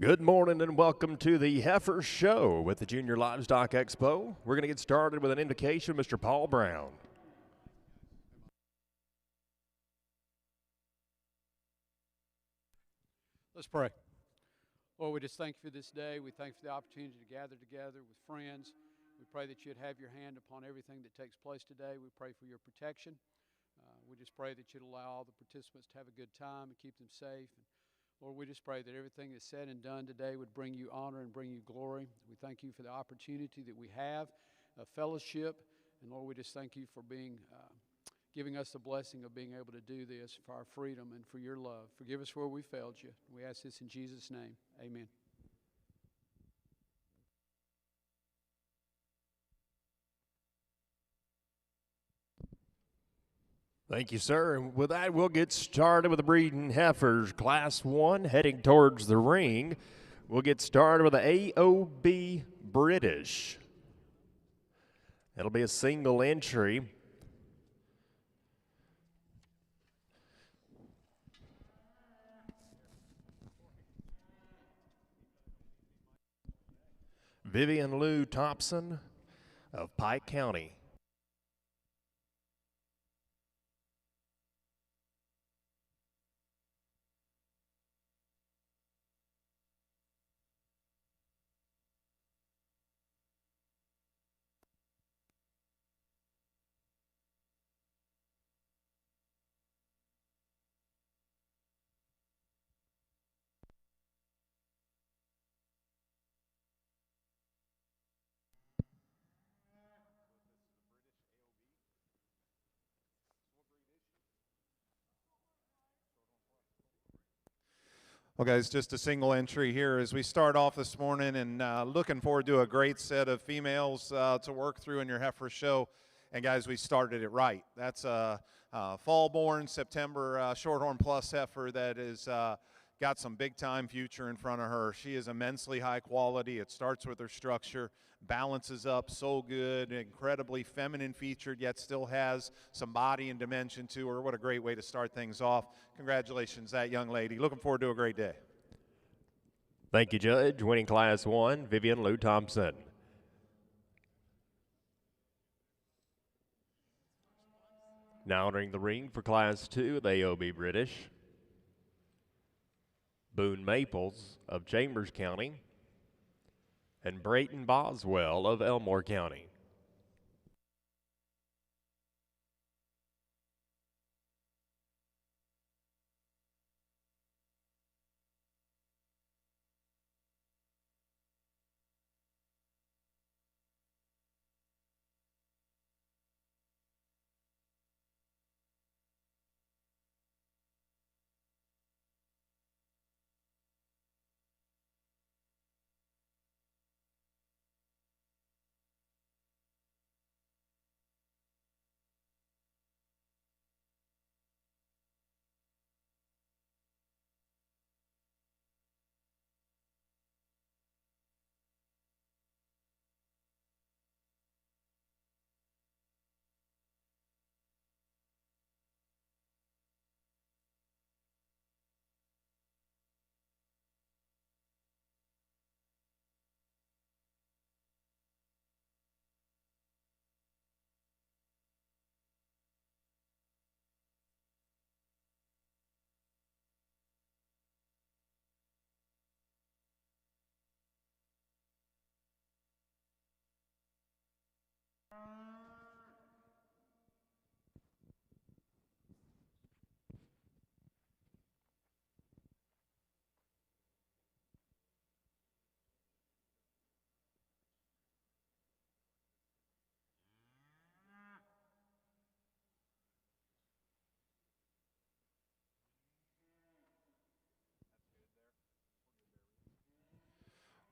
Good morning and welcome to the Heifer Show with the Junior Livestock Expo. We're going to get started with an invocation, Mr. Paul Brown. Let's pray. Lord, we just thank you for this day. We thank you for the opportunity to gather together with friends. We pray that you'd have your hand upon everything that takes place today. We pray for your protection. We just pray that you'd allow all the participants to have a good time and keep them safe. And Lord, we just pray that everything that's said and done today would bring you honor and bring you glory. We thank you for the opportunity that we have of fellowship. And Lord, we just thank you for giving us the blessing of being able to do this for our freedom and for your love. Forgive us where we failed you. We ask this in Jesus' name. Amen. Thank you, sir. And with that, we'll get started with the breeding heifers. Class 1 heading towards the ring. We'll get started with the AOB British. It'll be a single entry. Vivian Lou Thompson of Pike County. Well, guys, just a single entry here as we start off this morning, and looking forward to a great set of females to work through in your heifer show. And guys, we started it right. That's a fall-born September Shorthorn Plus heifer that is got some big-time future in front of her. She is immensely high quality. It starts with her structure, balances up so good, incredibly feminine featured, yet still has some body and dimension to her. What a great way to start things off. Congratulations, that young lady. Looking forward to a great day. Thank you, Judge. Winning Class 1, Vivian Lou Thompson. Now entering the ring for Class 2, the AOB British. Boone Maples of Chambers County and Brayton Boswell of Elmore County.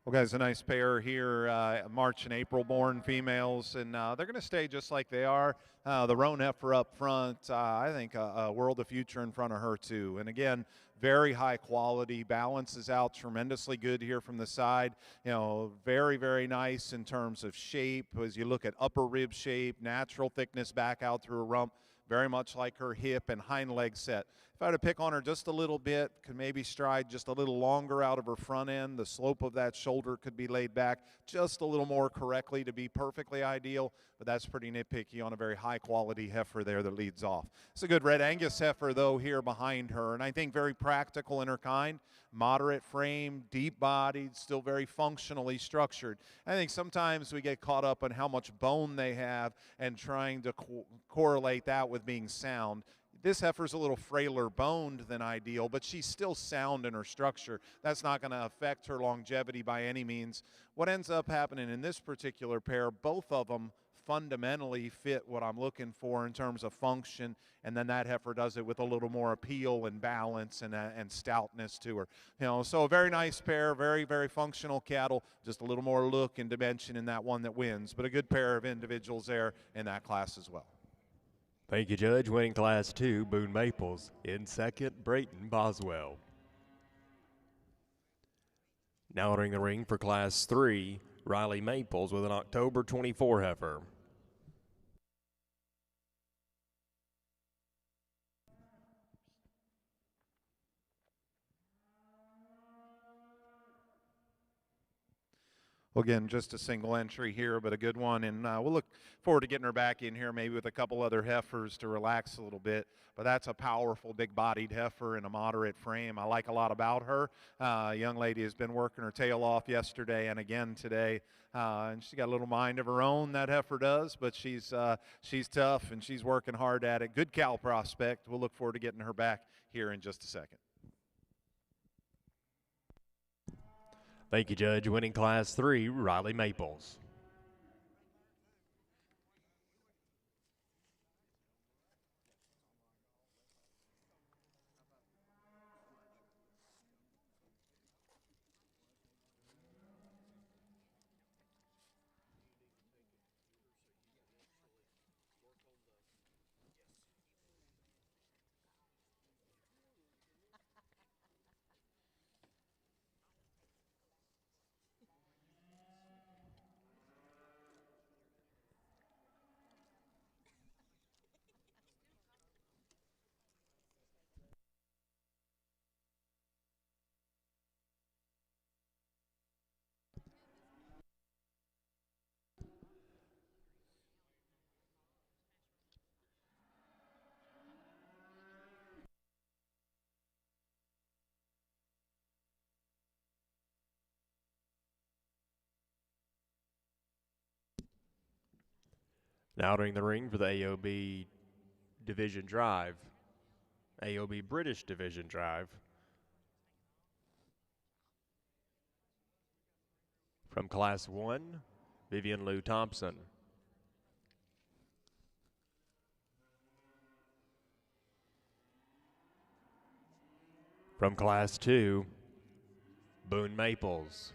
Well, guys, a nice pair here, March and April born females, and they're going to stay just like they are. The roan heifer up front, I think a world of future in front of her too. And again, very high quality, balances out tremendously good here from the side. You know, very, very nice in terms of shape. As you look at upper rib shape, natural thickness back out through a rump, very much like her hip and hind leg set. if I had to pick on her just a little bit, could maybe stride just a little longer out of her front end. The slope of that shoulder could be laid back just a little more correctly to be perfectly ideal, but that's pretty nitpicky on a very high-quality heifer there that leads off. It's a good Red Angus heifer, though, here behind her, and I think very practical in her kind. Moderate frame, deep-bodied, still very functionally structured. I think sometimes we get caught up on how much bone they have and trying to correlate that with being sound. This heifer's a little frailer boned than ideal, but she's still sound in her structure. That's not going to affect her longevity by any means. What ends up happening in this particular pair, both of them fundamentally fit what I'm looking for in terms of function, and then that heifer does it with a little more appeal and balance and stoutness to her. You know, so a very nice pair, very, very functional cattle, just a little more look and dimension in that one that wins, but a good pair of individuals there in that class as well. Thank you, Judge. Winning Class 2, Boone Maples. In second, Brayton Boswell. Now entering the ring for Class 3, Riley Maples with an October 24 heifer. Well, again, just a single entry here, but a good one, and we'll look forward to getting her back in here maybe with a couple other heifers to relax a little bit, but that's a powerful, big-bodied heifer in a moderate frame. I like a lot about her. Young lady has been working her tail off yesterday and again today, and she's got a little mind of her own, that heifer does, but she's tough, and she's working hard at it. Good cow prospect. We'll look forward to getting her back here in just a second. Thank you, Judge. Winning Class 3, Riley Maples. Now entering the ring for the AOB Division Drive, AOB British Division Drive. From Class 1, Vivian Lou Thompson. From Class 2, Boone Maples.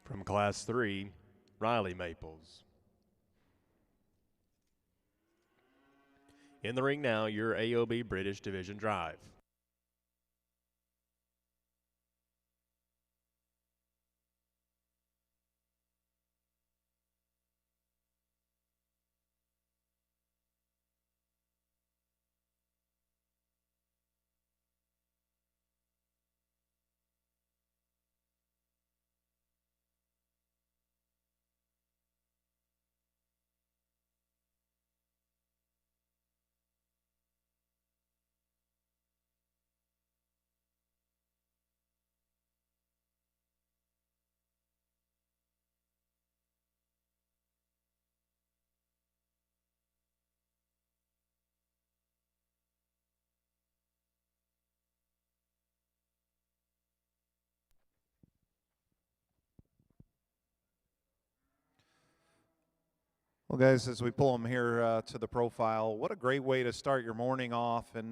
From Class 3, Riley Maples. In the ring now, your AOB British Division Drive. Well, guys, as we pull them here to the profile, what a great way to start your morning off. And,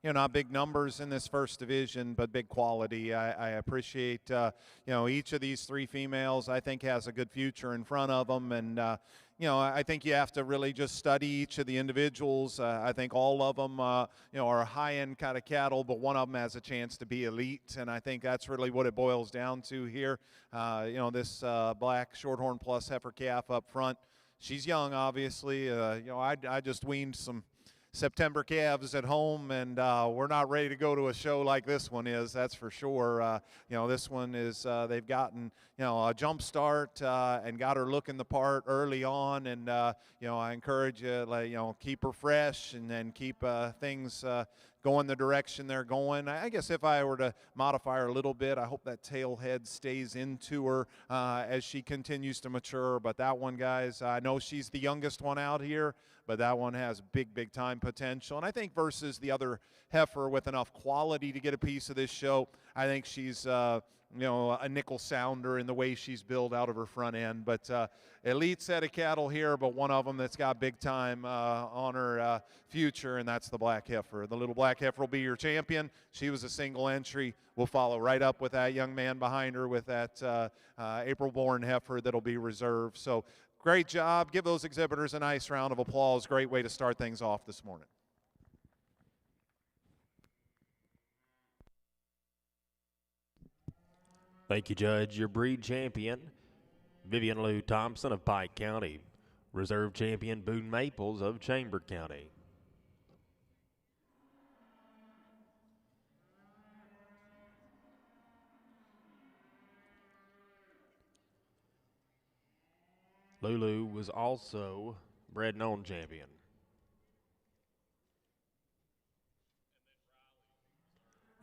not big numbers in this first division, but big quality. I appreciate, each of these three females, I think, has a good future in front of them. And, I think you have to really just study each of the individuals. I think all of them, are high-end kind of cattle, but one of them has a chance to be elite, and I think that's really what it boils down to here. This black Shorthorn Plus heifer calf up front, she's young, obviously. I just weaned some September calves at home, and we're not ready to go to a show like this one is, that's for sure. This one is, they've gotten, a jump start and got her looking the part early on, and, I encourage you, keep her fresh and then keep things going the direction they're going. I guess if I were to modify her a little bit, I hope that tail head stays into her as she continues to mature. But that one, guys, I know she's the youngest one out here, but that one has big time potential. And I think versus the other heifer with enough quality to get a piece of this show, I think she's a nickel sounder in the way she's built out of her front end. But elite set of cattle here, but one of them that's got big time on her future, and that's the black heifer. The little black heifer will be your champion. She was a single entry. We'll follow right up with that young man behind her with that April-born heifer that'll be reserved. So great job. Give those exhibitors a nice round of applause. Great way to start things off this morning. Thank you, Judge. Your breed champion, Vivian Lou Thompson of Pike County. Reserve champion, Boone Maples of Chambers County. Lulu was also bred and owned champion.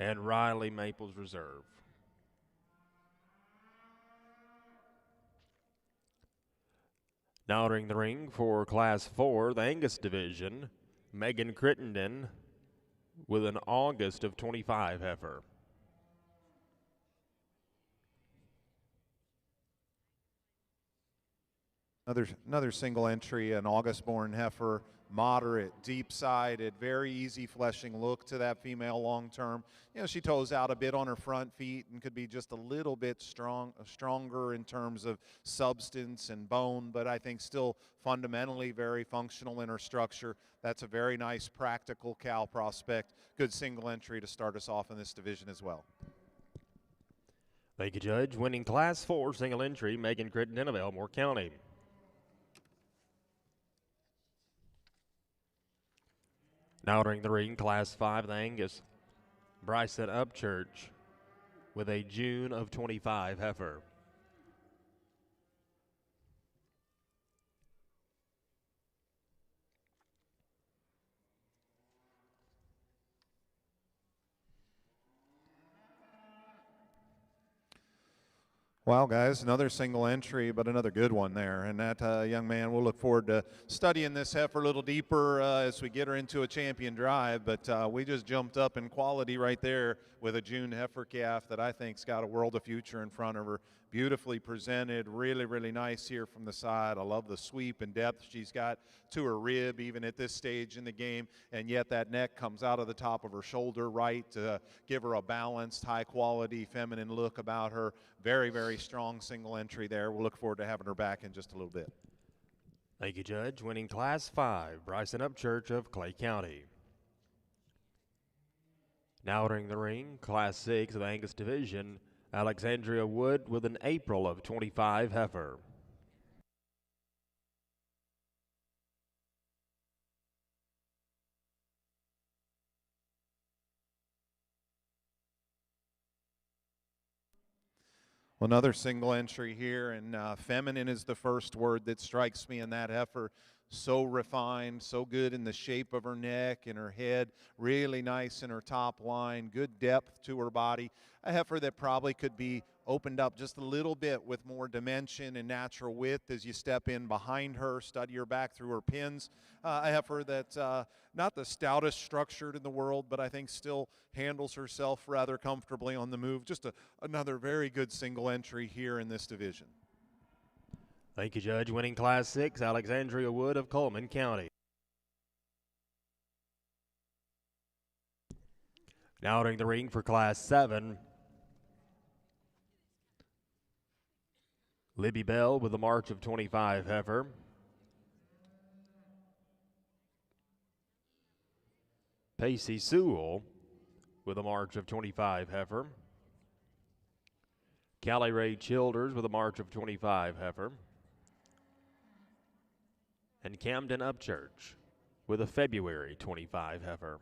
And Riley Maples Reserve. Now entering the ring for Class 4, the Angus Division, Megan Crittenden with an August of 25 heifer. Another single entry, an August-born heifer, moderate, deep-sided, very easy fleshing look to that female long-term. She toes out a bit on her front feet and could be just a little bit stronger in terms of substance and bone, but I think still fundamentally very functional in her structure. That's a very nice practical cow prospect. Good single entry to start us off in this division as well. Thank you, Judge. Winning Class 4 single entry, Megan Crittenden of Elmore County. Now entering the ring, Class 5, the Angus, Bryson Upchurch with a June of 25 heifer. Wow, guys, another single entry, but another good one there. And that young man, we'll look forward to studying this heifer a little deeper as we get her into a champion drive. But we just jumped up in quality right there with a June heifer calf that I think's got a world of future in front of her. Beautifully presented, really nice here from the side. I love the sweep and depth she's got to her rib, even at this stage in the game. And yet that neck comes out of the top of her shoulder right to give her a balanced, high-quality, feminine look about her. Very strong single entry there. We'll look forward to having her back in just a little bit. Thank you, Judge. Winning Class 5, Bryson Upchurch of Clay County. Now entering the ring, Class 6 of the Angus Division, Alexandria Wood with an April of 25 heifer. Well, another single entry here, and feminine is the first word that strikes me in that heifer. So refined, so good in the shape of her neck and her head, really nice in her top line, good depth to her body. A heifer that probably could be opened up just a little bit with more dimension and natural width as you step in behind her, study her back through her pins. A heifer that's not the stoutest structured in the world, but I think still handles herself rather comfortably on the move. Just another very good single entry here in this division. Thank you, Judge. Winning Class 6, Alexandria Wood of Coleman County. Now entering the ring for Class 7, Libby Bell with a March of 25 heifer. Pacey Sewell with a march of 25 heifer. Callie Ray Childers with a march of 25 heifer. And Camden Upchurch with a February 25 heifer.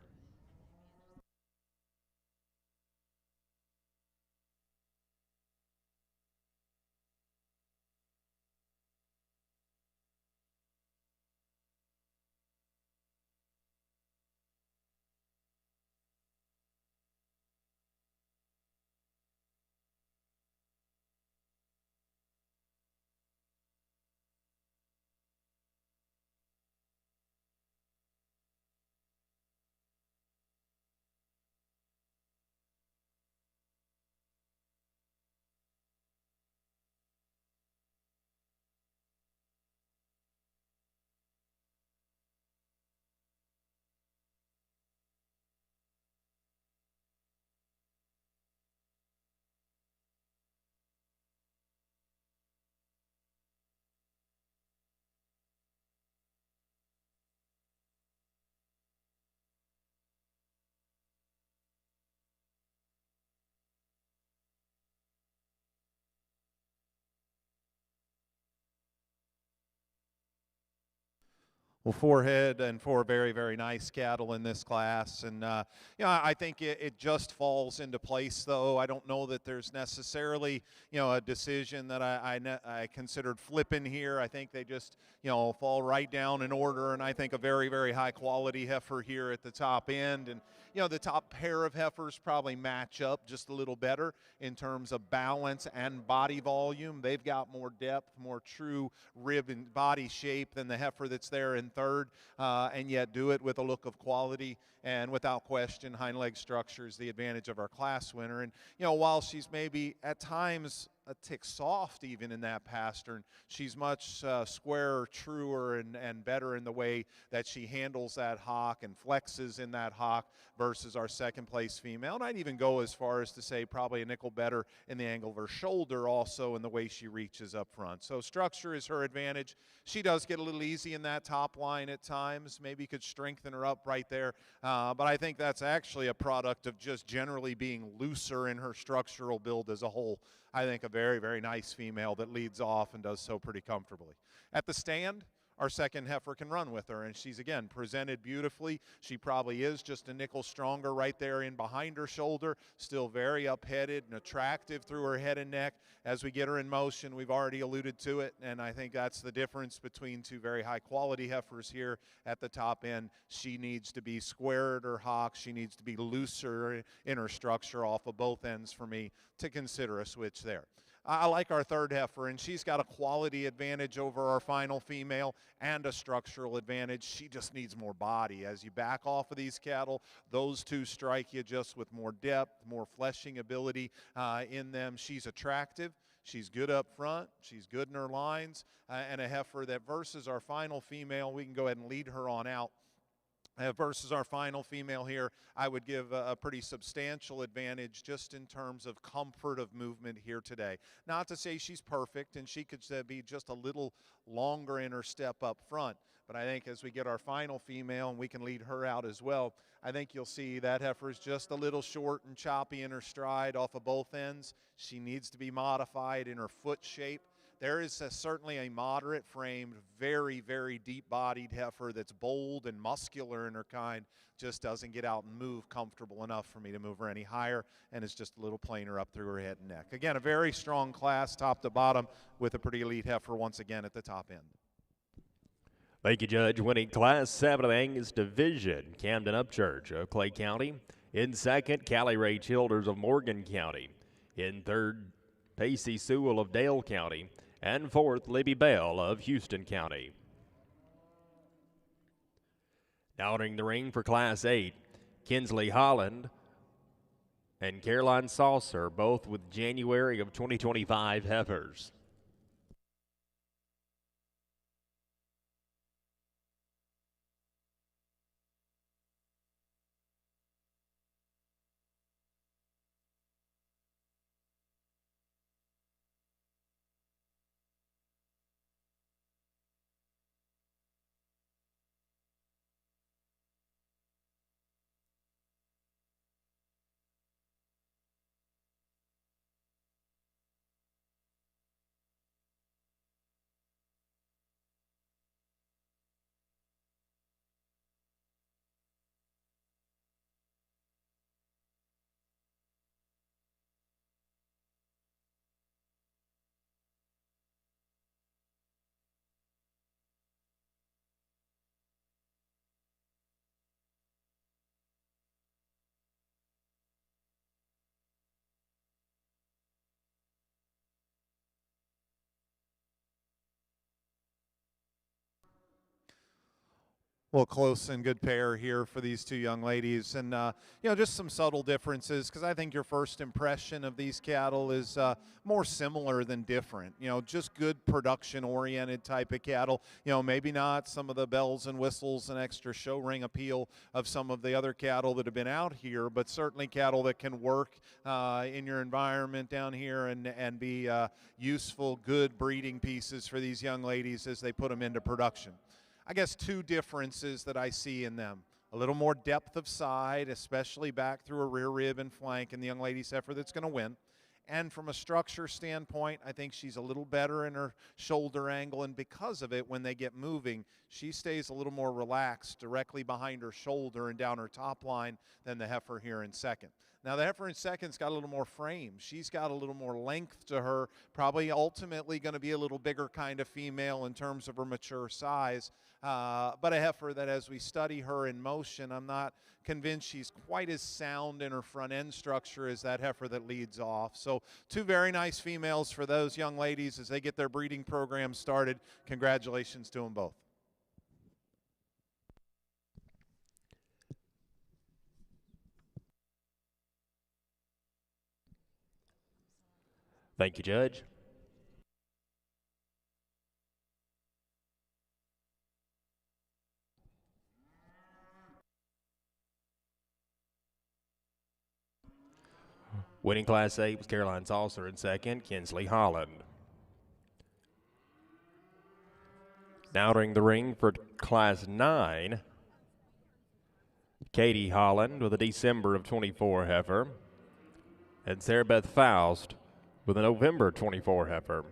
Well, 4 head and 4 very, very nice cattle in this class. And, I think it just falls into place, though. I don't know that there's necessarily, a decision that I considered flipping here. I think they just, fall right down in order. And I think a very, very high quality heifer here at the top end. And, the top pair of heifers probably match up just a little better in terms of balance and body volume. They've got more depth, more true rib and body shape than the heifer that's there in third, and yet do it with a look of quality. And without question, hind leg structure is the advantage of our class winner. And, while she's maybe at times a tick soft even in that pastern, she's much squarer, truer, and better in the way that she handles that hock and flexes in that hock versus our second place female. And I'd even go as far as to say probably a nickel better in the angle of her shoulder also in the way she reaches up front. So structure is her advantage. She does get a little easy in that top line at times. Maybe could strengthen her up right there. But I think that's actually a product of just generally being looser in her structural build as a whole. I think a very, very nice female that leads off and does so pretty comfortably. At the stand, our second heifer can run with her, and she's, again, presented beautifully. She probably is just a nickel stronger right there in behind her shoulder, still very up-headed and attractive through her head and neck. As we get her in motion, we've already alluded to it, and I think that's the difference between two very high-quality heifers here at the top end. She needs to be square at her hock. She needs to be looser in her structure off of both ends for me to consider a switch there. I like our third heifer, and she's got a quality advantage over our final female and a structural advantage. She just needs more body. As you back off of these cattle, those two strike you just with more depth, more fleshing ability in them. She's attractive. She's good up front. She's good in her lines. And a heifer that versus our final female, we can go ahead and lead her on out. Versus our final female here, I would give a pretty substantial advantage just in terms of comfort of movement here today. Not to say she's perfect and she could be just a little longer in her step up front, but I think as we get our final female and we can lead her out as well, I think you'll see that heifer is just a little short and choppy in her stride off of both ends. She needs to be modified in her foot shape. There is certainly a moderate-framed, very, very deep-bodied heifer that's bold and muscular in her kind, just doesn't get out and move comfortable enough for me to move her any higher, and is just a little plainer up through her head and neck. Again, a very strong class top to bottom with a pretty elite heifer once again at the top end. Thank you, Judge. Winning Class 7 of the Angus Division, Camden Upchurch of Clay County. In second, Callie Ray Childers of Morgan County. In third, Pacey Sewell of Dale County. And fourth, Libby Bell of Houston County. Now entering the ring for Class 8, Kinsley Holland and Caroline Saucer, both with January of 2025 heifers. Well, close and good pair here for these two young ladies, and just some subtle differences, because I think your first impression of these cattle is more similar than different. Just good production-oriented type of cattle. Maybe not some of the bells and whistles and extra show ring appeal of some of the other cattle that have been out here, but certainly cattle that can work in your environment down here and be useful, good breeding pieces for these young ladies as they put them into production. I guess two differences that I see in them. A little more depth of side, especially back through a rear rib and flank in the young lady's heifer that's going to win. And from a structure standpoint, I think she's a little better in her shoulder angle, and because of it, when they get moving, she stays a little more relaxed directly behind her shoulder and down her top line than the heifer here in second. Now, the heifer in second's got a little more frame. She's got a little more length to her, probably ultimately going to be a little bigger kind of female in terms of her mature size, but a heifer that as we study her in motion, I'm not convinced she's quite as sound in her front end structure as that heifer that leads off. So two very nice females for those young ladies as they get their breeding program started. Congratulations to them both. Thank you, Judge. Winning Class 8 was Caroline Saucer in second, Kinsley Holland. Now entering the ring for Class 9, Katie Holland with a December of 24 heifer, and Sarah Beth Faust with a November 24 heifer.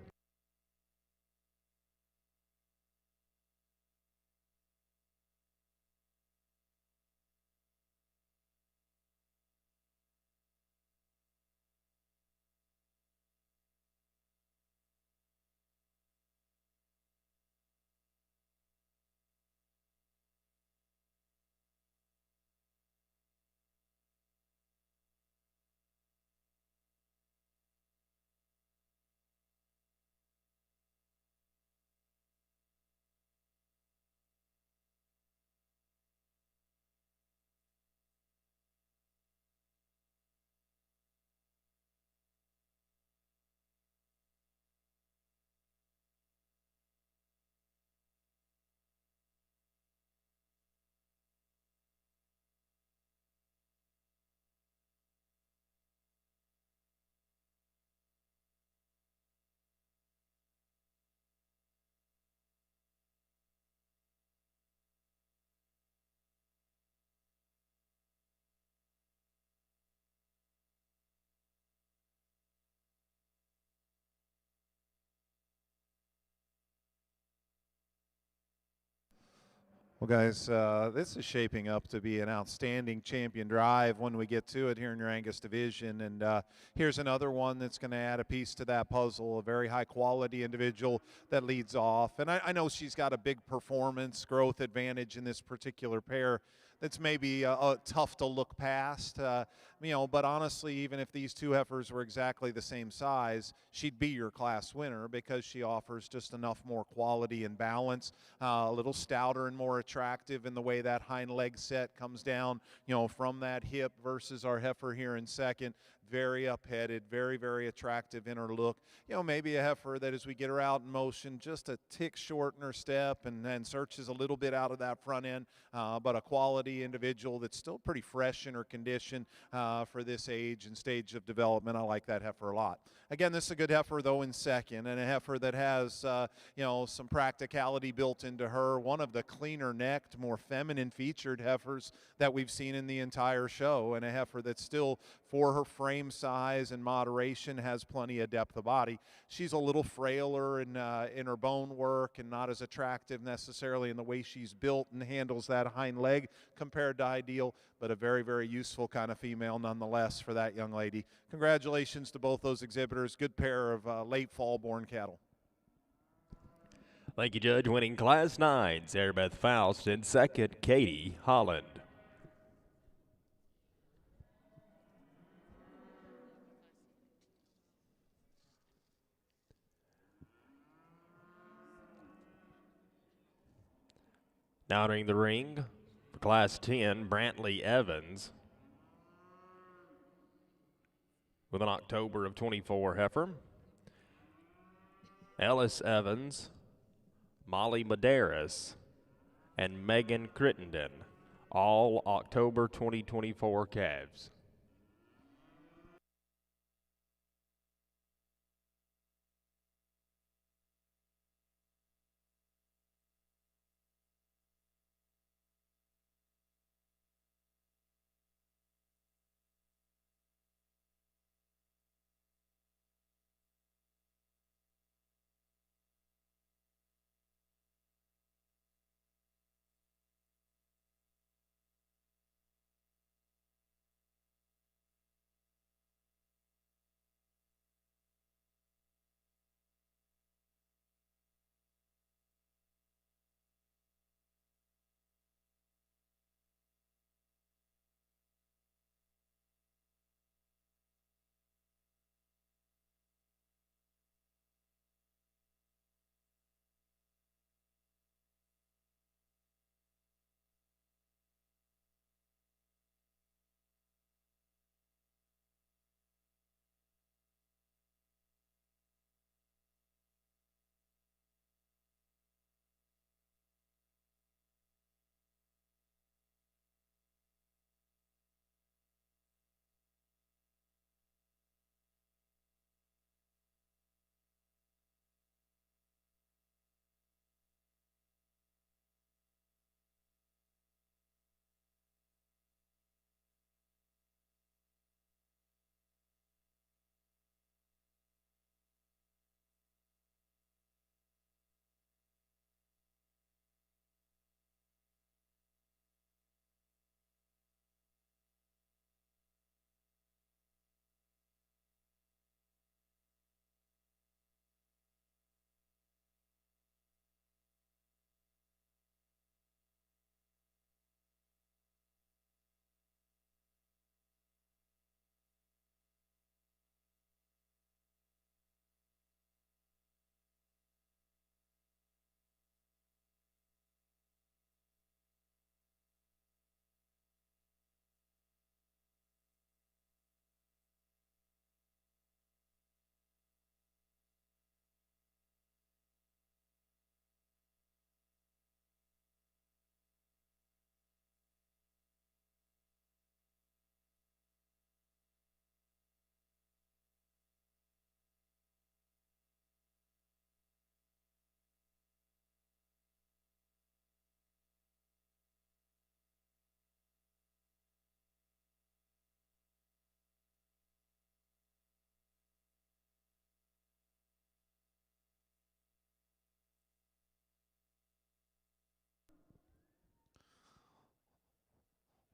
Well, guys, this is shaping up to be an outstanding champion drive when we get to it here in your Angus division. And here's another one that's going to add a piece to that puzzle, a very high-quality individual that leads off. And I know she's got a big performance growth advantage in this particular pair that's maybe tough to look past. But honestly, even if these two heifers were exactly the same size, she'd be your class winner because she offers just enough more quality and balance, a little stouter and more attractive in the way that hind leg set comes down, from that hip versus our heifer here in second. Very up-headed, very, very attractive in her look. Maybe a heifer that as we get her out in motion, just a tick short in her step and searches a little bit out of that front end, but a quality individual that's still pretty fresh in her condition for this age and stage of development. I like that heifer a lot. Again, this is a good heifer, though, in second, and a heifer that has, some practicality built into her. One of the cleaner-necked, more feminine-featured heifers that we've seen in the entire show, and a heifer that's still, for her frame size and moderation, has plenty of depth of body. She's a little frailer in her bone work and not as attractive necessarily in the way she's built and handles that hind leg compared to Ideal, but a very, very useful kind of female nonetheless for that young lady. Congratulations to both those exhibitors. Good pair of late fall-born cattle. Thank you, Judge. Winning Class 9, Sarah Beth Faust, and second, Katie Holland. Now entering the ring for Class 10, Brantley Evans with an October of 24 heifer. Ellis Evans, Molly Medeiros, and Megan Crittenden, all October 2024 calves.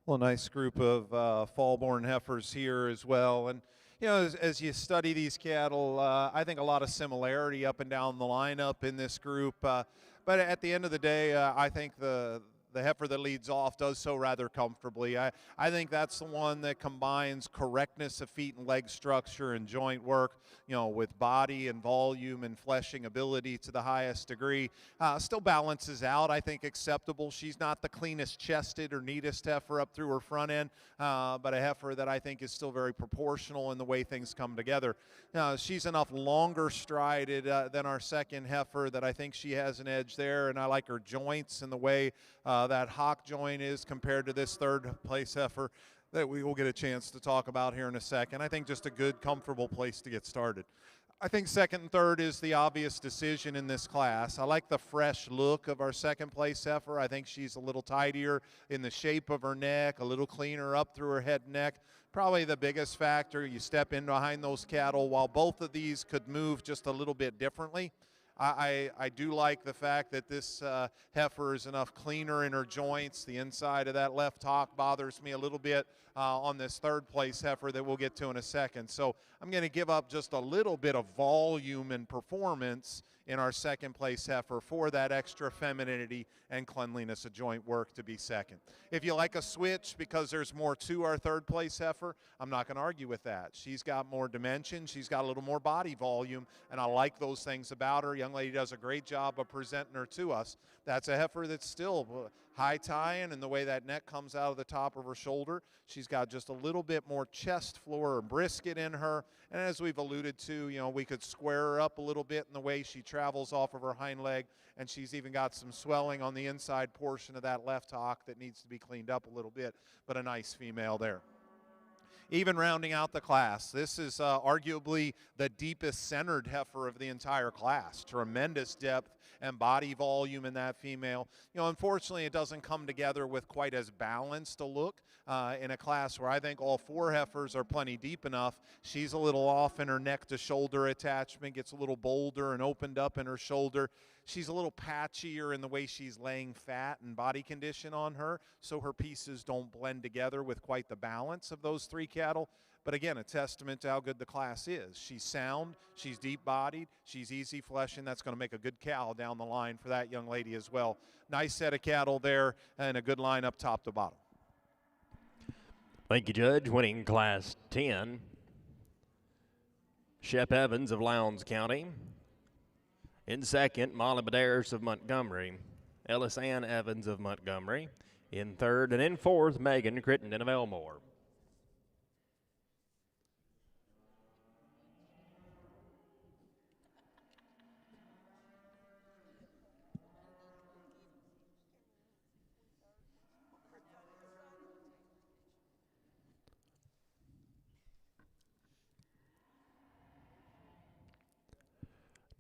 Well, a nice group of fall-born heifers here as well. And, you know, as you study these cattle, I think a lot of similarity up and down the lineup in this group. But at the end of the day, I think the heifer that leads off does so rather comfortably. I think that's the one that combines correctness of feet and leg structure and joint work, you know, with body and volume and fleshing ability to the highest degree. Still balances out, I think, acceptable. She's not the cleanest chested or neatest heifer up through her front end, but a heifer that I think is still very proportional in the way things come together. She's enough longer strided than our second heifer that I think she has an edge there, and I like her joints and the way that hock joint is compared to this third place heifer that we will get a chance to talk about here in a second. I think just a good, comfortable place to get started. I think second and third is the obvious decision in this class. I like the fresh look of our second place heifer. I think she's a little tidier in the shape of her neck, a little cleaner up through her head and neck. Probably the biggest factor, you step in behind those cattle, while both of these could move just a little bit differently. I do like the fact that this heifer is enough cleaner in her joints. The inside of that left hock bothers me a little bit on this third place heifer that we'll get to in a second. So I'm going to give up just a little bit of volume and performance in our second place heifer for that extra femininity and cleanliness of joint work to be second. If you like a switch because there's more to our third place heifer, I'm not going to argue with that. She's got more dimension, she's got a little more body volume, and I like those things about her. Young lady does a great job of presenting her to us. That's a heifer that's still high tying and the way that neck comes out of the top of her shoulder. She's got just a little bit more chest floor or brisket in her. And as we've alluded to, we could square her up a little bit in the way she travels off of her hind leg. And she's even got some swelling on the inside portion of that left hock that needs to be cleaned up a little bit, but a nice female there. Even rounding out the class, this is arguably the deepest centered heifer of the entire class. Tremendous depth and body volume in that female. Unfortunately, it doesn't come together with quite as balanced a look in a class where I think all 4 heifers are plenty deep enough. She's a little off in her neck to shoulder attachment, gets a little bolder and opened up in her shoulder. She's a little patchier in the way she's laying fat and body condition on her, so her pieces don't blend together with quite the balance of those 3 cattle. But again, a testament to how good the class is. She's sound, she's deep-bodied, she's easy flesh, and that's going to make a good cow down the line for that young lady as well. Nice set of cattle there and a good line up top to bottom. Thank you, Judge. Winning Class 10, Shep Evans of Lowndes County. In second, Molly Badaris of Montgomery. Ellis Ann Evans of Montgomery. In third, and in fourth, Megan Crittenden of Elmore.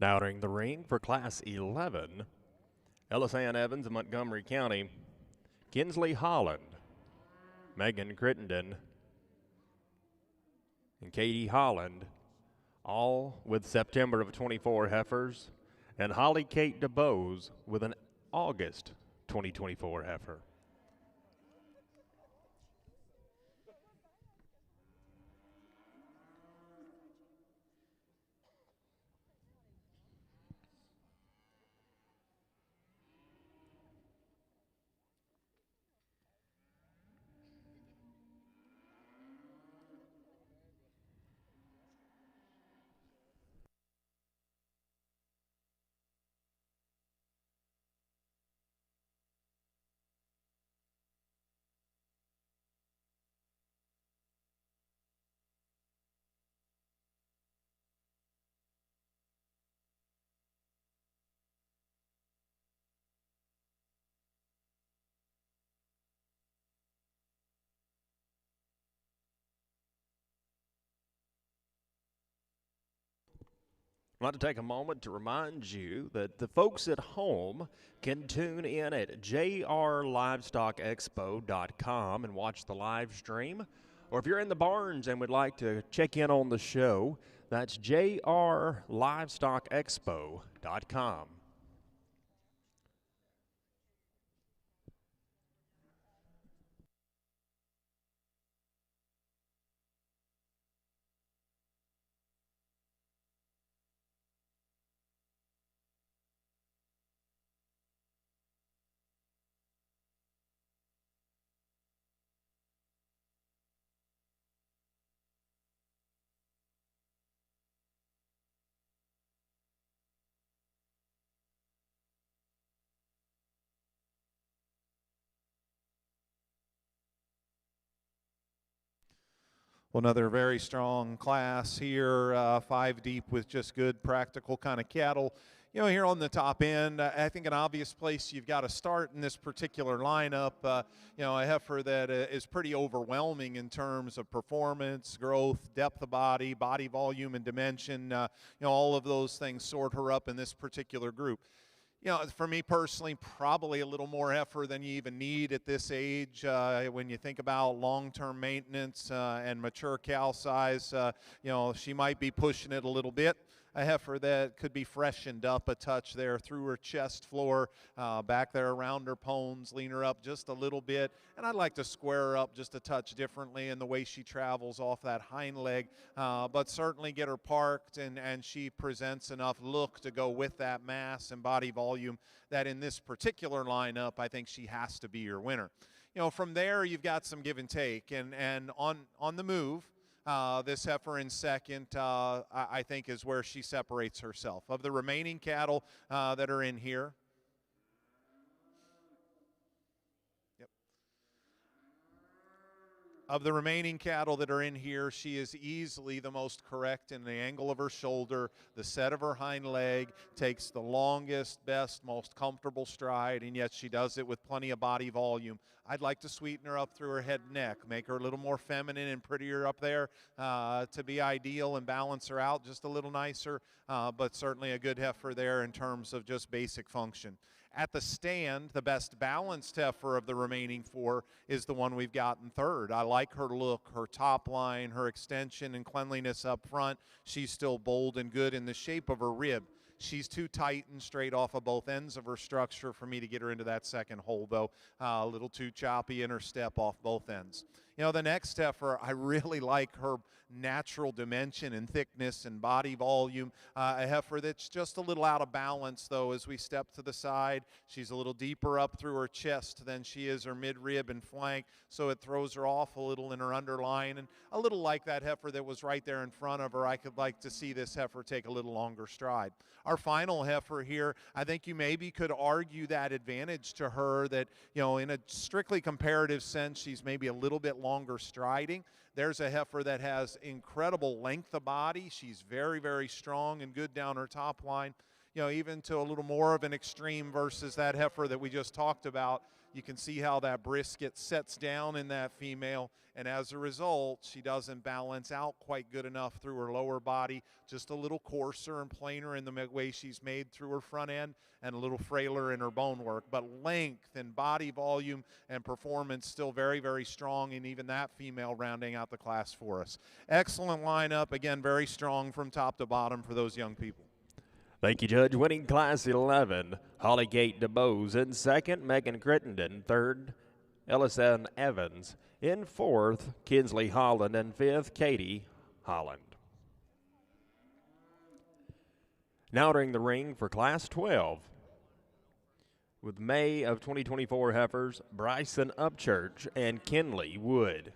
Now entering the ring for Class 11, Ellis Ann Evans of Montgomery County, Kinsley Holland, Megan Crittenden, and Katie Holland, all with September of 24 heifers, and Holly Kate DeBose with an August 2024 heifer. I'd like to take a moment to remind you that the folks at home can tune in at jrlivestockexpo.com and watch the live stream. Or if you're in the barns and would like to check in on the show, that's jrlivestockexpo.com. Well, another very strong class here, 5 deep with just good practical kind of cattle. Here on the top end, I think an obvious place you've got to start in this particular lineup, a heifer that is pretty overwhelming in terms of performance, growth, depth of body, body volume and dimension. All of those things sort her up in this particular group. For me personally, probably a little more heifer than you even need at this age. When you think about long-term maintenance and mature cow size, she might be pushing it a little bit. A heifer that could be freshened up a touch there through her chest floor, back there around her pones, lean her up just a little bit. And I'd like to square her up just a touch differently in the way she travels off that hind leg, but certainly get her parked and she presents enough look to go with that mass and body volume that in this particular lineup, I think she has to be your winner. From there, you've got some give and take. And on the move, this heifer in second, I think, is where she separates herself. Of the remaining cattle that are in here, Of the remaining cattle that are in here, she is easily the most correct in the angle of her shoulder, the set of her hind leg, takes the longest, best, most comfortable stride, and yet she does it with plenty of body volume. I'd like to sweeten her up through her head and neck, make her a little more feminine and prettier up there to be ideal and balance her out just a little nicer, but certainly a good heifer there in terms of just basic function. At the stand, the best balanced heifer of the remaining four is the one we've got in third. I like her look, her top line, her extension and cleanliness up front. She's still bold and good in the shape of her rib. She's too tight and straight off of both ends of her structure for me to get her into that second hole, though. A little too choppy in her step off both ends. You know, the next heifer, I really like her natural dimension and thickness and body volume. A heifer that's just a little out of balance, though, as we step to the side. She's a little deeper up through her chest than she is her mid-rib and flank, so it throws her off a little in her underline. And a little like that heifer that was right there in front of her, I could like to see this heifer take a little longer stride. Our final heifer here, I think you maybe could argue that advantage to her that, you know, in a strictly comparative sense, she's maybe a little bit longer striding. There's a heifer that has incredible length of body. She's very, very strong and good down her top line. You know, even to a little more of an extreme versus that heifer that we just talked about. You can see how that brisket sets down in that female, and as a result, she doesn't balance out quite good enough through her lower body, just a little coarser and plainer in the way she's made through her front end, and a little frailer in her bone work. But length and body volume and performance still very, very strong, and even that female rounding out the class for us. Excellent lineup, again, very strong from top to bottom for those young people. Thank you, Judge. Winning Class 11, Hollygate DeBose in second, Megan Crittenden third, Ellison Evans in fourth, Kinsley Holland in fifth, Katie Holland. Now entering the ring for Class 12, with May of 2024 heifers, Bryson Upchurch and Kinley Wood.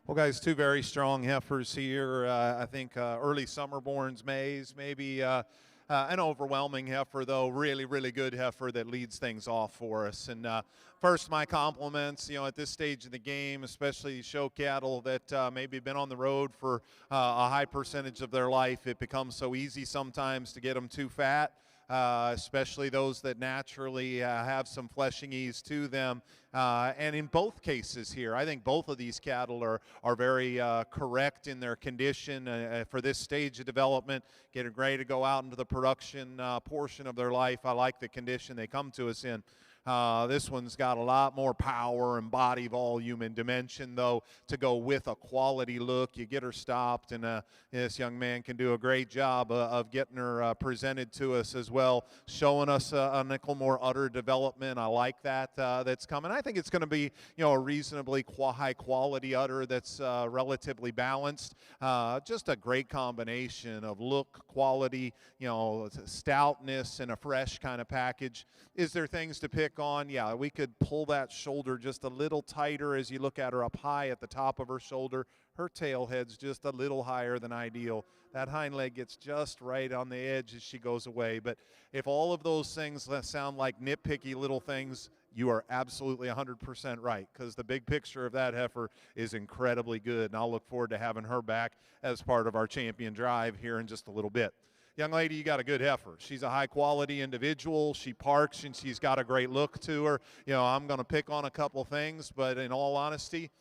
Well, guys, two very strong heifers here. I think early summerborns, Mays, maybe an overwhelming heifer, though. Really, really good heifer that leads things off for us. And first, my compliments, you know, at this stage of the game, especially show cattle that maybe been on the road for a high percentage of their life. It becomes so easy sometimes to get them too fat. Especially those that naturally have some fleshing ease to them. And in both cases here, I think both of these cattle are very correct in their condition for this stage of development, getting ready to go out into the production portion of their life. I like the condition they come to us in. This one's got a lot more power and body volume and dimension, though, to go with a quality look. You get her stopped, and this young man can do a great job of getting her presented to us as well, showing us a nickel more udder development. I like that that's coming. I think it's going to be, you know, a reasonably high quality udder that's relatively balanced. Just a great combination of look, quality, you know, stoutness, and a fresh kind of package. Is there things to pick on? Yeah, we could pull that shoulder just a little tighter as you look at her up high at the top of her shoulder. Her tail head's just a little higher than ideal. That hind leg gets just right on the edge as she goes away. But if all of those things sound like nitpicky little things, You are absolutely 100% right, because the big picture of that heifer is incredibly good, and I'll look forward to having her back as part of our champion drive here in just a little bit. Young lady, you got a good heifer. She's a high-quality individual. She parks, and she's got a great look to her. You know, I'm going to pick on a couple things, but in all honesty,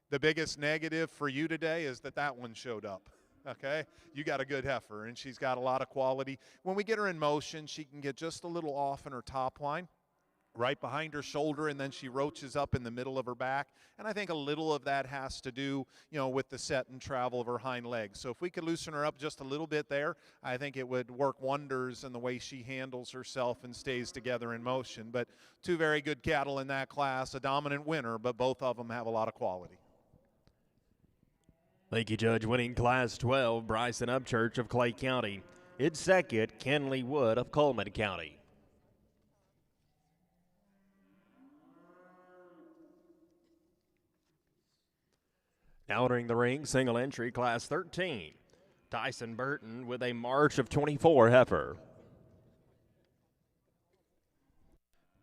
the biggest negative for you today is that one showed up. Okay, you got a good heifer, and she's got a lot of quality. When we get her in motion, she can get just a little off in her top line, right behind her shoulder, and then she roaches up in the middle of her back. And I think a little of that has to do, you know, with the set and travel of her hind legs. So if we could loosen her up just a little bit there, I think it would work wonders in the way she handles herself and stays together in motion. But two very good cattle in that class, a dominant winner, but both of them have a lot of quality. Thank you, Judge. Winning Class 12, Bryson Upchurch of Clay County. Its second, Kenley Wood of Coleman County. Now entering the ring, single entry, Class 13. Tyson Burton with a march of 24 heifer.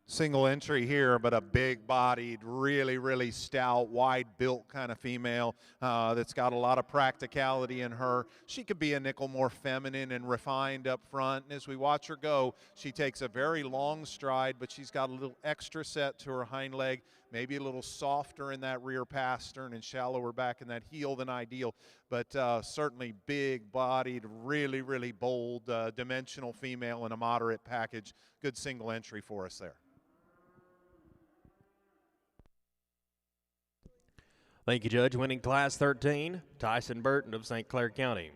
Single entry here, but a big-bodied, really stout, wide-built kind of female that's got a lot of practicality in her. She could be a nickel more feminine and refined up front, and as we watch her go, she takes a very long stride, but she's got a little extra set to her hind leg, maybe a little softer in that rear pastern and shallower back in that heel than ideal, but certainly big-bodied, really bold, dimensional female in a moderate package. Good single entry for us there. Thank you, Judge. Winning Class 13, Tyson Burton of St. Clair County.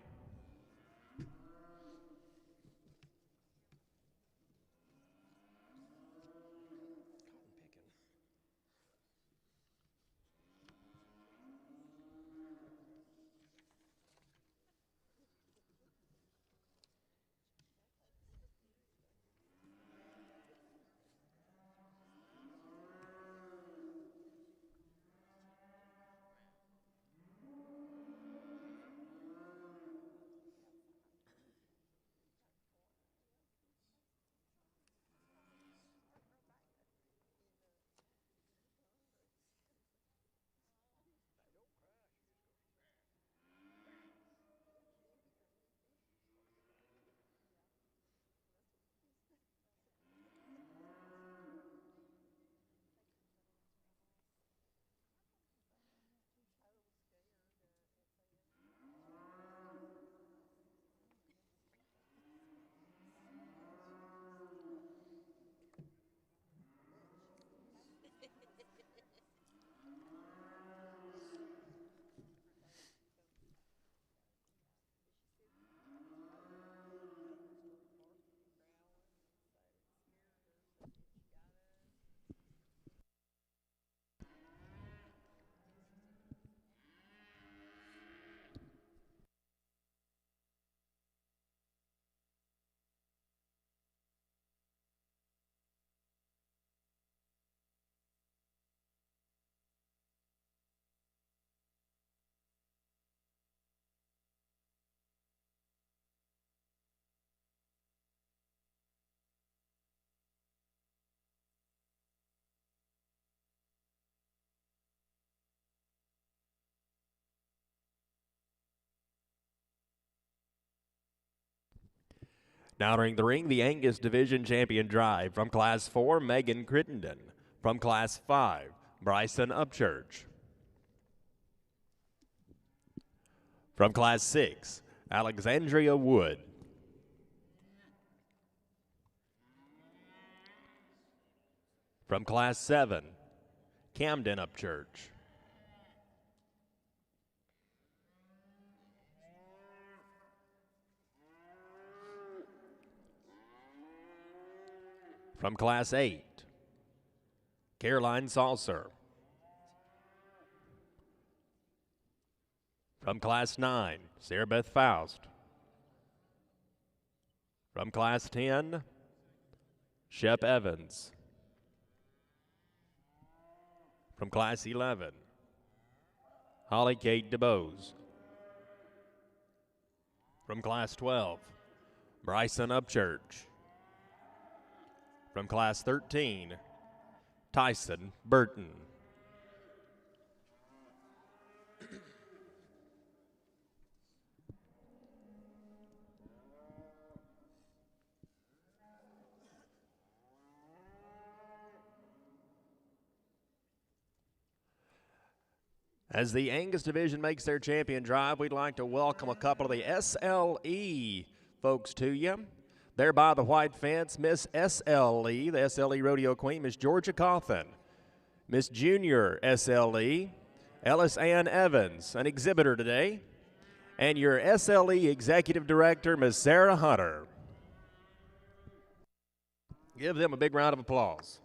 Now entering the ring, the Angus Division Champion Drive. From Class 4, Megan Crittenden. From Class 5, Bryson Upchurch. From Class 6, Alexandria Wood. From Class 7, Camden Upchurch. From Class 8, Caroline Salser. From Class 9, Sarah Beth Faust. From Class 10, Shep Evans. From Class 11, Holly Kate DeBose. From Class 12, Bryson Upchurch. From Class 13, Tyson Burton. As the Angus division makes their champion drive, we'd like to welcome a couple of the SLE folks to you. There by the white fence, Miss SLE, the SLE Rodeo Queen, Miss Georgia Coffin. Miss Junior SLE, Ellis Ann Evans, an exhibitor today. And your SLE Executive Director, Miss Sarah Hunter. Give them a big round of applause.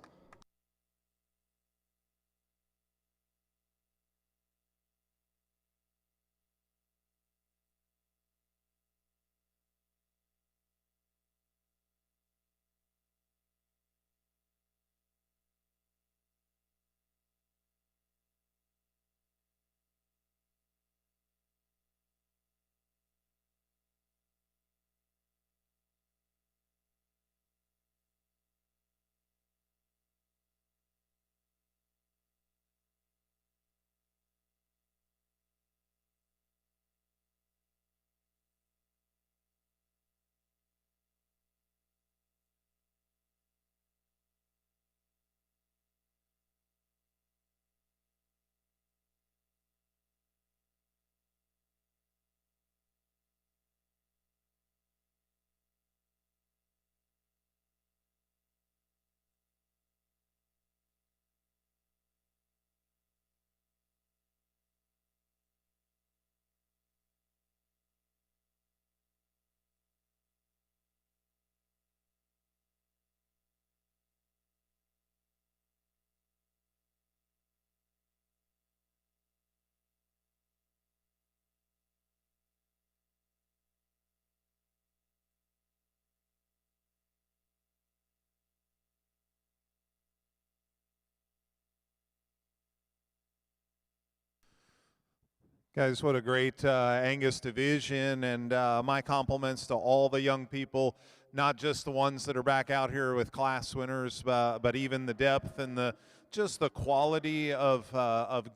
Guys, what a great Angus division, and my compliments to all the young people, not just the ones that are back out here with class winners, but even the depth and just the quality of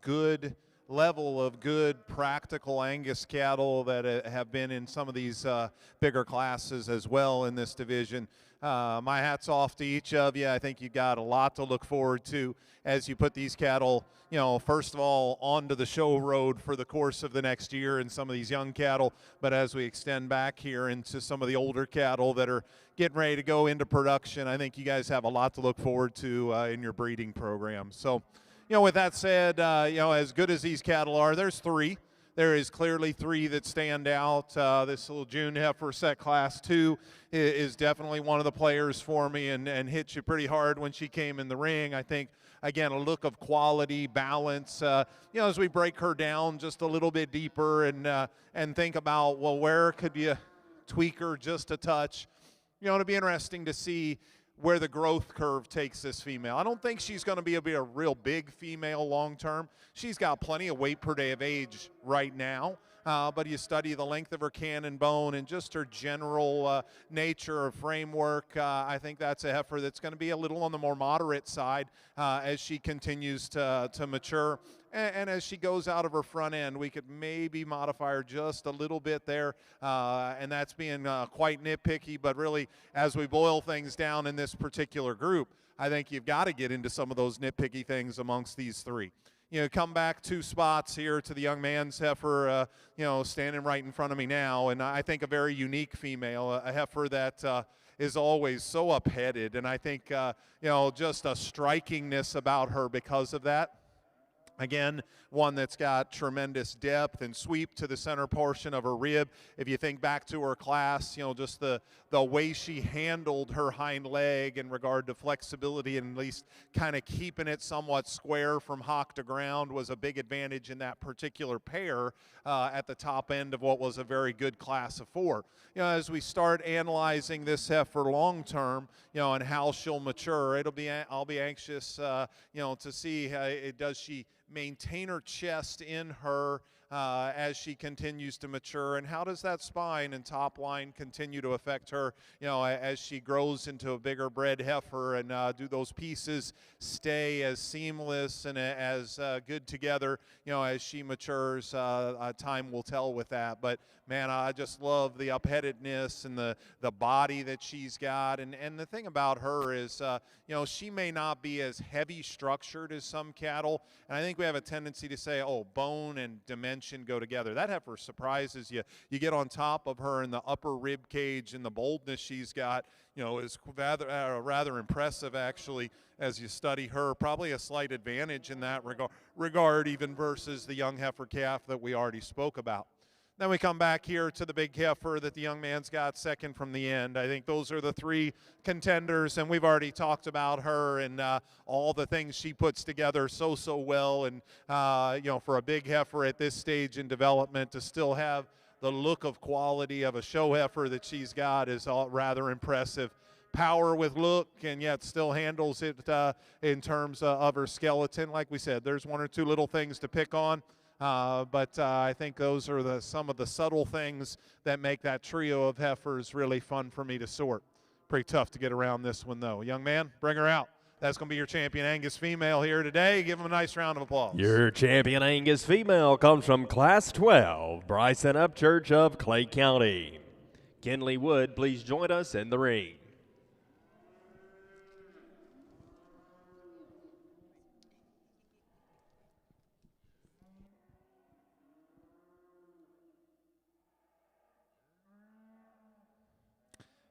good level of good practical Angus cattle that have been in some of these bigger classes as well in this division. My hat's off to each of you. I think you got a lot to look forward to as you put these cattle, you know, first of all, onto the show road for the course of the next year and some of these young cattle, but as we extend back here into some of the older cattle that are getting ready to go into production, I think you guys have a lot to look forward to in your breeding program. So, you know, with that said, you know, as good as these cattle are, there's three. There is clearly three that stand out. This little June heifer set class 2 is definitely one of the players for me and hit you pretty hard when she came in the ring. I think, again, a look of quality, balance. You know, as we break her down just a little bit deeper and think about, well, where could you tweak her just a touch? You know, it'll be interesting to see where the growth curve takes this female. I don't think she's going to be a real big female long term. She's got plenty of weight per day of age right now, but you study the length of her cannon bone and just her general nature of framework. I think that's a heifer that's going to be a little on the more moderate side as she continues to mature. And as she goes out of her front end, we could maybe modify her just a little bit there, and that's being quite nitpicky. But really, as we boil things down in this particular group, I think you've got to get into some of those nitpicky things amongst these three. You know, come back 2 spots here to the young man's heifer, you know, standing right in front of me now, and I think a very unique female, a heifer that is always so up-headed, and I think, you know, just a strikingness about her because of that. Again, one that's got tremendous depth and sweep to the center portion of her rib. If you think back to her class, you know, just the way she handled her hind leg in regard to flexibility and at least kind of keeping it somewhat square from hock to ground was a big advantage in that particular pair at the top end of what was a very good class of 4. You know, as we start analyzing this heifer long term, you know, and how she'll mature, I'll be anxious, you know, to see does she maintain her chest in her as she continues to mature, and how does that spine and top line continue to affect her, as she grows into a bigger bred heifer, and do those pieces stay as seamless and as good together, as she matures? Time will tell with that, but man, I just love the upheadedness and the body that she's got, and the thing about her is, she may not be as heavy structured as some cattle, and I think we have a tendency to say, oh, bone and dimension go together. That heifer surprises you. You get on top of her, and the upper rib cage and the boldness she's got, is rather impressive, actually, as you study her. Probably a slight advantage in that regard, even versus the young heifer calf that we already spoke about. Then we come back here to the big heifer that the young man's got second from the end. I think those are the three contenders, and we've already talked about her and all the things she puts together so well. And, for a big heifer at this stage in development to still have the look of quality of a show heifer that she's got is rather impressive. Power with look, and yet still handles it in terms of her skeleton. Like we said, there's one or two little things to pick on. But I think those are some of the subtle things that make that trio of heifers really fun for me to sort. Pretty tough to get around this one, though. Young man, bring her out. That's going to be your champion Angus female here today. Give him a nice round of applause. Your champion Angus female comes from Class 12, Bryson Upchurch of Clay County. Kenley Wood, please join us in the ring.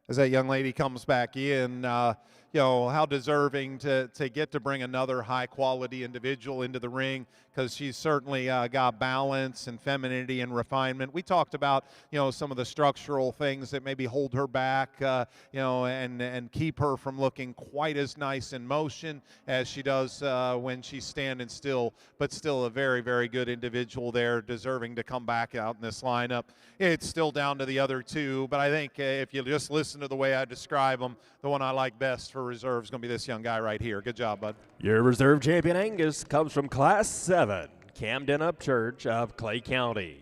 As that young lady comes back in, how deserving to get to bring another high-quality individual into the ring, because she's certainly got balance and femininity and refinement. We talked about, some of the structural things that maybe hold her back, and keep her from looking quite as nice in motion as she does when she's standing still, but still a very, very good individual there, deserving to come back out in this lineup. It's still down to the other two, but I think if you just listen to the way I describe them, the one I like best for reserve is going to be this young guy right here. Good job, bud. Your reserve champion Angus comes from Class 7, Camden Upchurch of Clay County.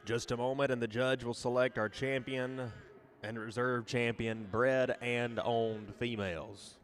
Just a moment, and the judge will select our champion and reserve champion bred and owned females.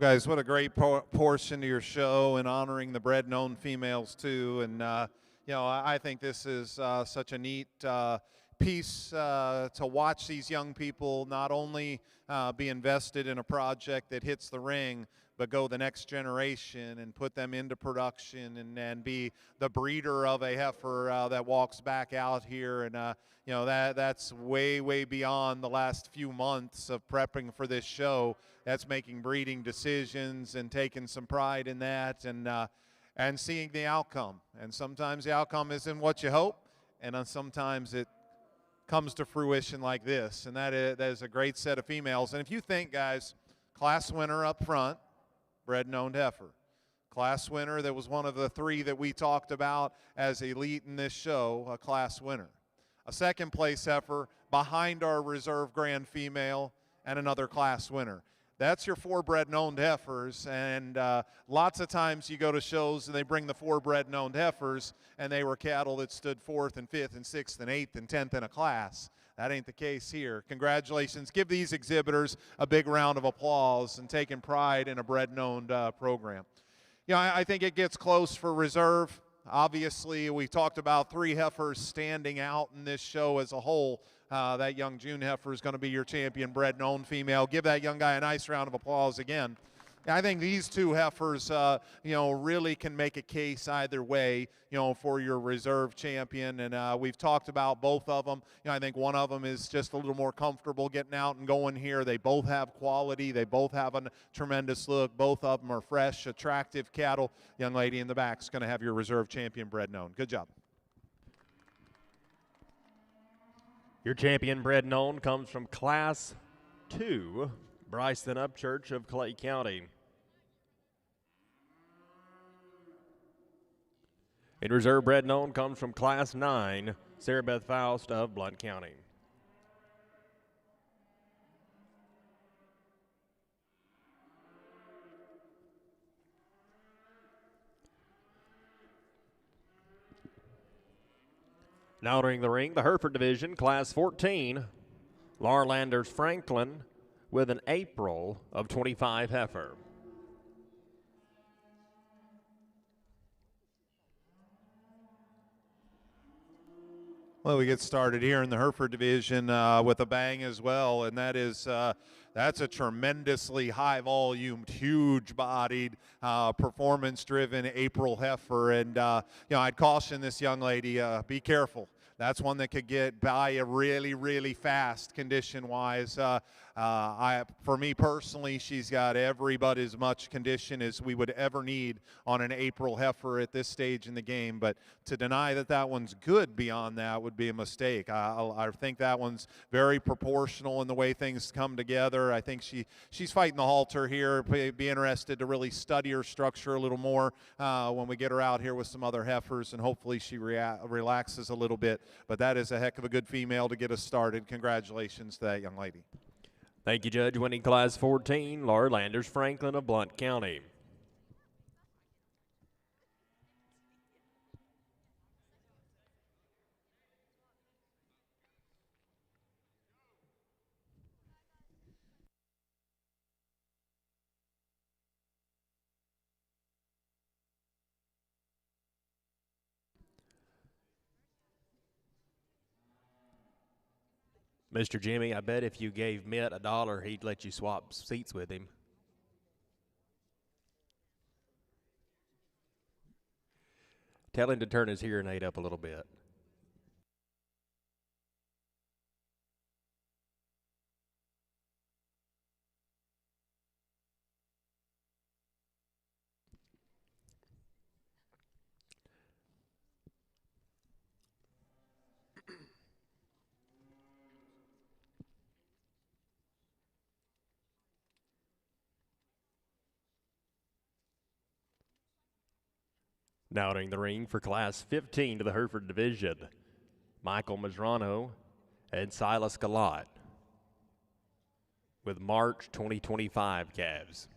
Guys, what a great portion to your show and honoring the bred and owned females too. And I think this is such a neat piece to watch these young people not only be invested in a project that hits the ring, but go the next generation and put them into production and be the breeder of a heifer that walks back out here. And that's way beyond the last few months of prepping for this show. That's making breeding decisions and taking some pride in that and seeing the outcome. And sometimes the outcome isn't what you hope, and sometimes it comes to fruition like this. And that is a great set of females. And if you think, guys, class winner up front, bred and owned heifer. Class winner, that was one of the three that we talked about as elite in this show, a class winner. A second place heifer behind our reserve grand female and another class winner. That's your 4 bred and owned heifers, and lots of times you go to shows and they bring the 4 bred and owned heifers, and they were cattle that stood 4th and 5th and 6th and 8th and 10th in a class. That ain't the case here. Congratulations. Give these exhibitors a big round of applause and taking pride in a bred and owned program. I think it gets close for reserve. Obviously, we talked about 3 heifers standing out in this show as a whole. That young June heifer is going to be your champion bred and owned female. Give that young guy a nice round of applause again. I think these 2 heifers, really can make a case either way, for your reserve champion. And we've talked about both of them. I think one of them is just a little more comfortable getting out and going here. They both have quality. They both have a tremendous look. Both of them are fresh, attractive cattle. Young lady in the back is going to have your reserve champion bred and owned. Good job. Your champion bred and owned comes from Class 2, Bryson Upchurch of Clay County. In reserve bred and owned comes from Class 9, Sarah Beth Faust of Blount County. Now entering the ring, the Hereford Division, Class 14, Laura Landers Franklin with an April of 25 heifer. Well, we get started here in the Hereford Division with a bang as well, and that is that's a tremendously high-volumed, huge-bodied, performance-driven April heifer. And I'd caution this young lady, be careful. That's one that could get by you really fast condition-wise. For me personally, she's got every but as much condition as we would ever need on an April heifer at this stage in the game. But to deny that that one's good beyond that would be a mistake. I think that one's very proportional in the way things come together. I think she's fighting the halter here. Be interested to really study her structure a little more when we get her out here with some other heifers, and hopefully she relaxes a little bit. But that is a heck of a good female to get us started. Congratulations to that young lady. Thank you, Judge. Winning Class 14, Laura Landers Franklin of Blount County. Mr. Jimmy, I bet if you gave Mitt $1, he'd let you swap seats with him. Tell him to turn his hearing aid up a little bit. Now entering the ring for Class 15 to the Hereford Division, Michael Mazzrano and Silas Galat with March 2025 calves.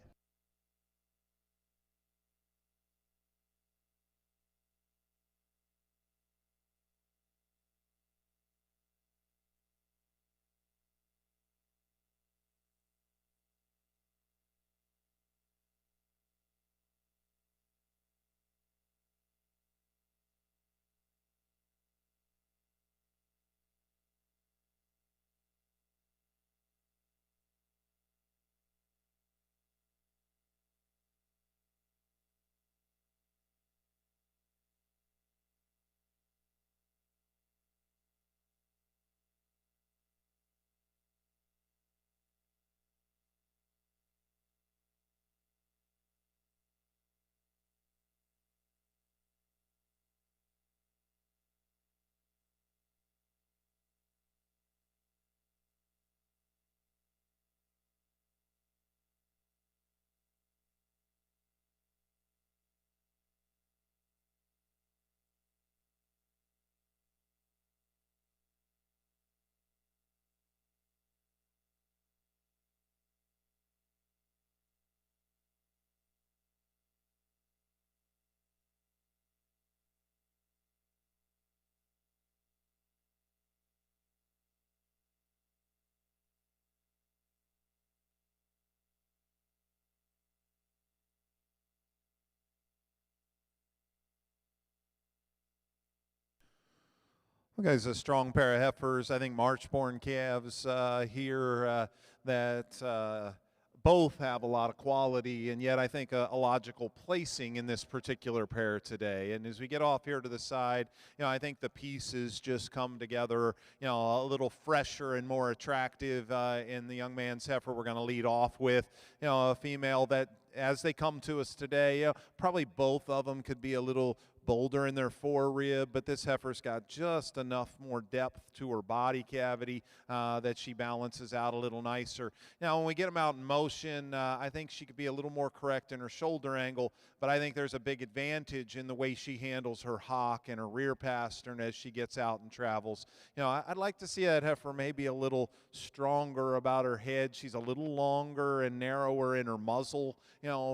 Well, guys, a strong pair of heifers. I think March-born calves here that both have a lot of quality, and yet I think a logical placing in this particular pair today. And as we get off here to the side, I think the pieces just come together, a little fresher and more attractive in the young man's heifer we're going to lead off with, a female that as they come to us today, probably both of them could be a little bolder in their forerib, but this heifer's got just enough more depth to her body cavity that she balances out a little nicer. Now, when we get them out in motion, I think she could be a little more correct in her shoulder angle, but I think there's a big advantage in the way she handles her hock and her rear pastern as she gets out and travels. I'd like to see that heifer maybe a little stronger about her head. She's a little longer and narrower in her muzzle,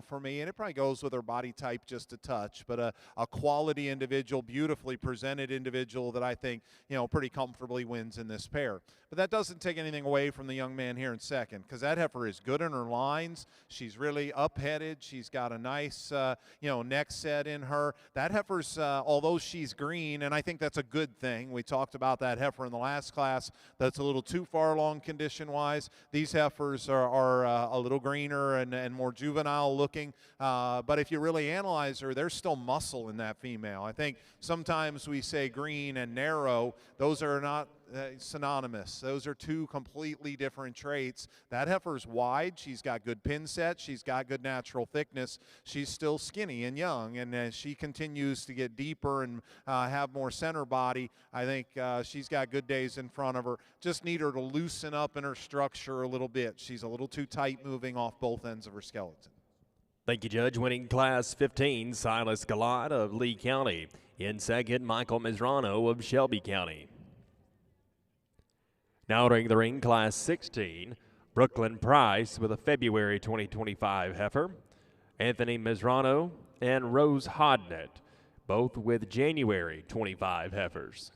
for me, and it probably goes with her body type just a touch, but a quality individual, beautifully presented individual that I think, pretty comfortably wins in this pair. But that doesn't take anything away from the young man here in second, because that heifer is good in her lines. She's really up-headed. She's got a nice, neck set in her. That heifer's, although she's green, and I think that's a good thing. We talked about that heifer in the last class. That's a little too far along condition-wise. These heifers are a little greener and more juvenile looking. But if you really analyze her, there's still muscle in that female. I think sometimes we say green and narrow. Those are not synonymous. Those are two completely different traits. That heifer's wide. She's got good pin set. She's got good natural thickness. She's still skinny and young, and as she continues to get deeper and have more center body, I think she's got good days in front of her. Just need her to loosen up in her structure a little bit. She's a little too tight moving off both ends of her skeleton. Thank you, Judge. Winning Class 15, Silas Galot of Lee County. In second, Michael Mizrano of Shelby County. Now entering the ring, Class 16, Brooklyn Price with a February 2025 heifer, Anthony Mizrano and Rose Hodnett, both with January 25 heifers.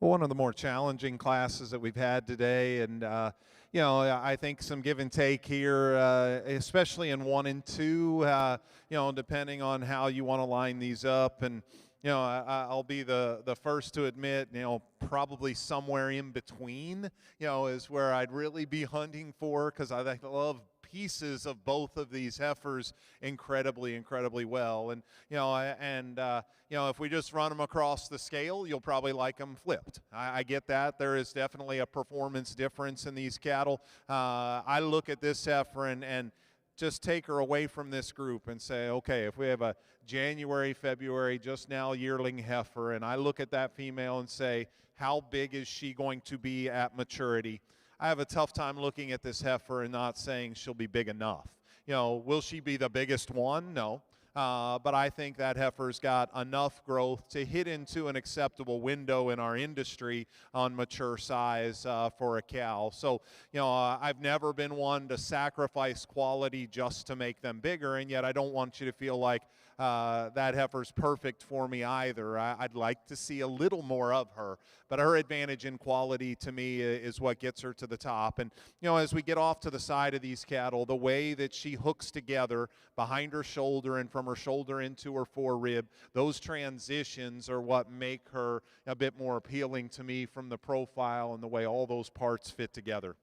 Well, one of the more challenging classes that we've had today, and you know, I think some give and take here, especially in 1 and 2. You know, depending on how you want to line these up, and you know, I'll be the first to admit, you know, probably somewhere in between, you know, is where I'd really be hunting for, because I love pieces of both of these heifers incredibly well. And you know, if we just run them across the scale, you'll probably like them flipped. I get that. There is definitely a performance difference in these cattle. I look at this heifer and just take her away from this group and say, okay, if we have a January, February, just now yearling heifer, and I look at that female and say, how big is she going to be at maturity? I have a tough time looking at this heifer and not saying she'll be big enough. You know, will she be the biggest one? No. But I think that heifer's got enough growth to hit into an acceptable window in our industry on mature size for a cow. So, you know, I've never been one to sacrifice quality just to make them bigger, and yet I don't want you to feel like that heifer's perfect for me either. I'd like to see a little more of her, but her advantage in quality to me is what gets her to the top. And, you know, as we get off to the side of these cattle, the way that she hooks together behind her shoulder and from her shoulder into her forerib, those transitions are what make her a bit more appealing to me from the profile and the way all those parts fit together.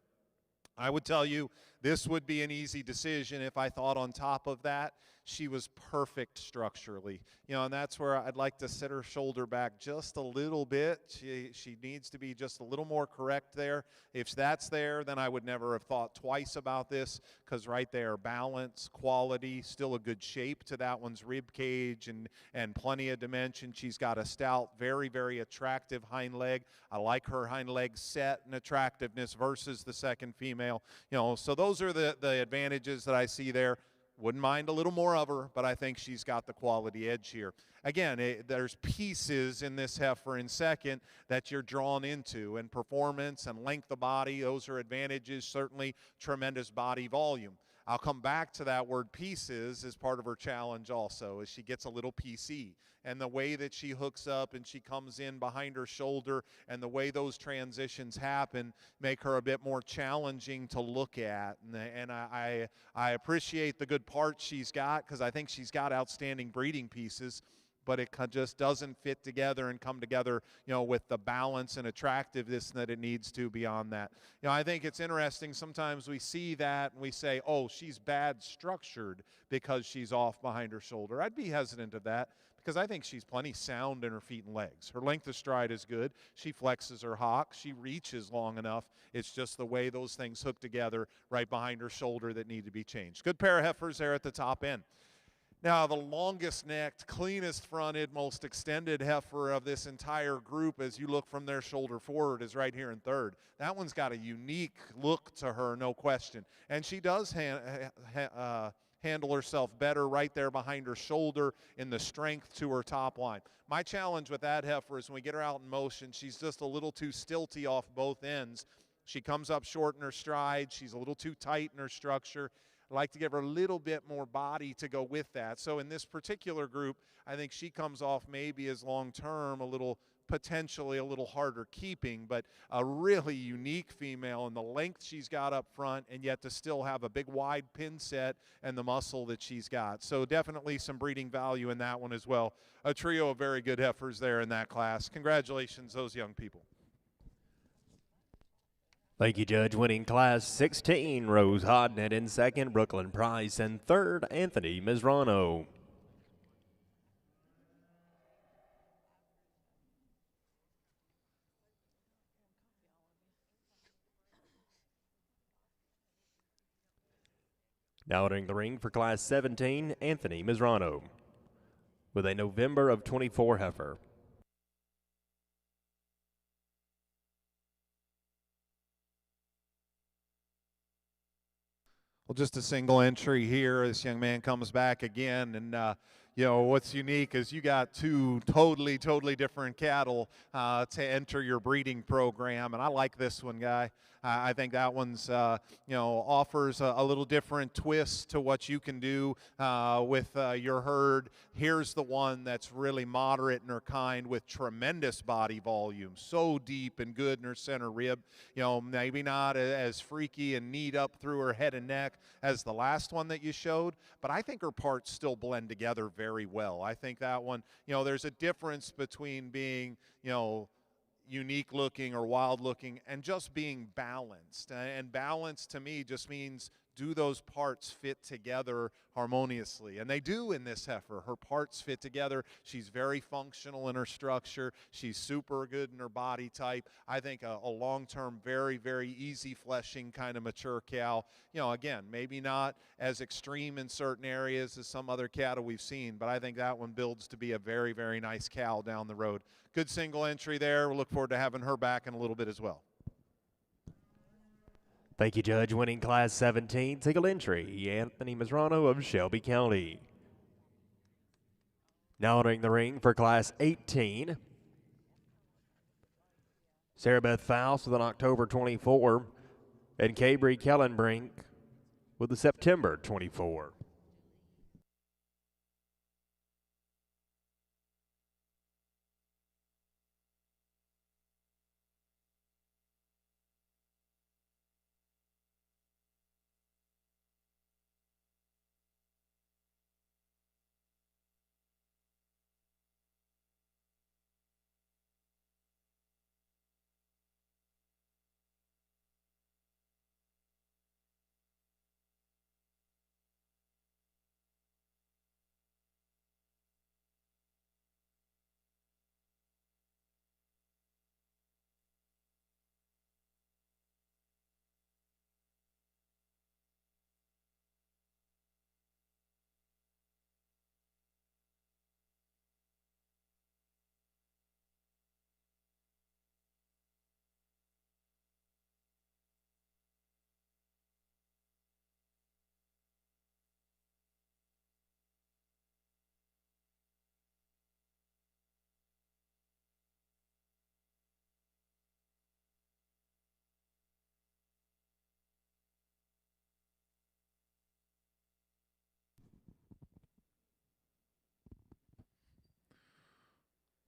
I would tell you this would be an easy decision if I thought on top of that she was perfect structurally. You know, and that's where I'd like to set her shoulder back just a little bit. She needs to be just a little more correct there. If that's there, then I would never have thought twice about this, because right there, balance, quality, still a good shape to that one's rib cage and plenty of dimension. She's got a stout, very attractive hind leg. I like her hind leg set and attractiveness versus the second female. You know, so those are the advantages that I see there. Wouldn't mind a little more of her, but I think she's got the quality edge here. Again, there's pieces in this heifer in second that you're drawn into, and performance and length of body, those are advantages, certainly tremendous body volume. I'll come back to that word pieces as part of her challenge also, as she gets a little PC. And the way that she hooks up and she comes in behind her shoulder and the way those transitions happen make her a bit more challenging to look at. And I appreciate the good parts she's got, because I think she's got outstanding breeding pieces, but it just doesn't fit together and come together, you know, with the balance and attractiveness that it needs to beyond that. You know, I think it's interesting. Sometimes we see that and we say, oh, she's bad structured because she's off behind her shoulder. I'd be hesitant of that, because I think she's plenty sound in her feet and legs. Her length of stride is good. She flexes her hock. She reaches long enough. It's just the way those things hook together right behind her shoulder that need to be changed. Good pair of heifers there at the top end. Now, the longest necked, cleanest fronted, most extended heifer of this entire group, as you look from their shoulder forward, is right here in third. That one's got a unique look to her, no question. And she does handle herself better right there behind her shoulder in the strength to her top line. My challenge with that heifer is when we get her out in motion, she's just a little too stilty off both ends. She comes up short in her stride. She's a little too tight in her structure. I like to give her a little bit more body to go with that. So in this particular group, I think she comes off maybe as long-term potentially a little harder keeping, but a really unique female in the length she's got up front, and yet to still have a big wide pin set and the muscle that she's got. So definitely some breeding value in that one as well. A trio of very good heifers there in that class. Congratulations, those young people. Thank you, Judge. Winning Class 16, Rose Hodnett in second, Brooklyn Price in third, Anthony Mizrano. Now entering the ring for Class 17, Anthony Mizrano, with a November of 24 heifer. Well, just a single entry here. This young man comes back again, and you know, what's unique is you got two totally different cattle to enter your breeding program, and I like this one, guy. I think that one's, offers a little different twist to what you can do with your herd. Here's the one that's really moderate in her kind with tremendous body volume, so deep and good in her center rib. Maybe not as freaky and neat up through her head and neck as the last one that you showed, but I think her parts still blend together very well. I think that one, there's a difference between being, unique looking or wild looking and just being balanced. And balance to me just means, do those parts fit together harmoniously? And they do in this heifer. Her parts fit together. She's very functional in her structure. She's super good in her body type. I think a long-term, very, very easy fleshing kind of mature cow. Again, maybe not as extreme in certain areas as some other cattle we've seen, but I think that one builds to be a very, very nice cow down the road. Good single entry there. We'll look forward to having her back in a little bit as well. Thank you, Judge. Winning Class 17, single entry, Anthony Masrano of Shelby County. Now entering the ring for Class 18, Sarah Beth Faust with an October 24, and Cabry Kellenbrink with a September 24.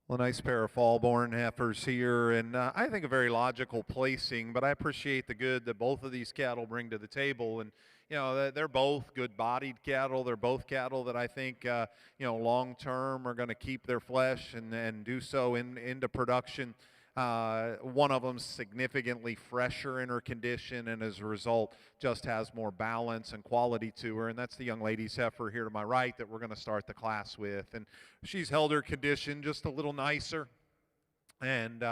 Well, nice pair of fall-born heifers here, and I think a very logical placing, but I appreciate the good that both of these cattle bring to the table. And, they're both good-bodied cattle. They're both cattle that I think, long-term are going to keep their flesh and do so into production. One of them's significantly fresher in her condition, and as a result just has more balance and quality to her, and that's the young lady's heifer here to my right that we're going to start the class with. And she's held her condition just a little nicer, and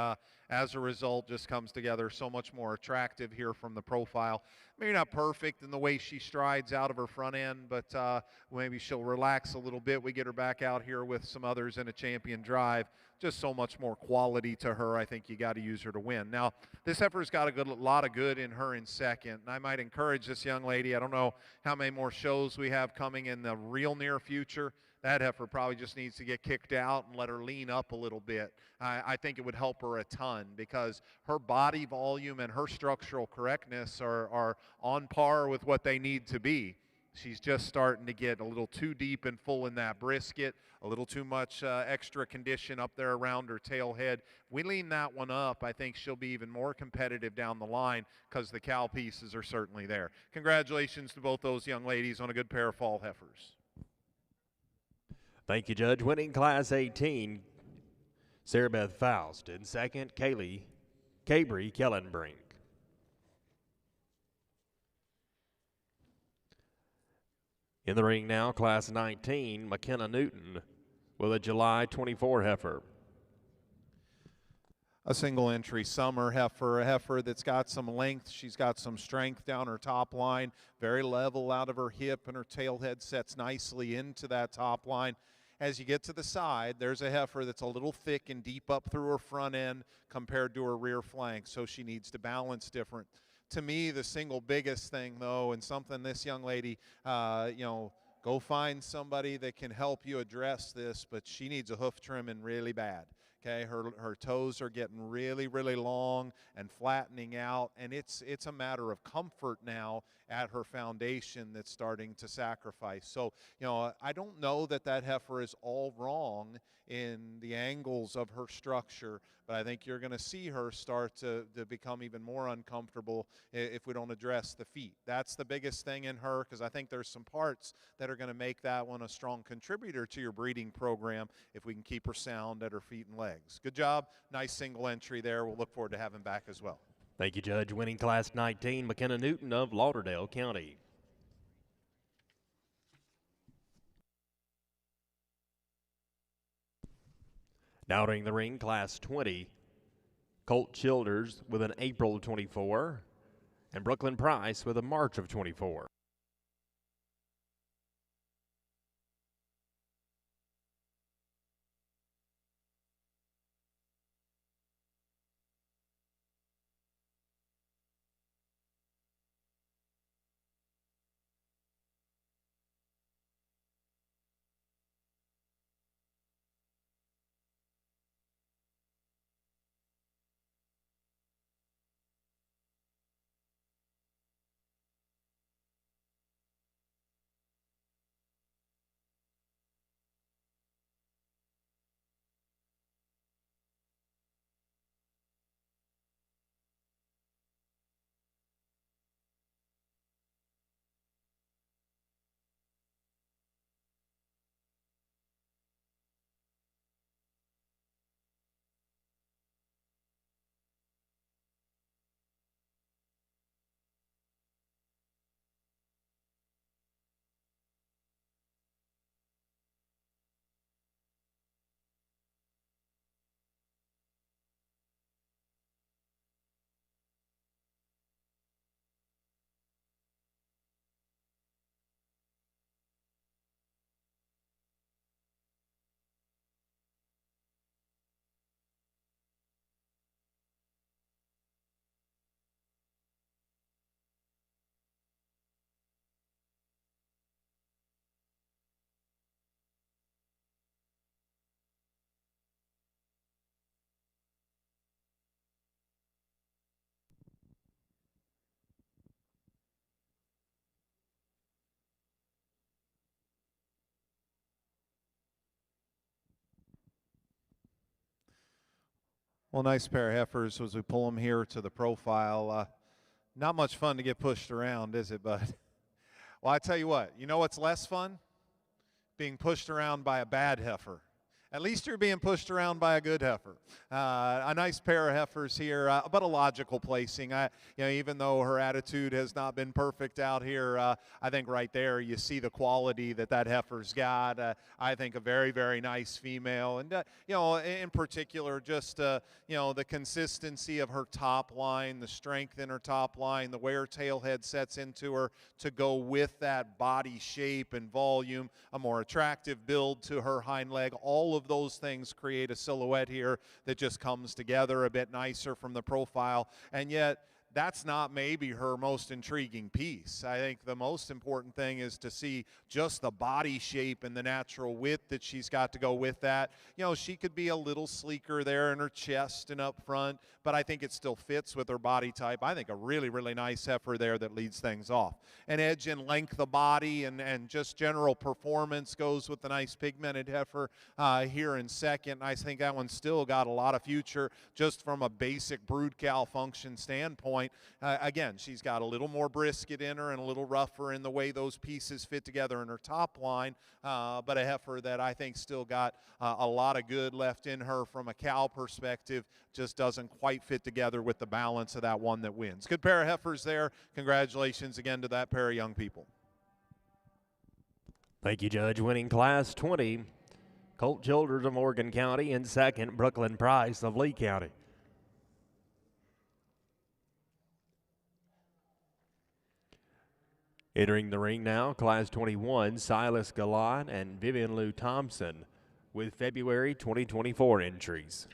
as a result just comes together so much more attractive here from the profile. Maybe not perfect in the way she strides out of her front end, but maybe she'll relax a little bit. We get her back out here with some others in a champion drive. Just so much more quality to her. I think you got to use her to win. Now, this heifer's got a lot of good in her in second, and I might encourage this young lady. I don't know how many more shows we have coming in the real near future. That heifer probably just needs to get kicked out and let her lean up a little bit. I think it would help her a ton because her body volume and her structural correctness are on par with what they need to be. She's just starting to get a little too deep and full in that brisket, a little too much extra condition up there around her tail head. We lean that one up, I think she'll be even more competitive down the line because the cow pieces are certainly there. Congratulations to both those young ladies on a good pair of fall heifers. Thank you, Judge. Winning Class 18, Sarah Beth Faust. In second, Cabry Kellenbrink. In the ring now, Class 19, McKenna Newton with a July 24 heifer. A single entry summer heifer, a heifer that's got some length. She's got some strength down her top line, very level out of her hip, and her tail head sets nicely into that top line. As you get to the side, there's a heifer that's a little thick and deep up through her front end compared to her rear flank, so she needs to balance different. To me, the single biggest thing, though, and something this young lady, go find somebody that can help you address this, but she needs a hoof trimming really bad. Okay, her toes are getting really, really long and flattening out, and it's a matter of comfort now at her foundation that's starting to sacrifice. So, I don't know that heifer is all wrong in the angles of her structure, but I think you're going to see her start to become even more uncomfortable if we don't address the feet. That's the biggest thing in her, because I think there's some parts that are going to make that one a strong contributor to your breeding program if we can keep her sound at her feet and legs. Good job. Nice single entry there. We'll look forward to having back as well. Thank you, Judge. Winning Class 19, McKenna Newton of Lauderdale County. Now entering the ring, Class 20, Colt Childers with an April of 24, and Brooklyn Price with a March of 24. Well, nice pair of heifers as we pull them here to the profile. Not much fun to get pushed around, is it, bud? Well, I tell you what, you know what's less fun? Being pushed around by a bad heifer. At least you're being pushed around by a good heifer. A nice pair of heifers here, but a logical placing. Even though her attitude has not been perfect out here, I think right there you see the quality that heifer's got. I think a very, very nice female, and in particular, just the consistency of her top line, the strength in her top line, the way her tail head sets into her to go with that body shape and volume, a more attractive build to her hind leg. All of those things create a silhouette here that just comes together a bit nicer from the profile, and yet that's not maybe her most intriguing piece. I think the most important thing is to see just the body shape and the natural width that she's got to go with that. She could be a little sleeker there in her chest and up front, but I think it still fits with her body type. I think a really, really nice heifer there that leads things off. An edge and length of body and just general performance goes with the nice pigmented heifer here in second. I think that one's still got a lot of future just from a basic brood cow function standpoint. Again, she's got a little more brisket in her and a little rougher in the way those pieces fit together in her top line, but a heifer that I think still got a lot of good left in her from a cow perspective, just doesn't quite fit together with the balance of that one that wins. Good pair of heifers there. Congratulations again to that pair of young people. Thank you, Judge. Winning Class 20, Colt Childers of Morgan County, and second, Brooklyn Price of Lee County. Entering the ring now, Class 21, Silas Gallant and Vivian Lou Thompson with February 2024 entries.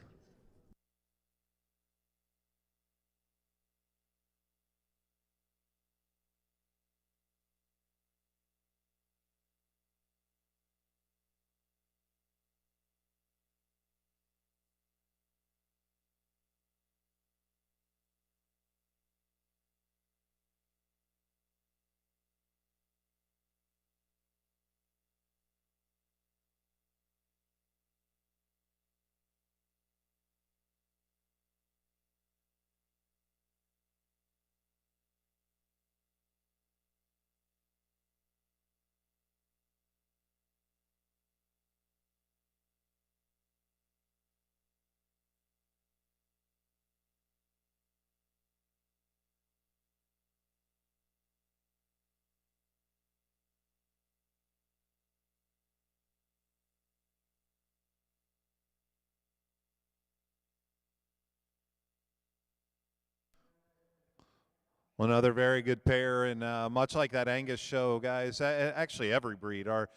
Well, another very good pair, and much like that Angus show, guys, actually every breed are,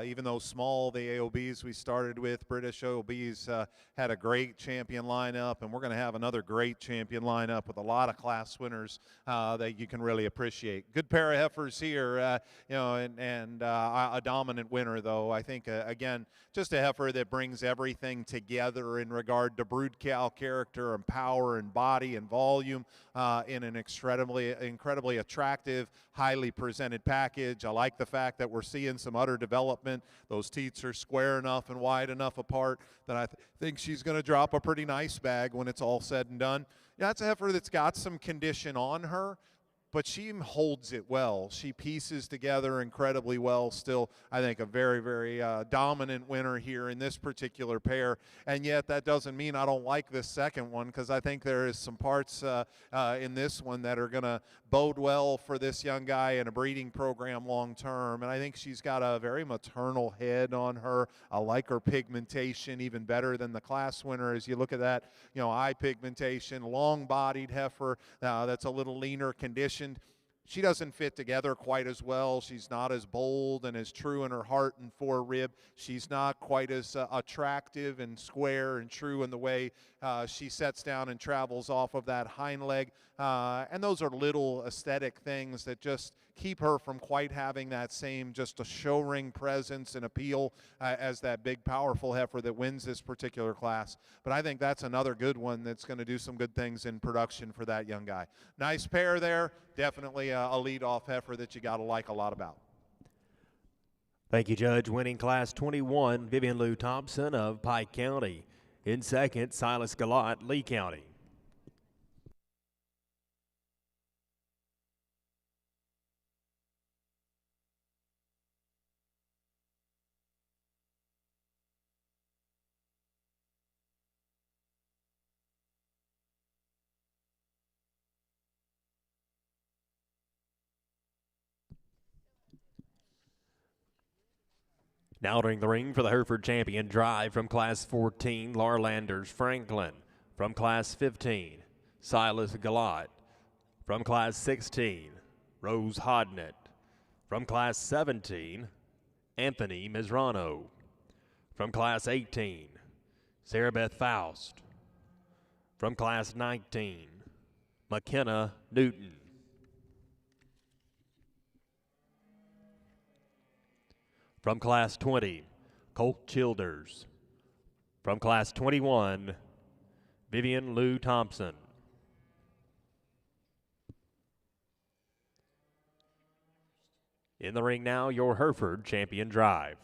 even though small, the AOBs we started with, British AOBs, had a great champion lineup, and we're going to have another great champion lineup with a lot of class winners that you can really appreciate. Good pair of heifers here, and a dominant winner, though. I think, again, just a heifer that brings everything together in regard to brood cow character and power and body and volume in an incredibly attractive, highly presented package. I like the fact that we're seeing some udder development. Those teats are square enough and wide enough apart that I think she's going to drop a pretty nice bag when it's all said and done. Yeah, that's a heifer that's got some condition on her, but she holds it well. She pieces together incredibly well. Still, I think a very, very dominant winner here in this particular pair. And yet that doesn't mean I don't like this second one, because I think there is some parts in this one that are going to bode well for this young guy in a breeding program long term. And I think she's got a very maternal head on her. I like her pigmentation even better than the class winner. As you look at that, eye pigmentation, long-bodied heifer that's a little leaner conditioned. She doesn't fit together quite as well. She's not as bold and as true in her heart and forerib. She's not quite as attractive and square and true in the way she sets down and travels off of that hind leg. And those are little aesthetic things that just keep her from quite having that same just a show ring presence and appeal as that big, powerful heifer that wins this particular class. But I think that's another good one that's going to do some good things in production for that young guy. Nice pair there. Definitely a lead-off heifer that you got to like a lot about. Thank you, Judge. Winning Class 21, Vivian Lou Thompson of Pike County. In second, Silas Galat, Lee County. Now entering the ring for the Hereford Champion Drive from Class 14, Laura Landers Franklin. From Class 15, Silas Galat. From Class 16, Rose Hodnett. From Class 17, Anthony Mizrano. From Class 18, Sarah Beth Faust. From Class 19, McKenna Newton. From Class 20, Colt Childers. From Class 21, Vivian Lou Thompson. In the ring now, your Hereford Champion Drive.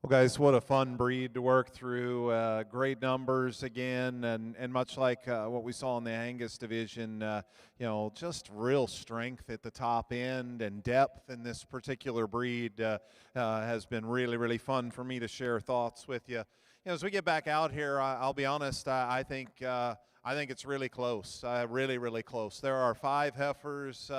Well, guys, what a fun breed to work through. Great numbers again, and much like what we saw in the Angus division, just real strength at the top end and depth in this particular breed has been really, really fun for me to share thoughts with you. As we get back out here, I'll be honest, I think it's really close, really, really close. There are 5 heifers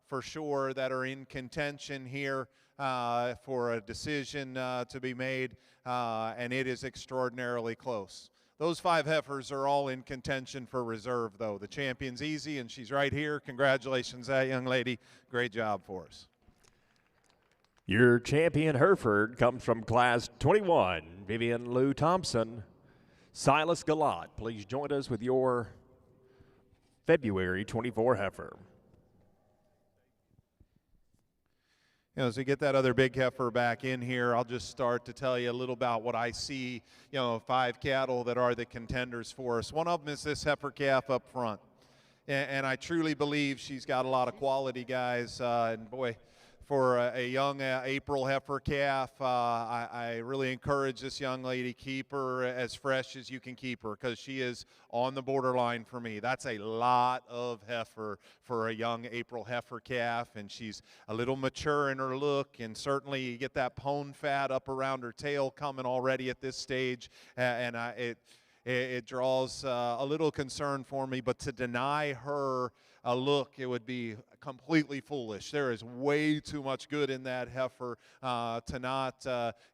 for sure that are in contention here for a decision to be made, and it is extraordinarily close. Those 5 heifers are all in contention for reserve, though. The champion's easy, and she's right here. Congratulations, that young lady. Great job for us. Your champion Hereford comes from Class 21, Vivian Lou Thompson. Silas Galat, please join us with your February 24 heifer. As we get that other big heifer back in here, I'll just start to tell you a little about what I see, 5 cattle that are the contenders for us. One of them is this heifer calf up front. And I truly believe she's got a lot of quality, guys. And boy, for a young April heifer calf, I really encourage this young lady, keep her as fresh as you can keep her, because she is on the borderline for me. That's a lot of heifer for a young April heifer calf, and she's a little mature in her look, and certainly you get that pone fat up around her tail coming already at this stage, and it draws a little concern for me. But to deny her a look, it would be completely foolish. There is way too much good in that heifer to not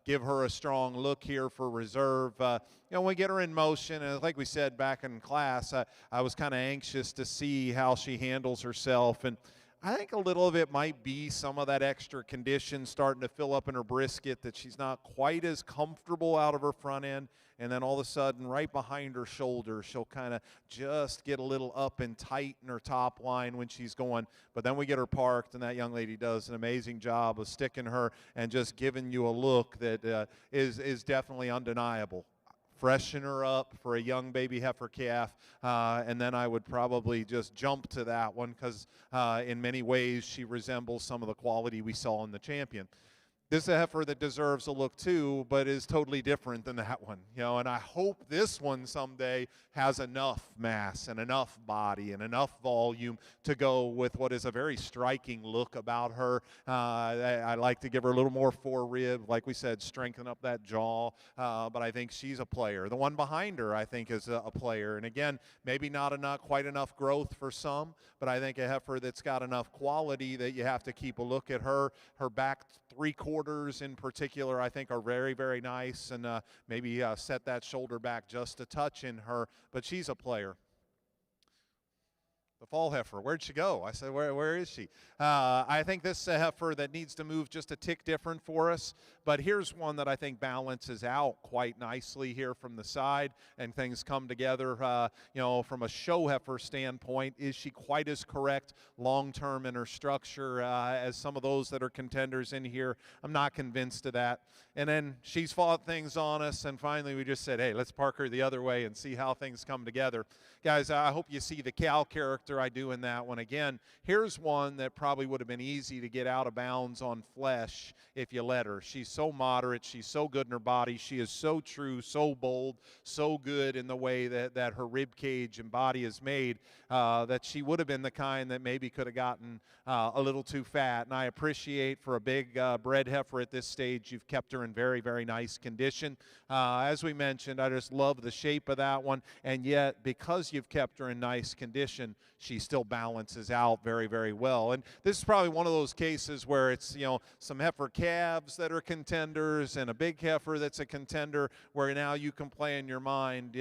give her a strong look here for reserve. When we get her in motion, and like we said back in class, I was kind of anxious to see how she handles herself, and I think a little of it might be some of that extra condition starting to fill up in her brisket, that she's not quite as comfortable out of her front end, and then all of a sudden right behind her shoulder she'll kind of just get a little up and tight in her top line when she's going. But then we get her parked, and that young lady does an amazing job of sticking her and just giving you a look that is definitely undeniable. Freshen her up for a young baby heifer calf, and then I would probably just jump to that one, because in many ways she resembles some of the quality we saw in the champion. This is a heifer that deserves a look too, but is totally different than that one, and I hope this one someday has enough mass and enough body and enough volume to go with what is a very striking look about her. I like to give her a little more forerib, like we said, strengthen up that jaw, but I think she's a player. The one behind her, I think, is a player, and again, maybe not quite enough growth for some, but I think a heifer that's got enough quality that you have to keep a look at her. Her back 3/4 in particular, I think, are very, very nice, and maybe set that shoulder back just a touch in her, but she's a player. The fall heifer, where'd she go? I said, where is she? I think this is a heifer that needs to move just a tick different for us, but here's one that I think balances out quite nicely here from the side, and things come together, from a show heifer standpoint. Is she quite as correct long-term in her structure as some of those that are contenders in here? I'm not convinced of that. And then she's fought things on us, and finally we just said, hey, let's park her the other way and see how things come together. Guys, I hope you see the cow character I do in that one. Again, here's one that probably would have been easy to get out of bounds on flesh if you let her. She's so moderate. She's so good in her body. She is so true, so bold, so good in the way that her rib cage and body is made, that she would have been the kind that maybe could have gotten a little too fat. And I appreciate, for a big bred heifer at this stage, you've kept her in very, very nice condition. As we mentioned, I just love the shape of that one, and yet because you've kept her in nice condition, she still balances out very, very well. And this is probably one of those cases where it's, some heifer calves that are contenders and a big heifer that's a contender, where now you can play in your mind,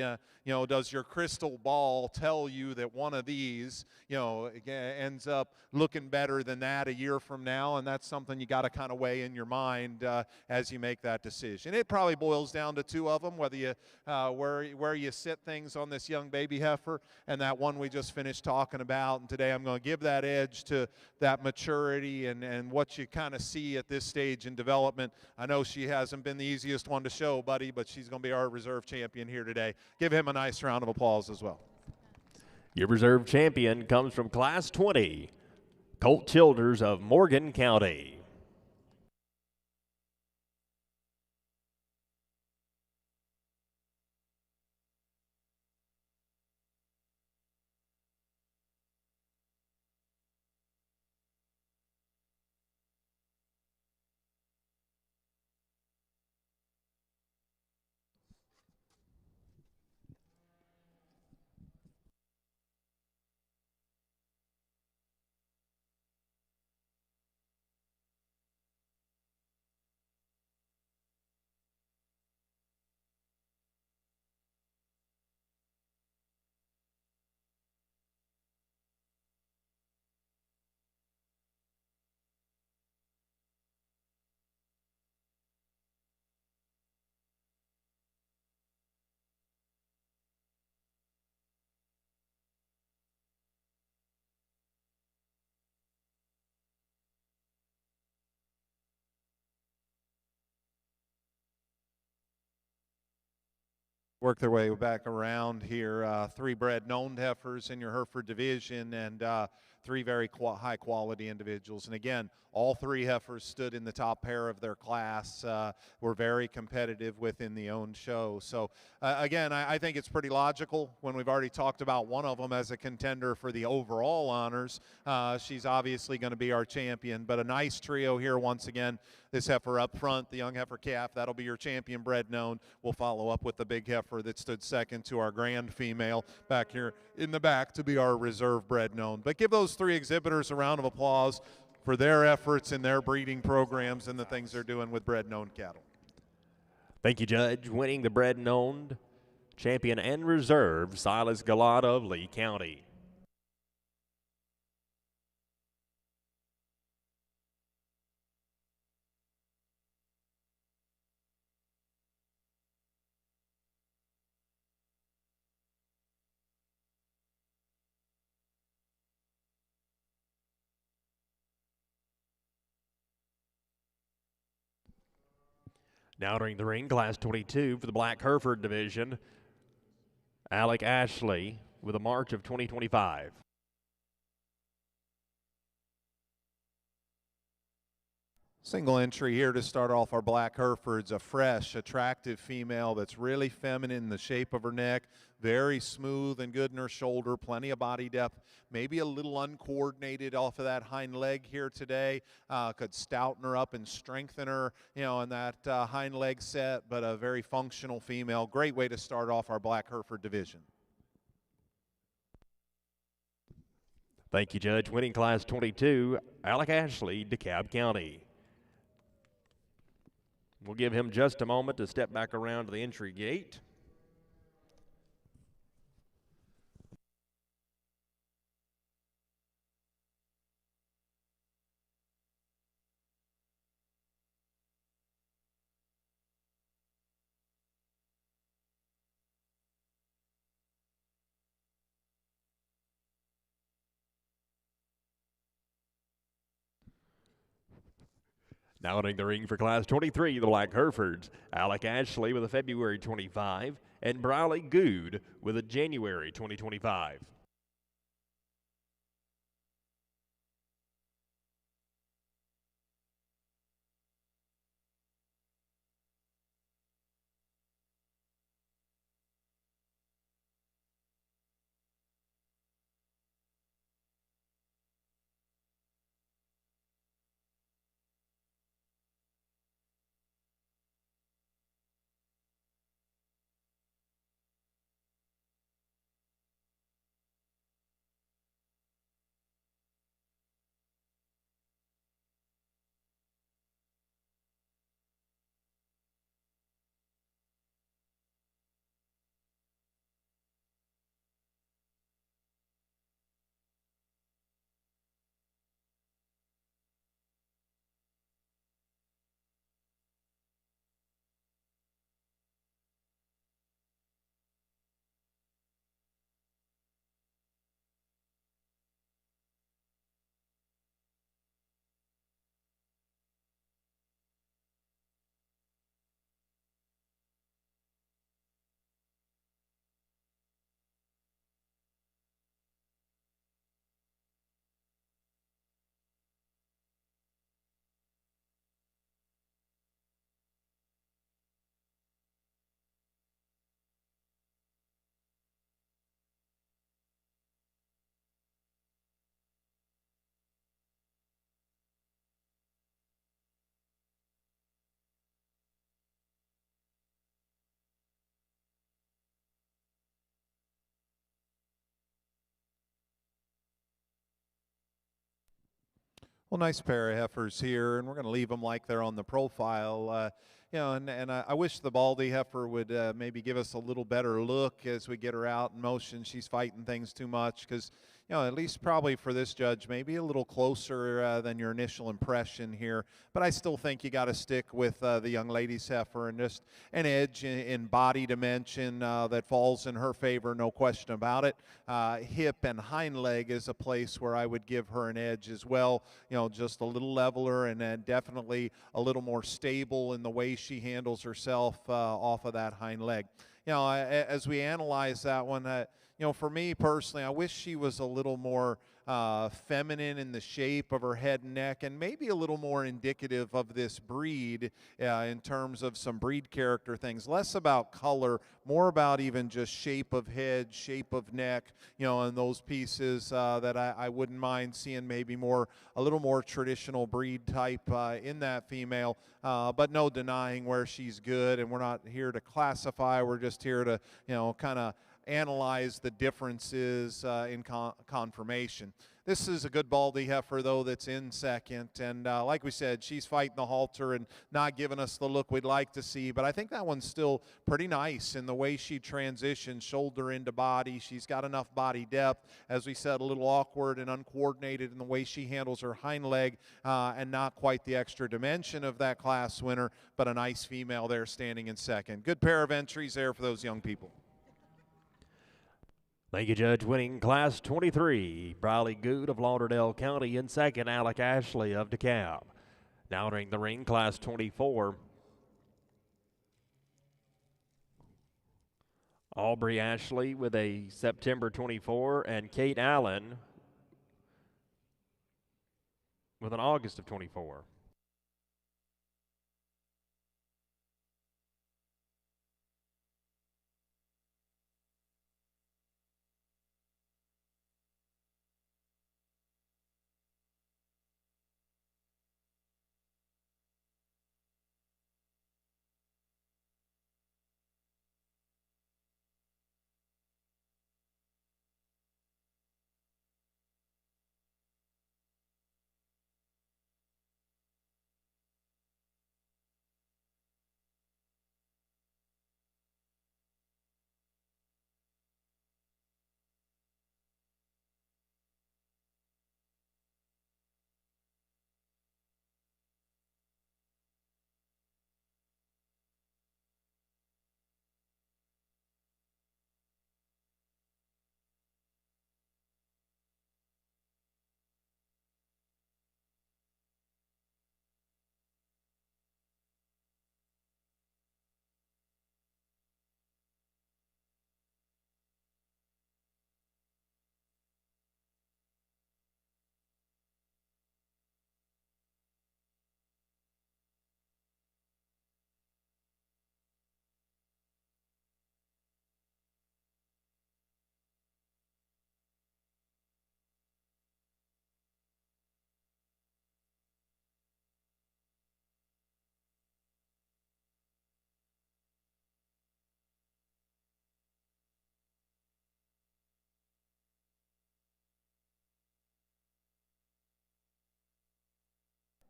does your crystal ball tell you that one of these, ends up looking better than that a year from now? And that's something you got to kind of weigh in your mind as you make that decision. It probably boils down to 2 of them, whether you where you sit things on this young baby heifer and that one we just finished talking about. And today I'm going to give that edge to that maturity and what you kind of see at this stage in development. I know she hasn't been the easiest one to show, buddy, but she's going to be our reserve champion here today. Give him a nice round of applause as well. Your reserve champion comes from Class 20, Colt Childers of Morgan County. work their way back around here. 3 bred known heifers in your Hereford division, and 3 very high quality individuals. And again, all 3 heifers stood in the top pair of their class. Were very competitive within the owned show. So again, I think it's pretty logical when we've already talked about one of them as a contender for the overall honors. She's obviously going to be our champion, but a nice trio here once again. This heifer up front, the young heifer calf, that'll be your champion bred known. We'll follow up with the big heifer that stood second to our grand female back here in the back to be our reserve bred known. But give those 3 exhibitors a round of applause for their efforts in their breeding programs and the things they're doing with bred known cattle. Thank you, Judge. Winning the bred known champion and reserve, Silas Galata of Lee County. Now entering the ring, class 22 for the Black Hereford division, Alec Ashley with a March of 2025. Single entry here to start off our Black Herefords, a fresh, attractive female that's really feminine in the shape of her neck, very smooth and good in her shoulder, plenty of body depth, maybe a little uncoordinated off of that hind leg here today. Could stouten her up and strengthen her, you know, in that hind leg set, but a very functional female. Great way to start off our Black Hereford division. Thank you, Judge. Winning class 22, Alec Ashley, DeKalb County. We'll give him just a moment to step back around to the entry gate. Now entering the ring for class 23, the Black Herefords, Alec Ashley with a February 25 and Briley Good with a January 2025. Well, nice pair of heifers here, and we're going to leave them like they're on the profile. You know, and I wish the Baldy heifer would maybe give us a little better look as we get her out in motion. She's fighting things too much because, you know, at least probably for this judge, maybe a little closer than your initial impression here. But I still think you got to stick with the young lady's heifer and just an edge in body dimension that falls in her favor, no question about it. Hip and hind leg is a place where I would give her an edge as well. You know, just a little leveler and then definitely a little more stable in the way she handles herself off of that hind leg. as we analyze that one, for me personally, I wish she was a little more feminine in the shape of her head and neck, and maybe a little more indicative of this breed in terms of some breed character things. Less about color, more about even just shape of head, shape of neck, and those pieces that I wouldn't mind seeing maybe a little more traditional breed type in that female. But no denying where she's good, and we're not here to classify. We're just here to, kind of analyze the differences in conformation. This is a good Baldy heifer, though, that's in second. And like we said, she's fighting the halter and not giving us the look we'd like to see. But I think that one's still pretty nice in the way she transitions shoulder into body. She's got enough body depth. As we said, a little awkward and uncoordinated in the way she handles her hind leg and not quite the extra dimension of that class winner, but a nice female there standing in second. Good pair of entries there for those young people. Thank you, Judge. Winning Class 23, Briley Good of Lauderdale County. In second, Alec Ashley of DeKalb. Now entering the ring, Class 24, Aubrey Ashley with a September 24, and Kate Allen with an August of 24.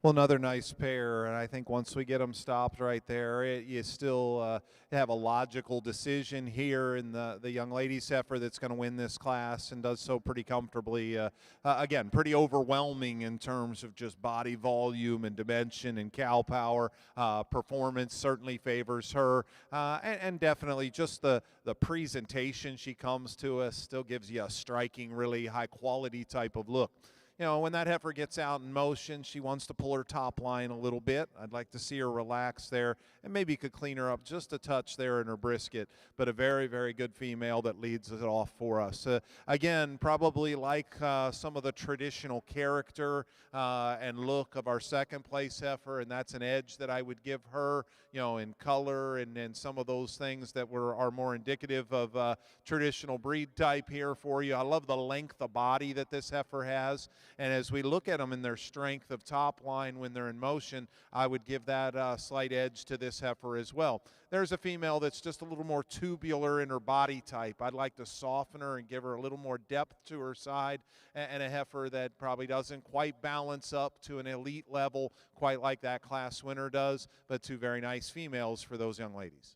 Well, another nice pair, and I think once we get them stopped right there, you still have a logical decision here in the young ladies heifer that's going to win this class and does so pretty comfortably. Again, pretty overwhelming in terms of just body volume and dimension and cow power. Performance certainly favors her, and definitely just the presentation she comes to us still gives you a striking, really high-quality type of look. When that heifer gets out in motion, she wants to pull her top line a little bit. I'd like to see her relax there, and maybe you could clean her up just a touch there in her brisket, but a very, very good female that leads it off for us. Again, probably like some of the traditional character and look of our second place heifer, and that's an edge that I would give her, in color and some of those things that are more indicative of traditional breed type here for you. I love the length of body that this heifer has. And as we look at them in their strength of top line when they're in motion, I would give that slight edge to this heifer as well. There's a female that's just a little more tubular in her body type. I'd like to soften her and give her a little more depth to her side, and a heifer that probably doesn't quite balance up to an elite level quite like that class winner does, but two very nice females for those young ladies.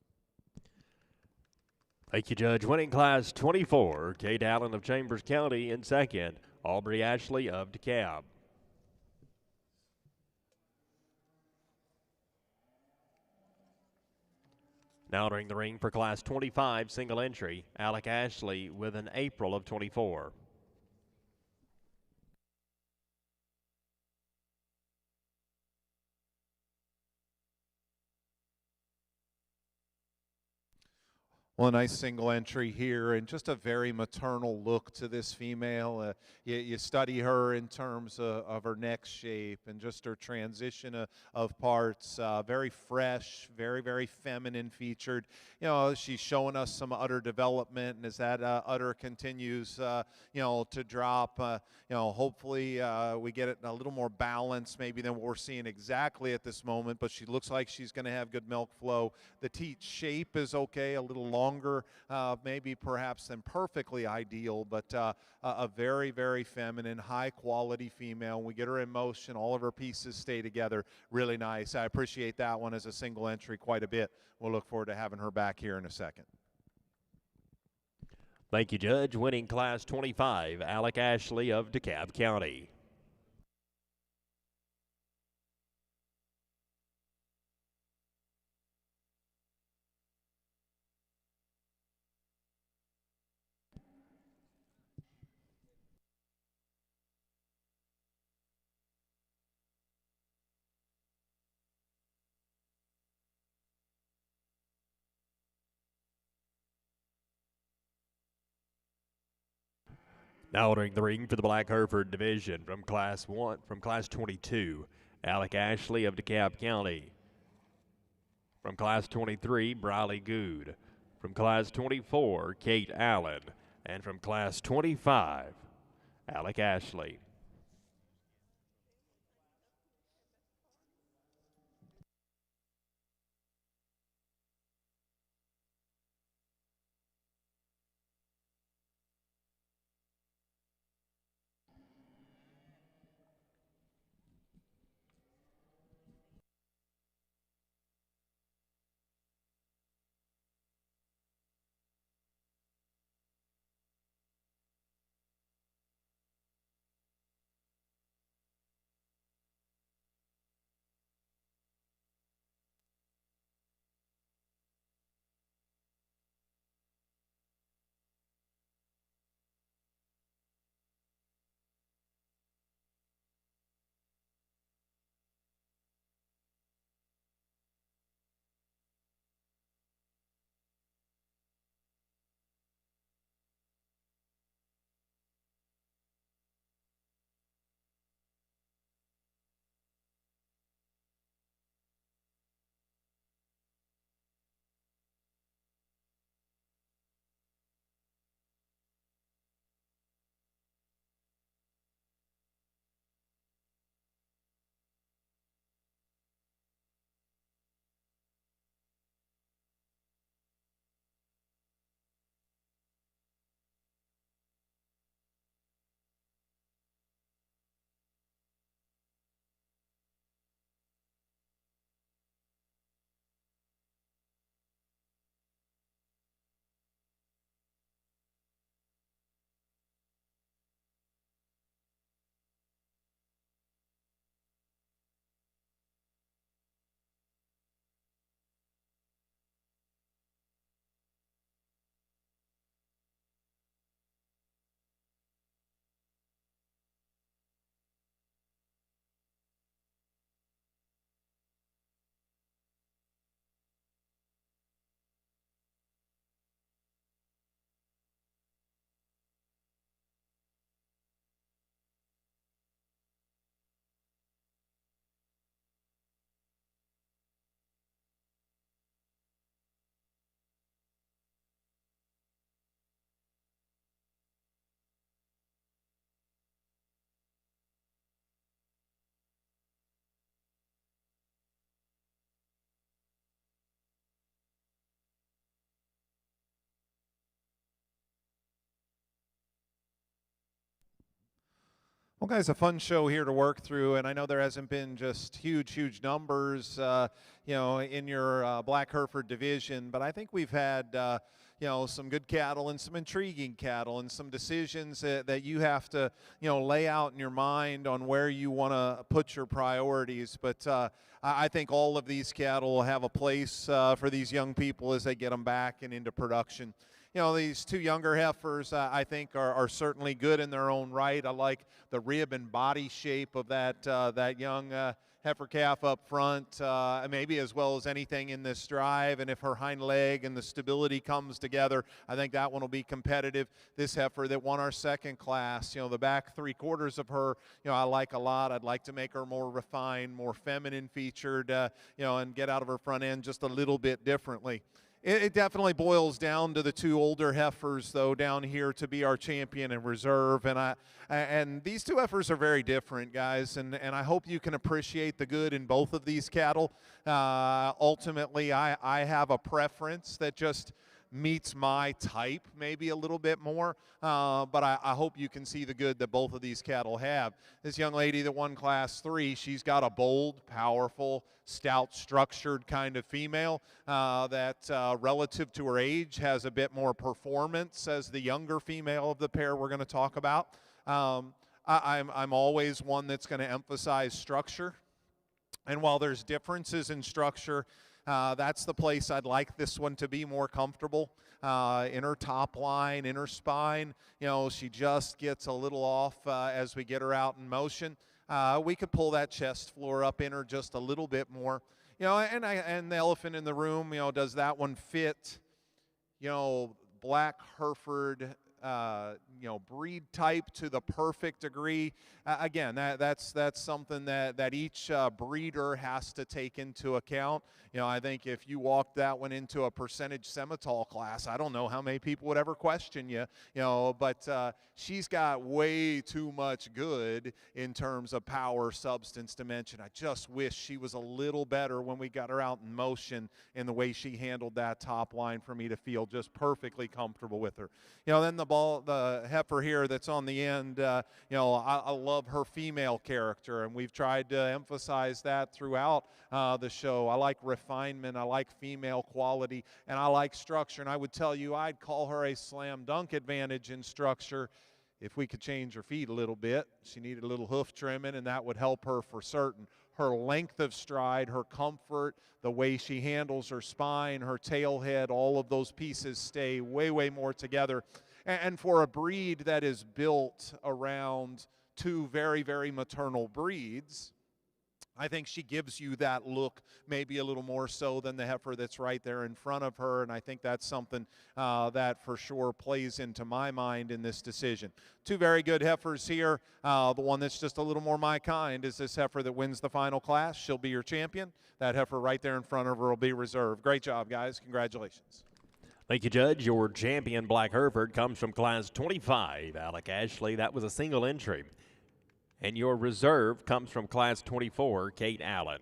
Thank you, Judge. Winning Class 24, Kate Allen of Chambers County. In second, Aubrey Ashley of DeKalb. Now entering the ring for Class 25, single entry, Alec Ashley with an April of 24. Well, a nice single entry here, and just a very maternal look to this female. You study her in terms of her neck shape and just her transition of parts. Very fresh, very feminine featured. You know, she's showing us some udder development, and as that udder continues, to drop, hopefully we get it in a little more balance maybe than what we're seeing exactly at this moment. But she looks like she's going to have good milk flow. The teat shape is okay, a little longer, maybe perhaps than perfectly ideal, but a very feminine, high quality female. We get her in motion, all of her pieces stay together, really nice. I appreciate that one as a single entry quite a bit. We'll look forward to having her back here in a second. Thank you, Judge. Winning Class 25, Alec Ashley of DeKalb County. Now entering the ring for the Black Hereford division from Class 22, Alec Ashley of DeKalb County. From Class 23, Briley Good. From Class 24, Kate Allen. And from Class 25, Alec Ashley. Well, guys, a fun show here to work through, and I know there hasn't been just huge numbers, in your Black Hereford division, but I think we've had, some good cattle and some intriguing cattle and some decisions that you have to, lay out in your mind on where you want to put your priorities. But I think all of these cattle will have a place for these young people as they get them back and into production. These two younger heifers, I think, are certainly good in their own right. I like the rib and body shape of that young heifer calf up front, maybe as well as anything in this drive. And if her hind leg and the stability comes together, I think that one will be competitive. This heifer that won our second class, the back 3/4 of her, I like a lot. I'd like to make her more refined, more feminine featured, and get out of her front end just a little bit differently. It definitely boils down to the two older heifers, though, down here to be our champion and reserve. And these two heifers are very different, guys, and I hope you can appreciate the good in both of these cattle. Ultimately, I have a preference that just meets my type maybe a little bit more, but I hope you can see the good that both of these cattle have. This young lady that won Class 3, she's got a bold, powerful, stout, structured kind of female that relative to her age has a bit more performance as the younger female of the pair we're going to talk about. I'm always one that's going to emphasize structure, and while there's differences in structure, that's the place I'd like this one to be more comfortable. In her top line, in her spine, she just gets a little off as we get her out in motion. We could pull that chest floor up in her just a little bit more. And the elephant in the room, does that one fit, black Hereford, breed type to the perfect degree? Again, that's something that each breeder has to take into account. I think if you walked that one into a percentage semitol class, I don't know how many people would ever question you, but she's got way too much good in terms of power, substance, dimension. I just wish she was a little better when we got her out in motion in the way she handled that top line for me to feel just perfectly comfortable with her. Then the heifer here that's on the end, I love her female character, and we've tried to emphasize that throughout the show. I like refinement, I like female quality, and I like structure. And I would tell you I'd call her a slam dunk advantage in structure if we could change her feet a little bit. She needed a little hoof trimming, and that would help her for certain. Her length of stride, her comfort, the way she handles her spine, her tail head, all of those pieces stay way, way more together. And for a breed that is built around two very, very maternal breeds, I think she gives you that look maybe a little more so than the heifer that's right there in front of her, and I think that's something that for sure plays into my mind in this decision. Two very good heifers here. The one that's just a little more my kind is this heifer that wins the final class. She'll be your champion. That heifer right there in front of her will be reserved. Great job, guys. Congratulations. Thank you, Judge. Your champion, Black Hereford, comes from Class 25. Alec Ashley, that was a single entry. And your reserve comes from Class 24, Kate Allen.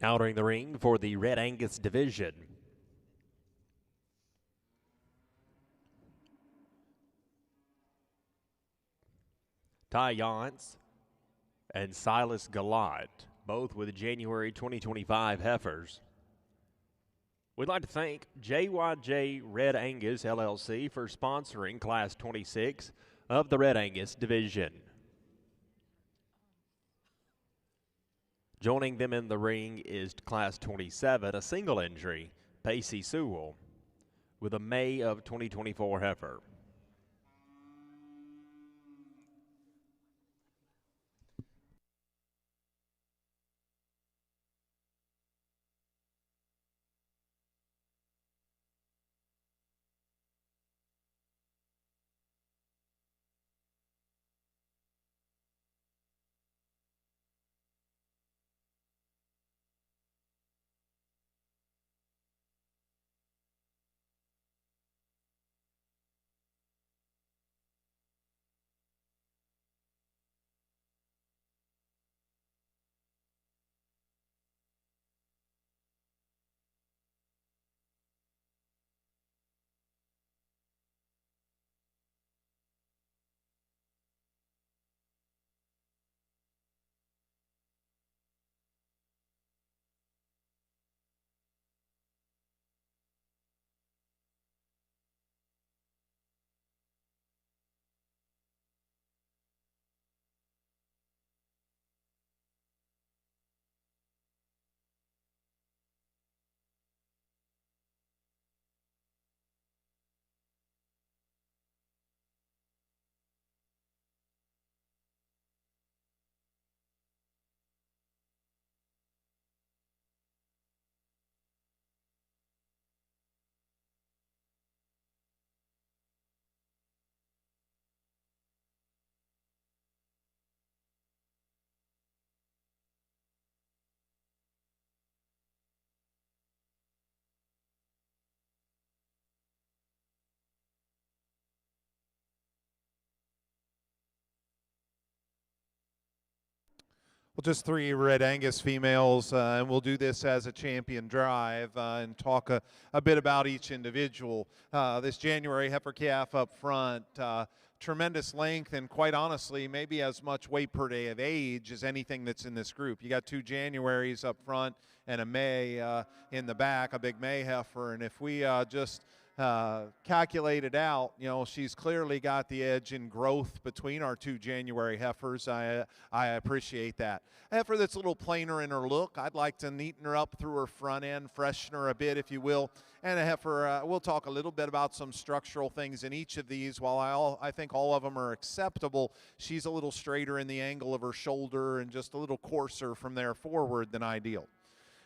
Entering the ring for the Red Angus division, Ty Yance and Silas Gallant, both with January 2025 heifers. We'd like to thank JYJ Red Angus LLC for sponsoring Class 26 of the Red Angus division. Joining them in the ring is Class 27, a single entry, Pacey Sewell, with a May of 2024 heifer. Well, just 3 Red Angus females, and we'll do this as a champion drive and talk a bit about each individual. This January heifer calf up front, tremendous length, and quite honestly, maybe as much weight per day of age as anything that's in this group. You got 2 Januaries up front and a May in the back, a big May heifer, and if we just calculate it out, you know, she's clearly got the edge in growth between our 2 January heifers. I appreciate that. A heifer that's a little plainer in her look. I'd like to neaten her up through her front end, freshen her a bit, if you will. And a heifer, we'll talk a little bit about some structural things in each of these. While I think all of them are acceptable, she's a little straighter in the angle of her shoulder and just a little coarser from there forward than ideal.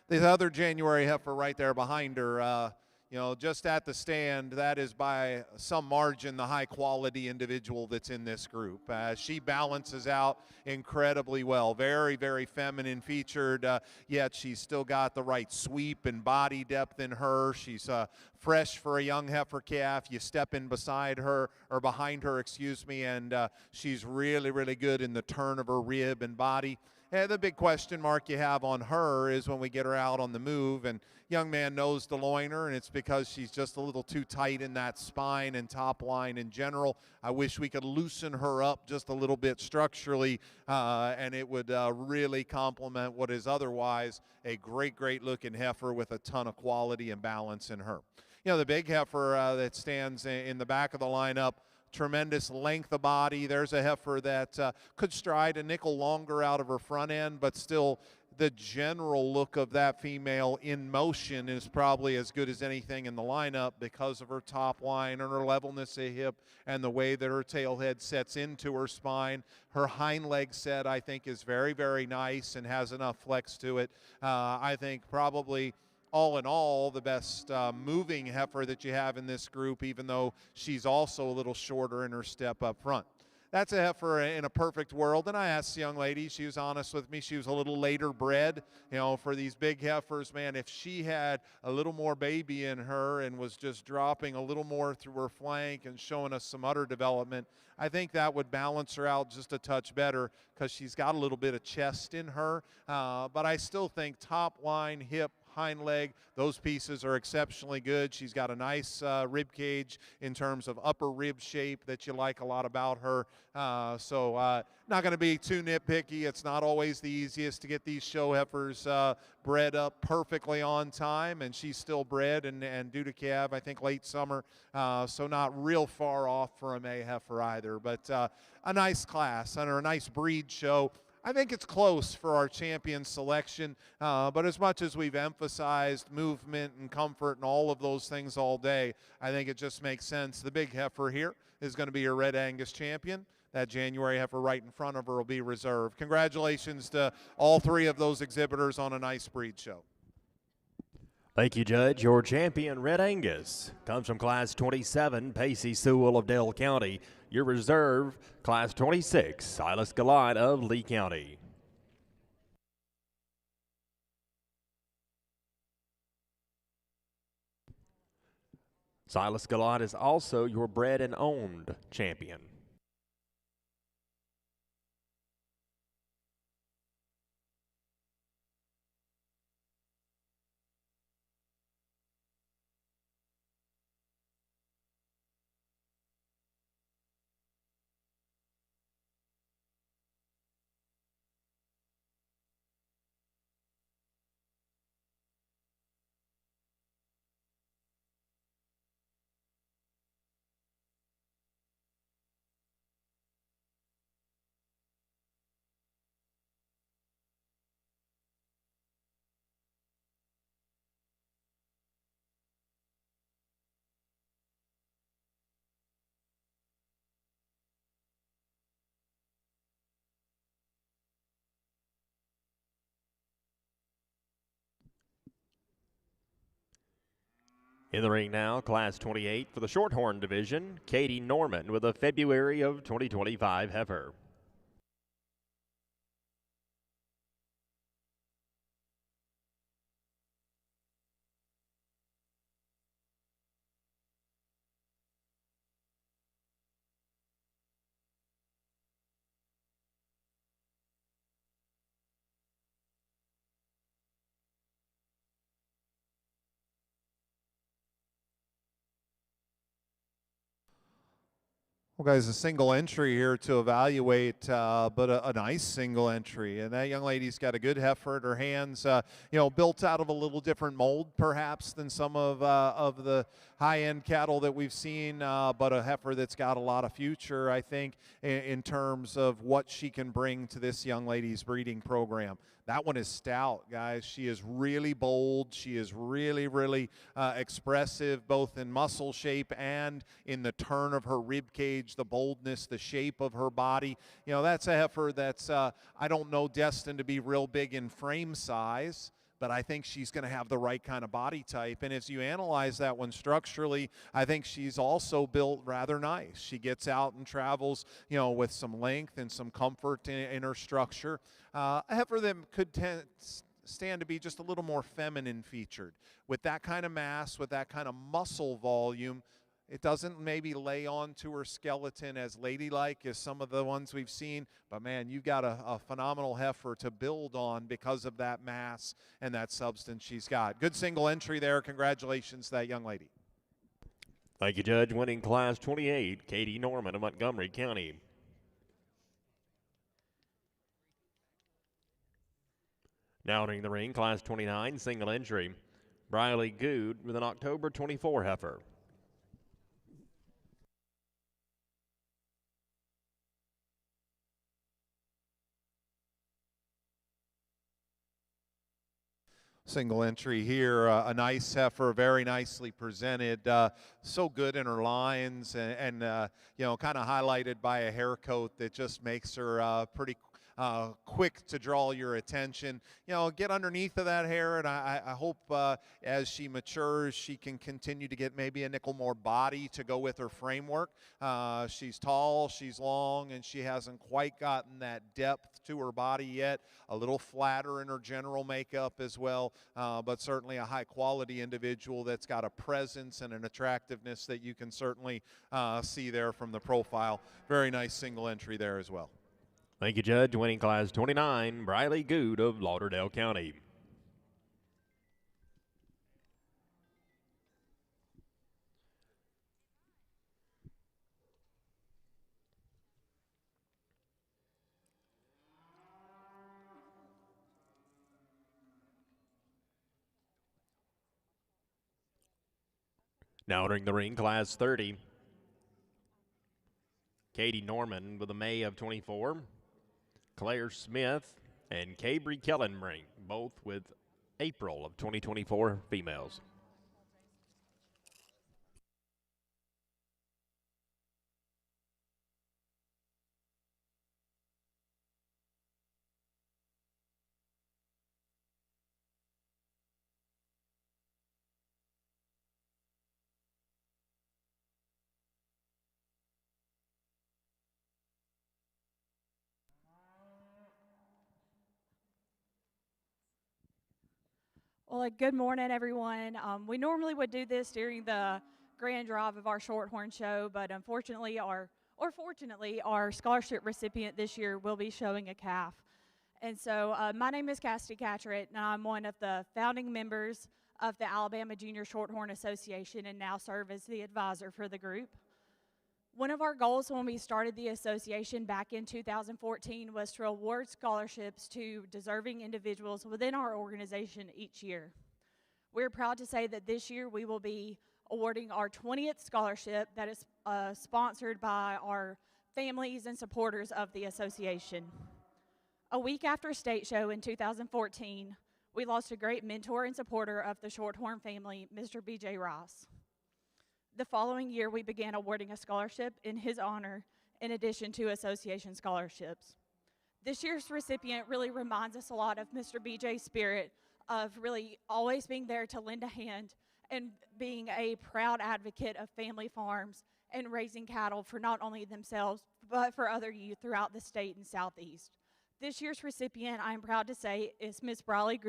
The other January heifer right there behind her, you know, just at the stand, that is by some margin the high-quality individual that's in this group. She balances out incredibly well. Very, very feminine featured, yet she's still got the right sweep and body depth in her. She's fresh for a young heifer calf. You step in beside her, or behind her, excuse me, and she's really, really good in the turn of her rib and body. And the big question mark you have on her is when we get her out on the move, and young man knows the loiner, and it's because she's just a little too tight in that spine and top line in general. I wish we could loosen her up just a little bit structurally, and it would really complement what is otherwise a great, great looking heifer with a ton of quality and balance in her. You know, the big heifer that stands in the back of the lineup, tremendous length of body. There's a heifer that could stride a nickel longer out of her front end, but still the general look of that female in motion is probably as good as anything in the lineup because of her top line and her levelness of hip and the way that her tail head sets into her spine. Her hind leg set, I think, is very, very nice and has enough flex to it. I think probably all in all, the best moving heifer that you have in this group, even though she's also a little shorter in her step up front. That's a heifer in a perfect world, and I asked the young lady, she was honest with me, she was a little later bred. You know, for these big heifers, man, if she had a little more baby in her and was just dropping a little more through her flank and showing us some udder development, I think that would balance her out just a touch better because she's got a little bit of chest in her. But I still think top line, hip, hind leg, those pieces are exceptionally good. She's got a nice rib cage in terms of upper rib shape that you like a lot about her. So not going to be too nitpicky. It's not always the easiest to get these show heifers bred up perfectly on time, and she's still bred and due to calve, I think, late summer. So not real far off for a May heifer either, but a nice class and a nice breed show. I think it's close for our champion selection, but as much as we've emphasized movement and comfort and all of those things all day, I think it just makes sense. The big heifer here is going to be your Red Angus champion. That January heifer right in front of her will be reserved. Congratulations to all 3 of those exhibitors on a nice breed show. Thank you, Judge. Your champion, Red Angus, comes from Class 27, Pacey Sewell of Dale County. Your reserve, Class 26, Silas Gallant of Lee County. Silas Gallant is also your bred and owned champion. In the ring now, Class 28 for the Shorthorn division, Katie Norman with a February of 2025 heifer. Well, guys, a single entry here to evaluate, but a nice single entry. And that young lady's got a good heifer at her hands, built out of a little different mold, perhaps, than some of the high-end cattle that we've seen, but a heifer that's got a lot of future, I think, in terms of what she can bring to this young lady's breeding program. That one is stout, guys. She is really bold. She is really, really expressive, both in muscle shape and in the turn of her rib cage, the boldness, the shape of her body. That's a heifer that's, I don't know, destined to be real big in frame size, but I think she's going to have the right kind of body type. And as you analyze that one structurally, I think she's also built rather nice. She gets out and travels, with some length and some comfort in her structure. A heifer that could stand to be just a little more feminine featured. With that kind of mass, with that kind of muscle volume, it doesn't maybe lay onto her skeleton as ladylike as some of the ones we've seen, but man, you've got a phenomenal heifer to build on because of that mass and that substance she's got. Good single entry there. Congratulations to that young lady. Thank you, Judge. Winning Class 28, Katie Norman of Montgomery County. Now entering the ring, Class 29, single entry, Briley Good with an October 24 heifer. Single entry here, a nice heifer, very nicely presented, so good in her lines, and kind of highlighted by a hair coat that just makes her pretty quick to draw your attention. Get underneath of that hair, and I hope as she matures, she can continue to get maybe a nickel more body to go with her framework. She's tall, she's long, and she hasn't quite gotten that depth to her body yet. A little flatter in her general makeup as well, but certainly a high-quality individual that's got a presence and an attractiveness that you can certainly see there from the profile. Very nice single entry there as well. Thank you, Judge. Winning Class 29, Briley Good of Lauderdale County. Now entering the ring, Class 30, Katie Norman with a May of 24, Claire Smith and Cabry Kellenbrink, both with April of 2024 females. Well, good morning, everyone. We normally would do this during the grand drive of our Shorthorn show, but unfortunately, fortunately, our scholarship recipient this year will be showing a calf. And so my name is Cassidy Catcheret, and I'm one of the founding members of the Alabama Junior Shorthorn Association and now serve as the advisor for the group. One of our goals when we started the association back in 2014 was to award scholarships to deserving individuals within our organization each year. We're proud to say that this year we will be awarding our 20th scholarship that is sponsored by our families and supporters of the association. A week after State Show in 2014, we lost a great mentor and supporter of the Shorthorn family, Mr. B.J. Ross. The following year, we began awarding a scholarship in his honor in addition to association scholarships. This year's recipient really reminds us a lot of Mr. BJ's spirit of really always being there to lend a hand and being a proud advocate of family farms and raising cattle for not only themselves, but for other youth throughout the state and Southeast. This year's recipient, I am proud to say, is Miss Briley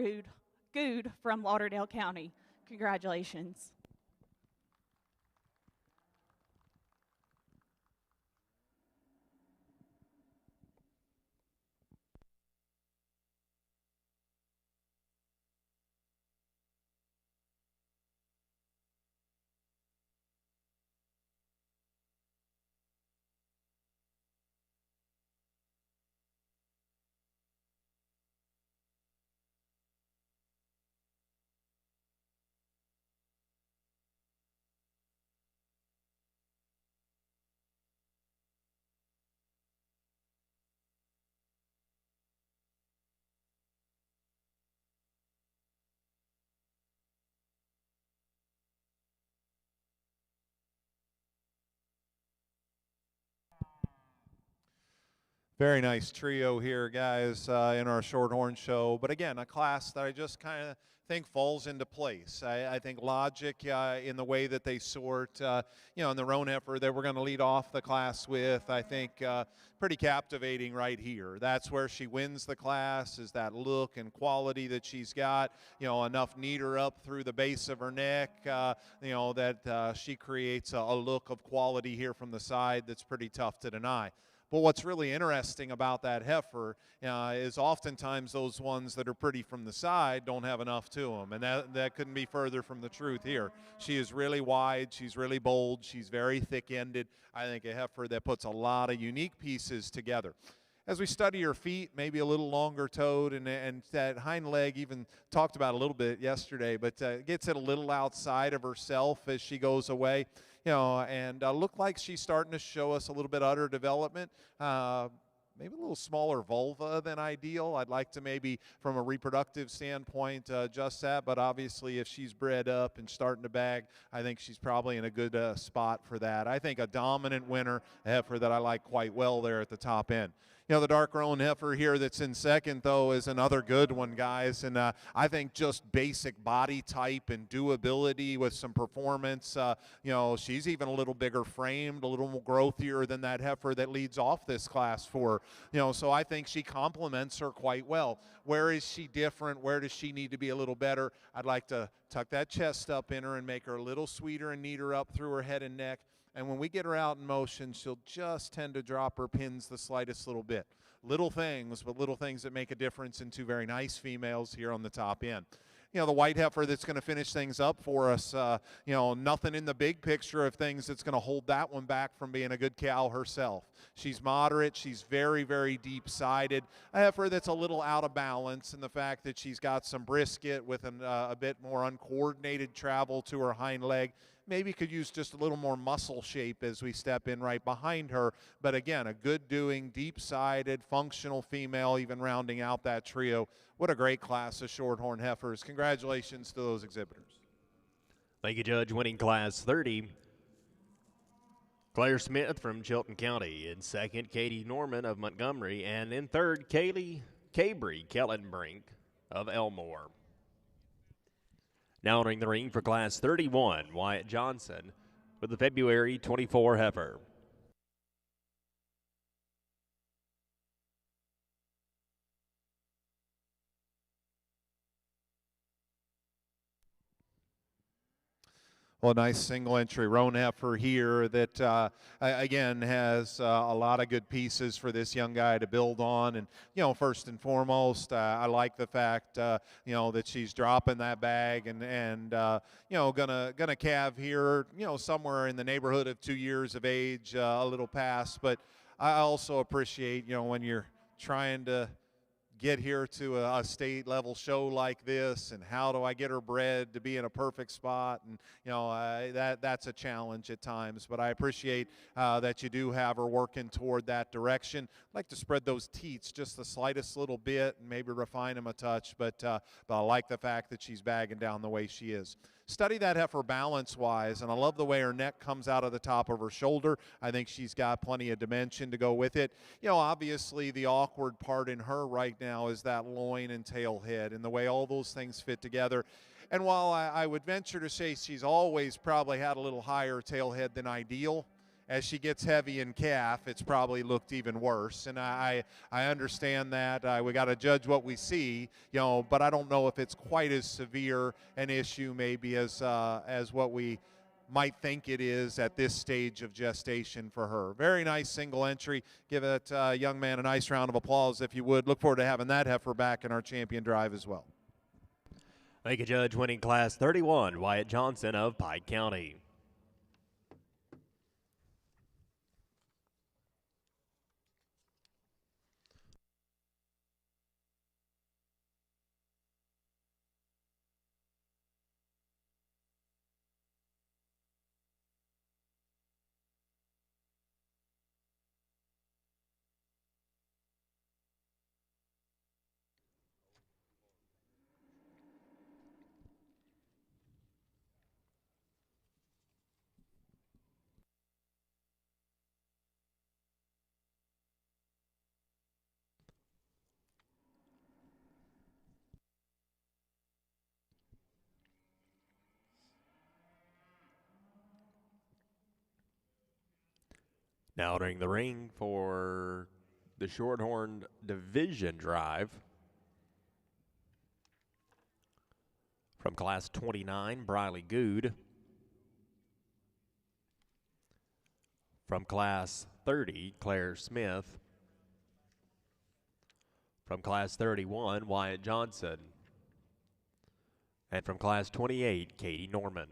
Good from Lauderdale County. Congratulations. Very nice trio here, guys, in our Shorthorn show. But again, a class that I just kind of think falls into place. I think logic in the way that they sort, in the roan heifer that we're going to lead off the class with, I think pretty captivating right here. That's where she wins the class, is that look and quality that she's got, enough kneader up through the base of her neck, that she creates a look of quality here from the side that's pretty tough to deny. But what's really interesting about that heifer is oftentimes those ones that are pretty from the side don't have enough to them, and that couldn't be further from the truth here. She is really wide, she's really bold, she's very thick-ended. I think a heifer that puts a lot of unique pieces together. As we study her feet, maybe a little longer toed, and that hind leg, even talked about a little bit yesterday, but gets it a little outside of herself as she goes away. And look like she's starting to show us a little bit udder development. Maybe a little smaller vulva than ideal. I'd like to maybe, from a reproductive standpoint, adjust that. But obviously, if she's bred up and starting to bag, I think she's probably in a good spot for that. I think a dominant winner, a heifer that I like quite well there at the top end. The dark roan heifer here that's in second, though, is another good one, guys. And I think just basic body type and doability with some performance. She's even a little bigger framed, a little more growthier than that heifer that leads off this class for her. So I think she complements her quite well. Where is she different? Where does she need to be a little better? I'd like to tuck that chest up in her and make her a little sweeter and neater up through her head and neck. And when we get her out in motion, she'll just tend to drop her pins the slightest little bit. Little things, but little things that make a difference in two very nice females here on the top end. The white heifer that's going to finish things up for us, nothing in the big picture of things that's going to hold that one back from being a good cow herself. She's moderate. She's very, very deep-sided. A heifer that's a little out of balance in the fact that she's got some brisket with a bit more uncoordinated travel to her hind leg. Maybe could use just a little more muscle shape as we step in right behind her. But again, a good doing, deep-sided, functional female, even rounding out that trio. What a great class of shorthorn heifers. Congratulations to those exhibitors. Thank you, Judge. Winning Class 30, Claire Smith from Chilton County. In second, Katie Norman of Montgomery. And in third, Kaylee Cabry Kellenbrink of Elmore. Now entering the ring for Class 31, Wyatt Johnson with the February 24 heifer. Well, a nice single entry roan heifer here that, again, has a lot of good pieces for this young guy to build on. And, first and foremost, I like the fact, that she's dropping that bag and gonna calve here, somewhere in the neighborhood of 2 years of age, a little past. But I also appreciate, when you're trying to get here to a state level show like this, and how do I get her bred to be in a perfect spot, and that's a challenge at times, but I appreciate that you do have her working toward that direction. I'd like to spread those teats just the slightest little bit and maybe refine them a touch, but I like the fact that she's bagging down the way she is. Study that heifer balance-wise, and I love the way her neck comes out of the top of her shoulder. I think she's got plenty of dimension to go with it. Obviously the awkward part in her right now is that loin and tail head and the way all those things fit together. And while I would venture to say she's always probably had a little higher tail head than ideal, as she gets heavy in calf, it's probably looked even worse. And I understand that. We got to judge what we see, but I don't know if it's quite as severe an issue maybe as what we might think it is at this stage of gestation for her. Very nice single entry. Give that young man a nice round of applause if you would. Look forward to having that heifer back in our champion drive as well. Thank you, Judge. Winning Class 31, Wyatt Johnson of Pike County. Now entering the ring for the Shorthorn Division Drive from Class 29, Briley Good. From Class 30, Claire Smith. From Class 31, Wyatt Johnson. And from Class 28, Katie Norman.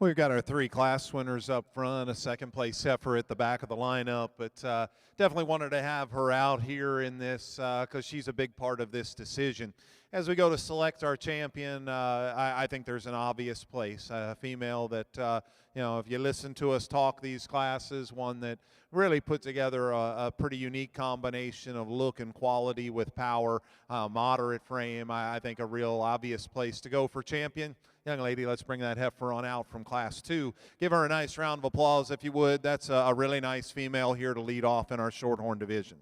We've got our 3 class winners up front, a second place heifer at the back of the lineup, but definitely wanted to have her out here in this because she's a big part of this decision. As we go to select our champion, I think there's an obvious place, a female that, if you listen to us talk these classes, one that really put together a pretty unique combination of look and quality with power, moderate frame. I think a real obvious place to go for champion. Young lady, let's bring that heifer on out from Class 2. Give her a nice round of applause if you would. That's a really nice female here to lead off in our Shorthorn division.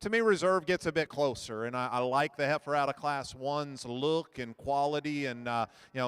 To me, Reserve gets a bit closer, and I like the heifer out of Class 1's look and quality, and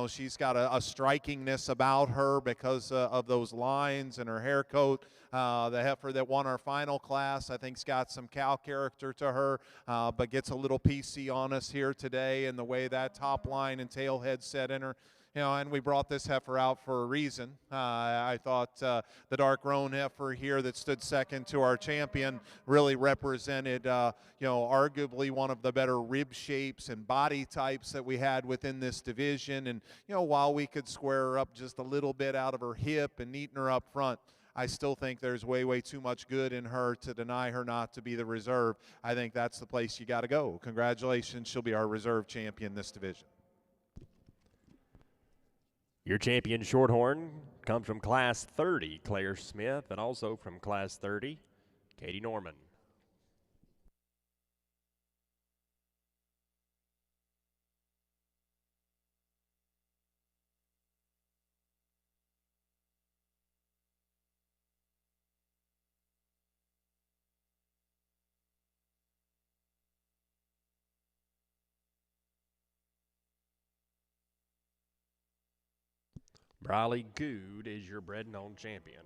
she's got a strikingness about her because of those lines and her hair coat. The heifer that won our final class, I think, has got some cow character to her, but gets a little PC on us here today, and the way that top line and tail head set in her. And we brought this heifer out for a reason. I thought the dark roan heifer here that stood second to our champion really represented, arguably one of the better rib shapes and body types that we had within this division. And, while we could square her up just a little bit out of her hip and neaten her up front, I still think there's way, way too much good in her to deny her not to be the reserve. I think that's the place you got to go. Congratulations. She'll be our reserve champion this division. Your champion Shorthorn comes from Class 30, Claire Smith, and also from Class 30, Katie Norman. Briley Good is your bred and owned champion.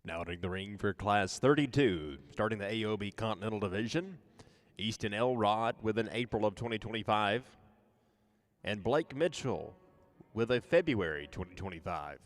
Now entering the ring for Class 32, starting the AOB Continental Division, Easton Elrod with an April of 2025, and Blake Mitchell with a February 2025.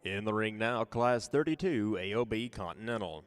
In the ring now, Class 32 AOB Continental.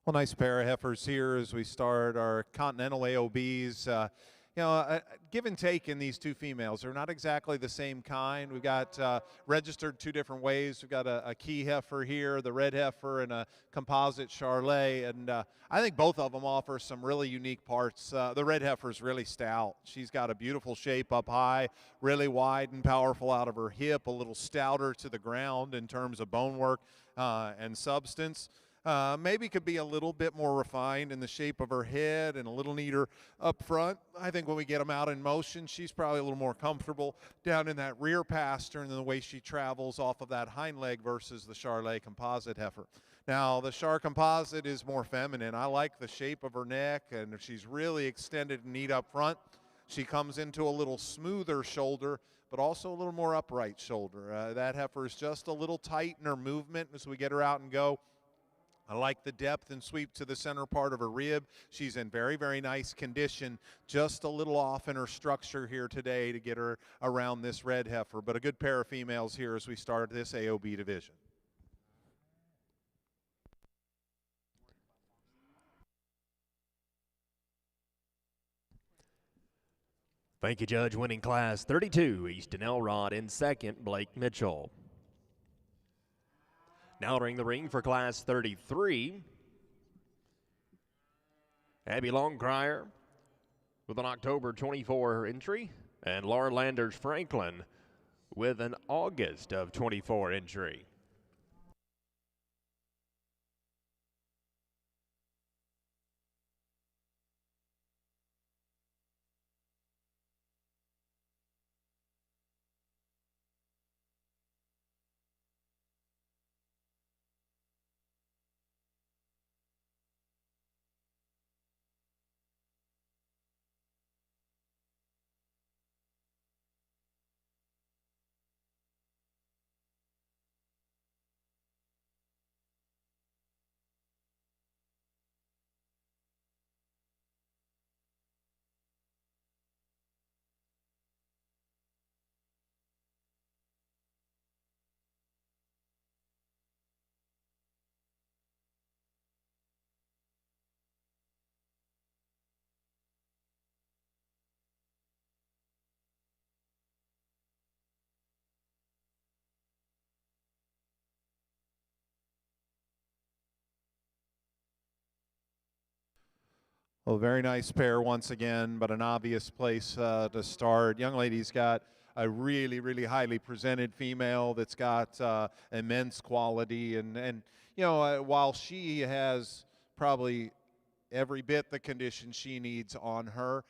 Well, nice pair of heifers here as we start our Continental AOBs. Give and take in these two females. They're not exactly the same kind. We've got registered two different ways. We've got a key heifer here, the red heifer, and a composite Charlet. And I think both of them offer some really unique parts. The red heifer's really stout. She's got a beautiful shape up high, really wide and powerful out of her hip, a little stouter to the ground in terms of bone work and substance. Maybe could be a little bit more refined in the shape of her head and a little neater up front. I think when we get them out in motion, she's probably a little more comfortable down in that rear pastern than the way she travels off of that hind leg versus the Charlet composite heifer. Now, the Char composite is more feminine. I like the shape of her neck, and she's really extended and neat up front. She comes into a little smoother shoulder, but also a little more upright shoulder. That heifer is just a little tight in her movement as we get her out and go. I like the depth and sweep to the center part of her rib. She's in very, very nice condition. Just a little off in her structure here today to get her around this red heifer. But a good pair of females here as we start this AOB division. Thank you, Judge. Winning class 32, Easton Elrod. In second, Blake Mitchell. Now entering the ring for class 33, Abby Longcrier with an October 24 entry, and Laura Landers Franklin with an August of 24 entry. Well, very nice pair once again, but an obvious place to start. Young lady's got a really, really highly presented female that's got immense quality. And you know, while she has probably every bit the condition she needs on her,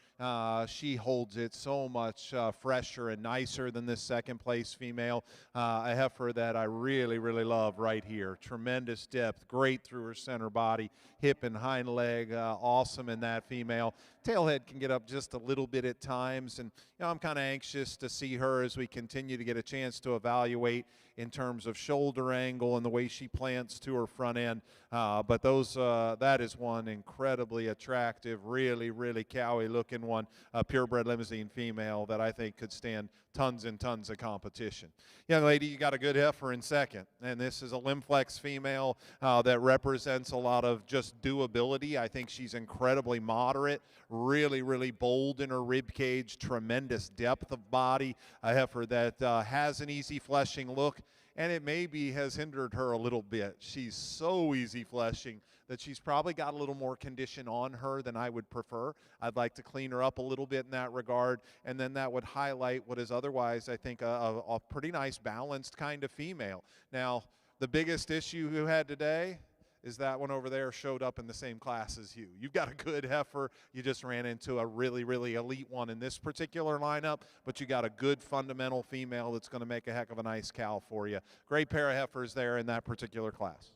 she holds it so much fresher and nicer than this second place female. A heifer that I really, really love right here. Tremendous depth, great through her center body, hip and hind leg, awesome in that female. Tailhead can get up just a little bit at times, and you know, I'm kind of anxious to see her as we continue to get a chance to evaluate in terms of shoulder angle and the way she plants to her front end. But that is one incredibly attractive, really, really cowy looking one, a purebred limousine female that I think could stand tons and tons of competition. Young lady, you got a good heifer in second, and this is a Limflex female that represents a lot of just doability. I think she's incredibly moderate, really, really bold in her rib cage, tremendous depth of body, a heifer that has an easy fleshing look, and it maybe has hindered her a little bit. She's so easy fleshing that she's probably got a little more condition on her than I would prefer. I'd like to clean her up a little bit in that regard, and then that would highlight what is otherwise, I think, a pretty nice balanced kind of female. Now, the biggest issue you had today is that one over there showed up in the same class as you. You've got a good heifer. You just ran into a really, really elite one in this particular lineup, but you got a good fundamental female that's going to make a heck of a nice cow for you. Great pair of heifers there in that particular class.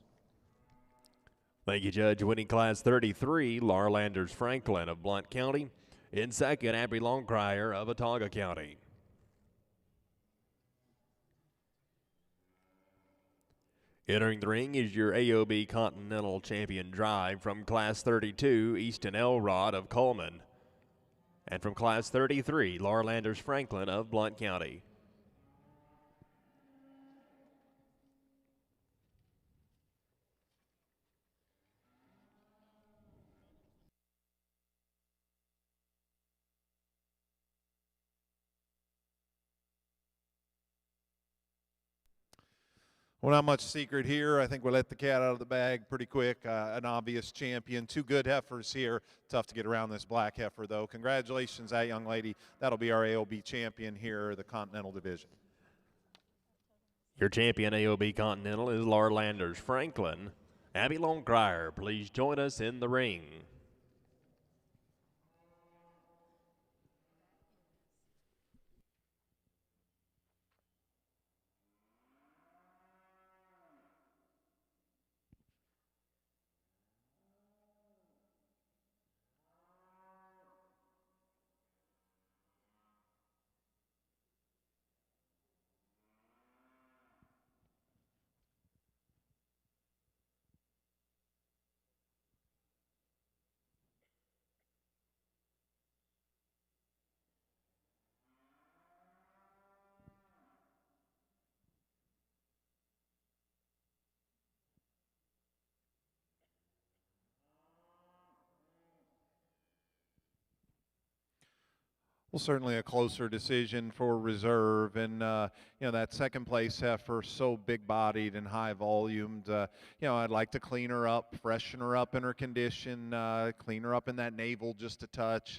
Thank you, Judge. Winning class 33, Laura Landers Franklin of Blount County. In second, Abby Longcrier of Autauga County. Entering the ring is your AOB Continental Champion Drive from class 32, Easton Elrod of Coleman. And from class 33, Laura Landers Franklin of Blount County. Well, not much secret here. I think we'll let the cat out of the bag pretty quick. An obvious champion. Two good heifers here. Tough to get around this black heifer, though. Congratulations, that young lady. That'll be our AOB champion here, the Continental Division. Your champion AOB Continental is Laura Landers Franklin. Abby Longcrier, please join us in the ring. Well, certainly a closer decision for reserve, and that second place heifer, so big-bodied and high-volumed. I'd like to clean her up, freshen her up in her condition, clean her up in that navel just a touch.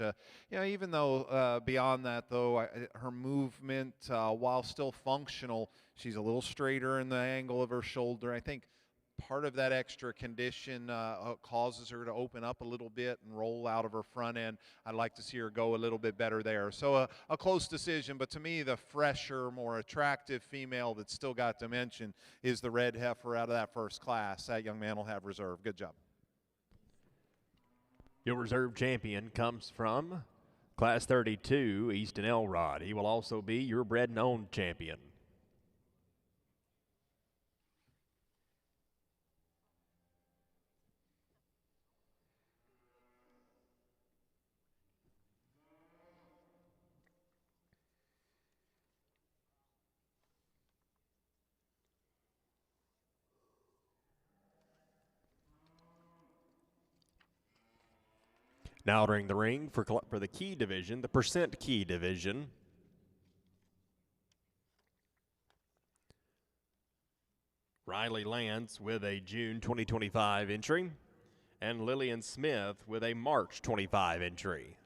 Even though beyond that, though, her movement, while still functional, she's a little straighter in the angle of her shoulder. I think part of that extra condition causes her to open up a little bit and roll out of her front end. I'd like to see her go a little bit better there. So a close decision, but to me the fresher, more attractive female that's still got dimension is the red heifer out of that first class. That young man will have reserve. Good job. Your reserve champion comes from Class 32, Easton Elrod. He will also be your bred and owned champion. Now entering the ring for the key division, the percent key division. Riley Lance with a June 2025 entry, and Lillian Smith with a March 25 entry.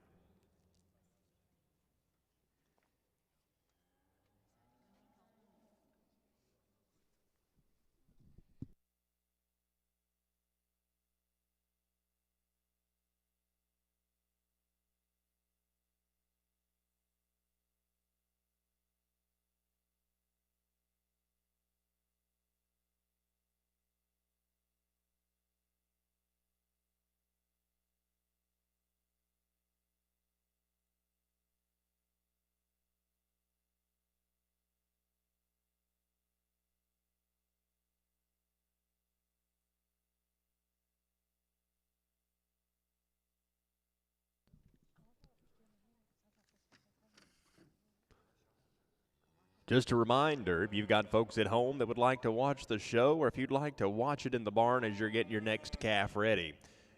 Just a reminder, if you've got folks at home that would like to watch the show, or if you'd like to watch it in the barn as you're getting your next calf ready,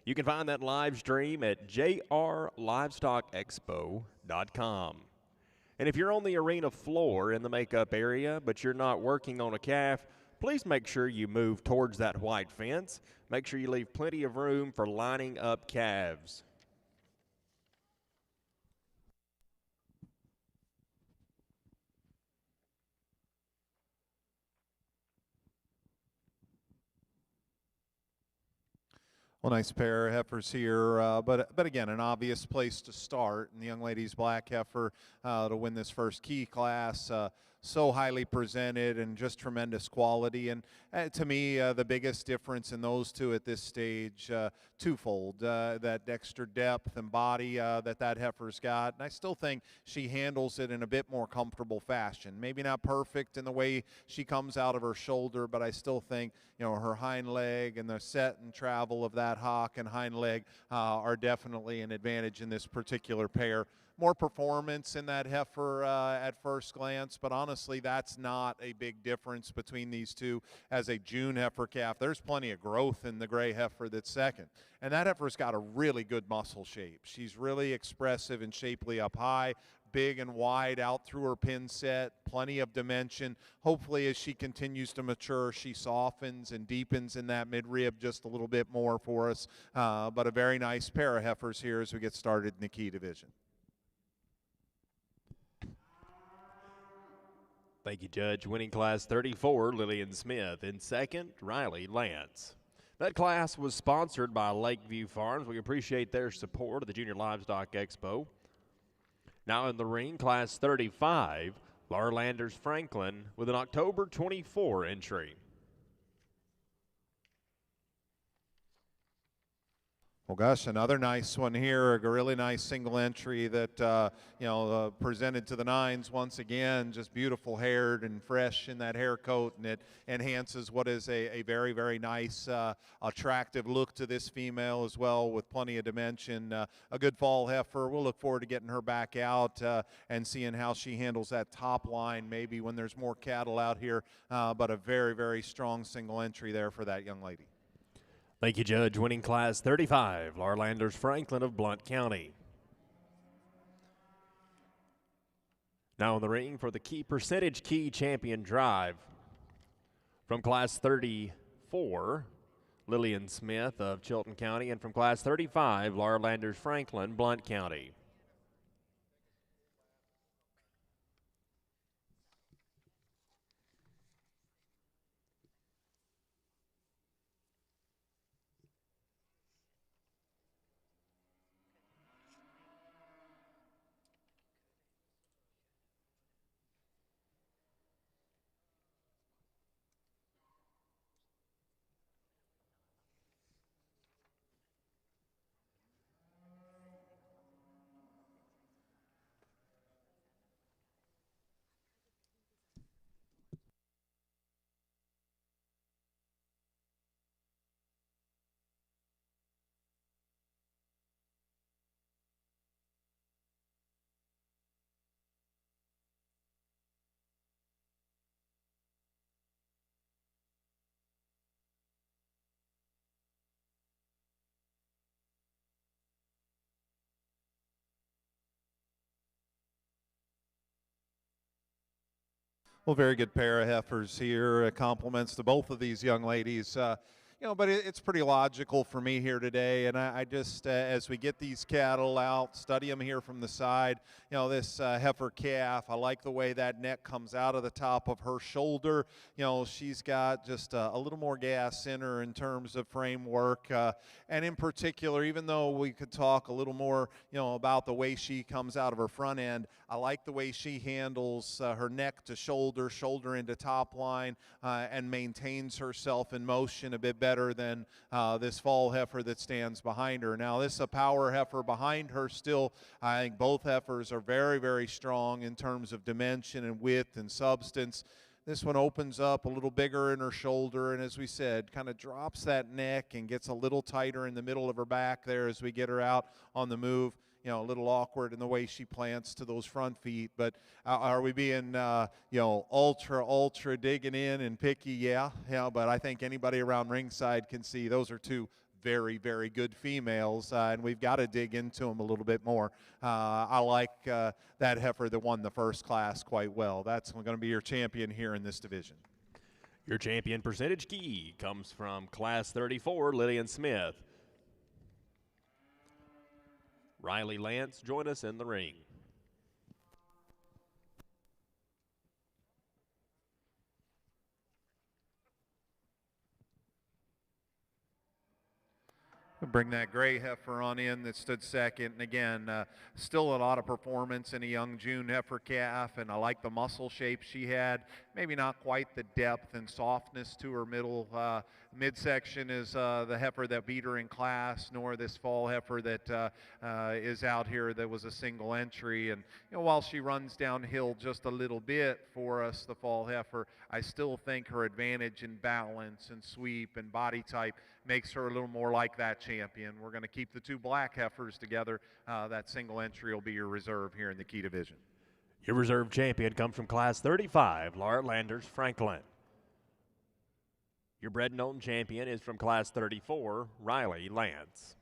you can find that live stream at jrlivestockexpo.com. And if you're on the arena floor in the makeup area, but you're not working on a calf, please make sure you move towards that white fence. Make sure you leave plenty of room for lining up calves. Well, nice pair of heifers here, but again, an obvious place to start. And the young lady's black heifer to win this first key class. So highly presented and just tremendous quality. And to me, the biggest difference in those two at this stage, twofold. That extra depth and body that heifer's got. And I still think she handles it in a bit more comfortable fashion. Maybe not perfect in the way she comes out of her shoulder, but I still think, her hind leg and the set and travel of that hock and hind leg are definitely an advantage in this particular pair. More performance in that heifer at first glance, but honestly, that's not a big difference between these two. As a June heifer calf, there's plenty of growth in the gray heifer that's second. And that heifer's got a really good muscle shape. She's really expressive and shapely up high, big and wide out through her pin set, plenty of dimension. Hopefully, as she continues to mature, she softens and deepens in that midrib just a little bit more for us. But a very nice pair of heifers here as we get started in the key division. Thank you, Judge. Winning Class 34, Lillian Smith. In second, Riley Lance. That class was sponsored by Lakeview Farms. We appreciate their support of the Junior Livestock Expo. Now in the ring, Class 35, Laura Landers Franklin with an October 24 entry. Well, gosh, another nice one here, a really nice single entry that, presented to the nines once again, just beautiful haired and fresh in that hair coat, and it enhances what is a very, very nice, attractive look to this female as well, with plenty of dimension. A good fall heifer. We'll look forward to getting her back out and seeing how she handles that top line maybe when there's more cattle out here, but a very, very strong single entry there for that young lady. Thank you, Judge. Winning Class 35, Laura Landers Franklin of Blount County. Now in the ring for the key champion drive from Class 34, Lillian Smith of Chilton County, and from Class 35, Laura Landers Franklin, Blount County. Well, very good pair of heifers here. Compliments to both of these young ladies. But it's pretty logical for me here today. And I just, as we get these cattle out, study them here from the side, this heifer calf, I like the way that neck comes out of the top of her shoulder. She's got just a little more gas in her in terms of framework. And in particular, even though we could talk a little more, about the way she comes out of her front end, I like the way she handles her neck to shoulder, shoulder into top line, and maintains herself in motion a bit better than this fall heifer that stands behind her. Now, this is a power heifer behind her still. I think both heifers are very, very strong in terms of dimension and width and substance. This one opens up a little bigger in her shoulder, and as we said, kind of drops that neck and gets a little tighter in the middle of her back there as we get her out on the move. A little awkward in the way she plants to those front feet. But are we being, ultra digging in and picky? Yeah. But I think anybody around ringside can see those are two very, very good females, and we've got to dig into them a little bit more. I like that heifer that won the first class quite well. That's going to be your champion here in this division. Your champion percentage key comes from Class 34, Lillian Smith. Riley Lance, join us in the ring. Bring that gray heifer on in that stood second. And again, still a lot of performance in a young June heifer calf, and I like the muscle shape she had. Maybe not quite the depth and softness to her midsection is the heifer that beat her in class, nor this fall heifer that is out here that was a single entry. And while she runs downhill just a little bit for us, the fall heifer, I still think her advantage in balance and sweep and body type makes her a little more like that champion. We're going to keep the two black heifers together. That single entry will be your reserve here in the key division. Your reserve champion comes from Class 35, Laura Landers Franklin. Your bred and owned champion is from Class 34, Riley Lance.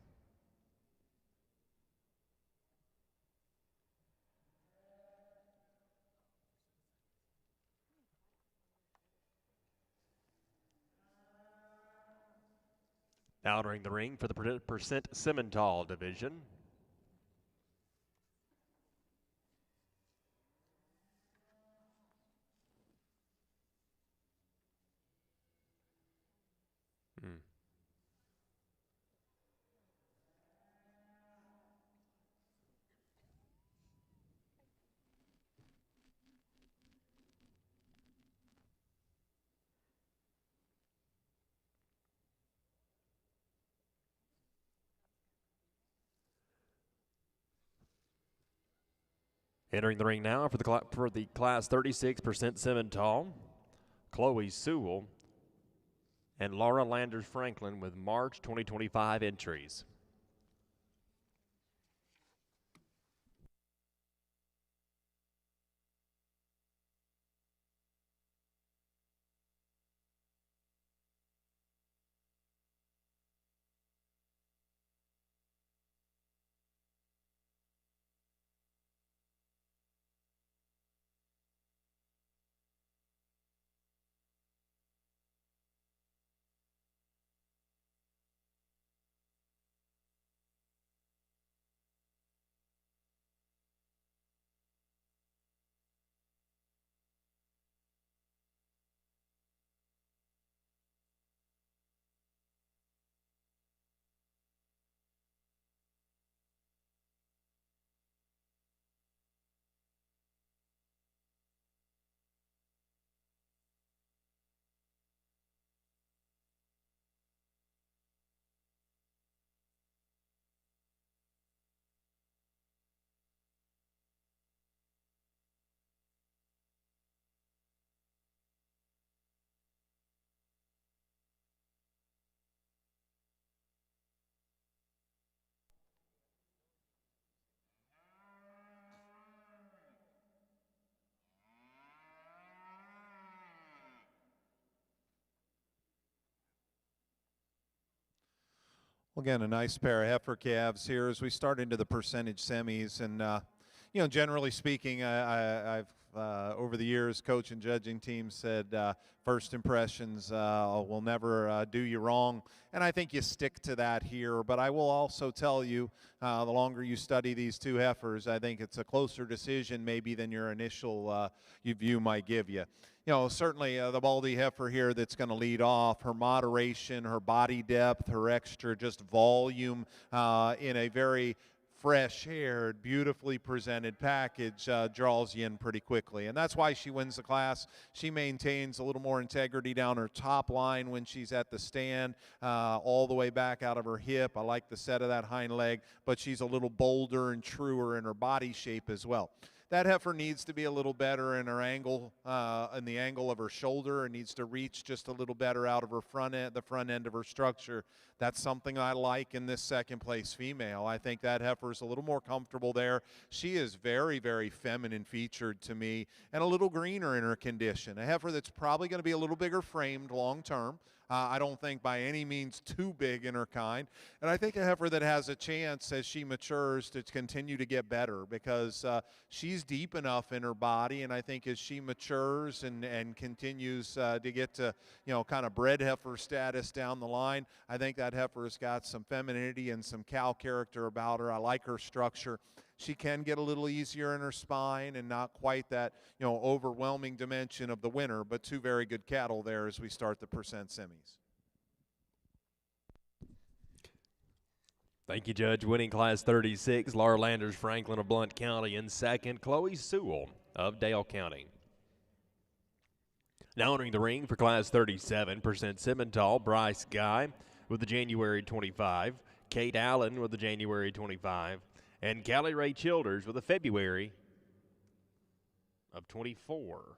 Now entering the ring for the percent Simmental division. Entering the ring now for the Class 36% Simmental, Chloe Sewell and Laura Landers Franklin with March 2025 entries. Well, again, a nice pair of heifer calves here as we start into the percentage semis. And, generally speaking, I've over the years, coach and judging teams said first impressions will never do you wrong. And I think you stick to that here. But I will also tell you, the longer you study these two heifers, I think it's a closer decision maybe than your initial view might give you. Certainly the Baldy heifer here that's going to lead off, her moderation, her body depth, her extra just volume in a very fresh-haired, beautifully presented package draws you in pretty quickly. And that's why she wins the class. She maintains a little more integrity down her top line when she's at the stand, all the way back out of her hip. I like the set of that hind leg, but she's a little bolder and truer in her body shape as well. That heifer needs to be a little better in her angle, in the angle of her shoulder, and needs to reach just a little better out of her front end, the front end of her structure. That's something I like in this second place female. I think that heifer is a little more comfortable there. She is very, very feminine featured to me and a little greener in her condition. A heifer that's probably going to be a little bigger framed long term. I don't think by any means too big in her kind. And I think a heifer that has a chance as she matures to continue to get better because she's deep enough in her body. And I think as she matures and continues to get to, kind of bred heifer status down the line, I think that heifer has got some femininity and some cow character about her. I like her structure. She can get a little easier in her spine and not quite that, overwhelming dimension of the winner, but two very good cattle there as we start the percent semis. Thank you, Judge. Winning Class 36, Laura Landers, Franklin of Blount County. In second, Chloe Sewell of Dale County. Now entering the ring for Class 37, percent Simmental, Bryce Guy with the January 25, Kate Allen with the January 25, and Callie Ray Childers with a February of 24.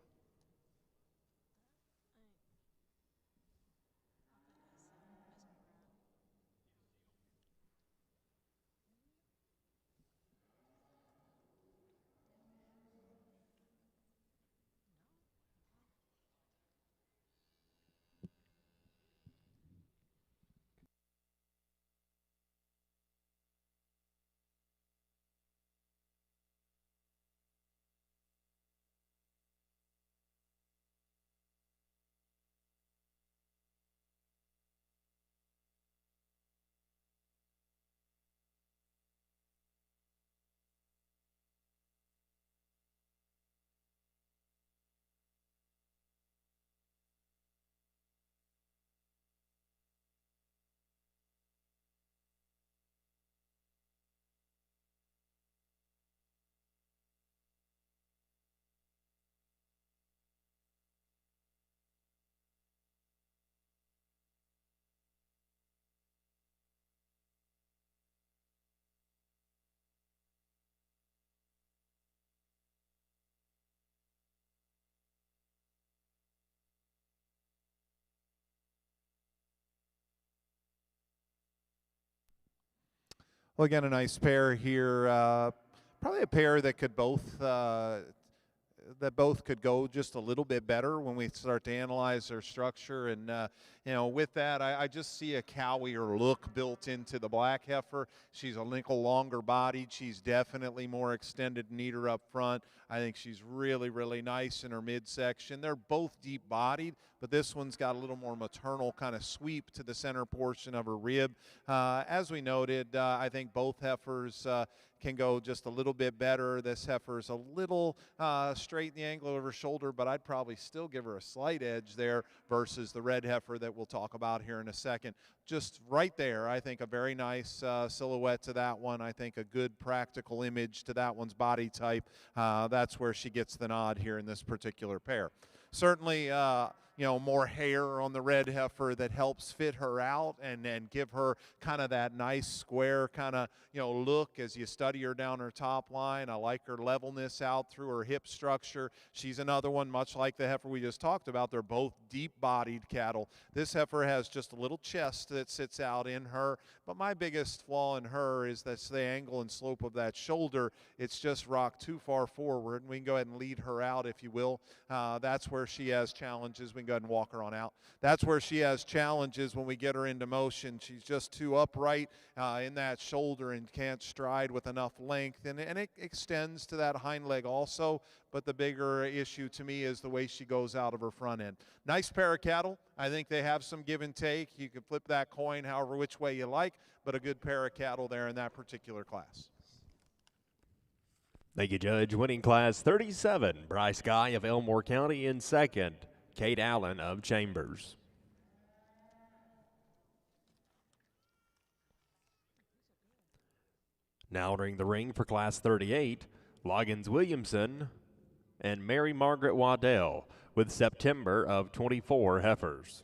Well, again, a nice pair here. Probably a pair that could both could go just a little bit better when we start to analyze their structure. And, with that, I just see a cowier look built into the black heifer. She's a little longer bodied. She's definitely more extended, neater up front. I think she's really, really nice in her midsection. They're both deep bodied, but this one's got a little more maternal kind of sweep to the center portion of her rib. As we noted, I think both heifers can go just a little bit better. This heifer's a little straight in the angle of her shoulder, but I'd probably still give her a slight edge there versus the red heifer that we'll talk about here in a second. Just right there, I think a very nice silhouette to that one. I think a good practical image to that one's body type. That's where she gets the nod here in this particular pair. Certainly, more hair on the red heifer that helps fit her out and give her kind of that nice square kind of, look as you study her down her top line. I like her levelness out through her hip structure. She's another one, much like the heifer we just talked about. They're both deep-bodied cattle. This heifer has just a little chest that sits out in her, but my biggest flaw in her is that's the angle and slope of that shoulder. It's just rocked too far forward, and we can go ahead and lead her out, if you will. That's where she has challenges. We and go ahead and walk her on out. That's where she has challenges when we get her into motion. She's just too upright in that shoulder and can't stride with enough length, and it extends to that hind leg also, but the bigger issue to me is the way she goes out of her front end. Nice pair of cattle. I think they have some give and take. You can flip that coin however which way you like, but a good pair of cattle there in that particular class. Thank you, Judge. Winning Class 37, Bryce Guy of Elmore County. In second, Kate Allen of Chambers. Now entering the ring for Class 38, Loggins Williamson and Mary Margaret Waddell with September of 24 heifers.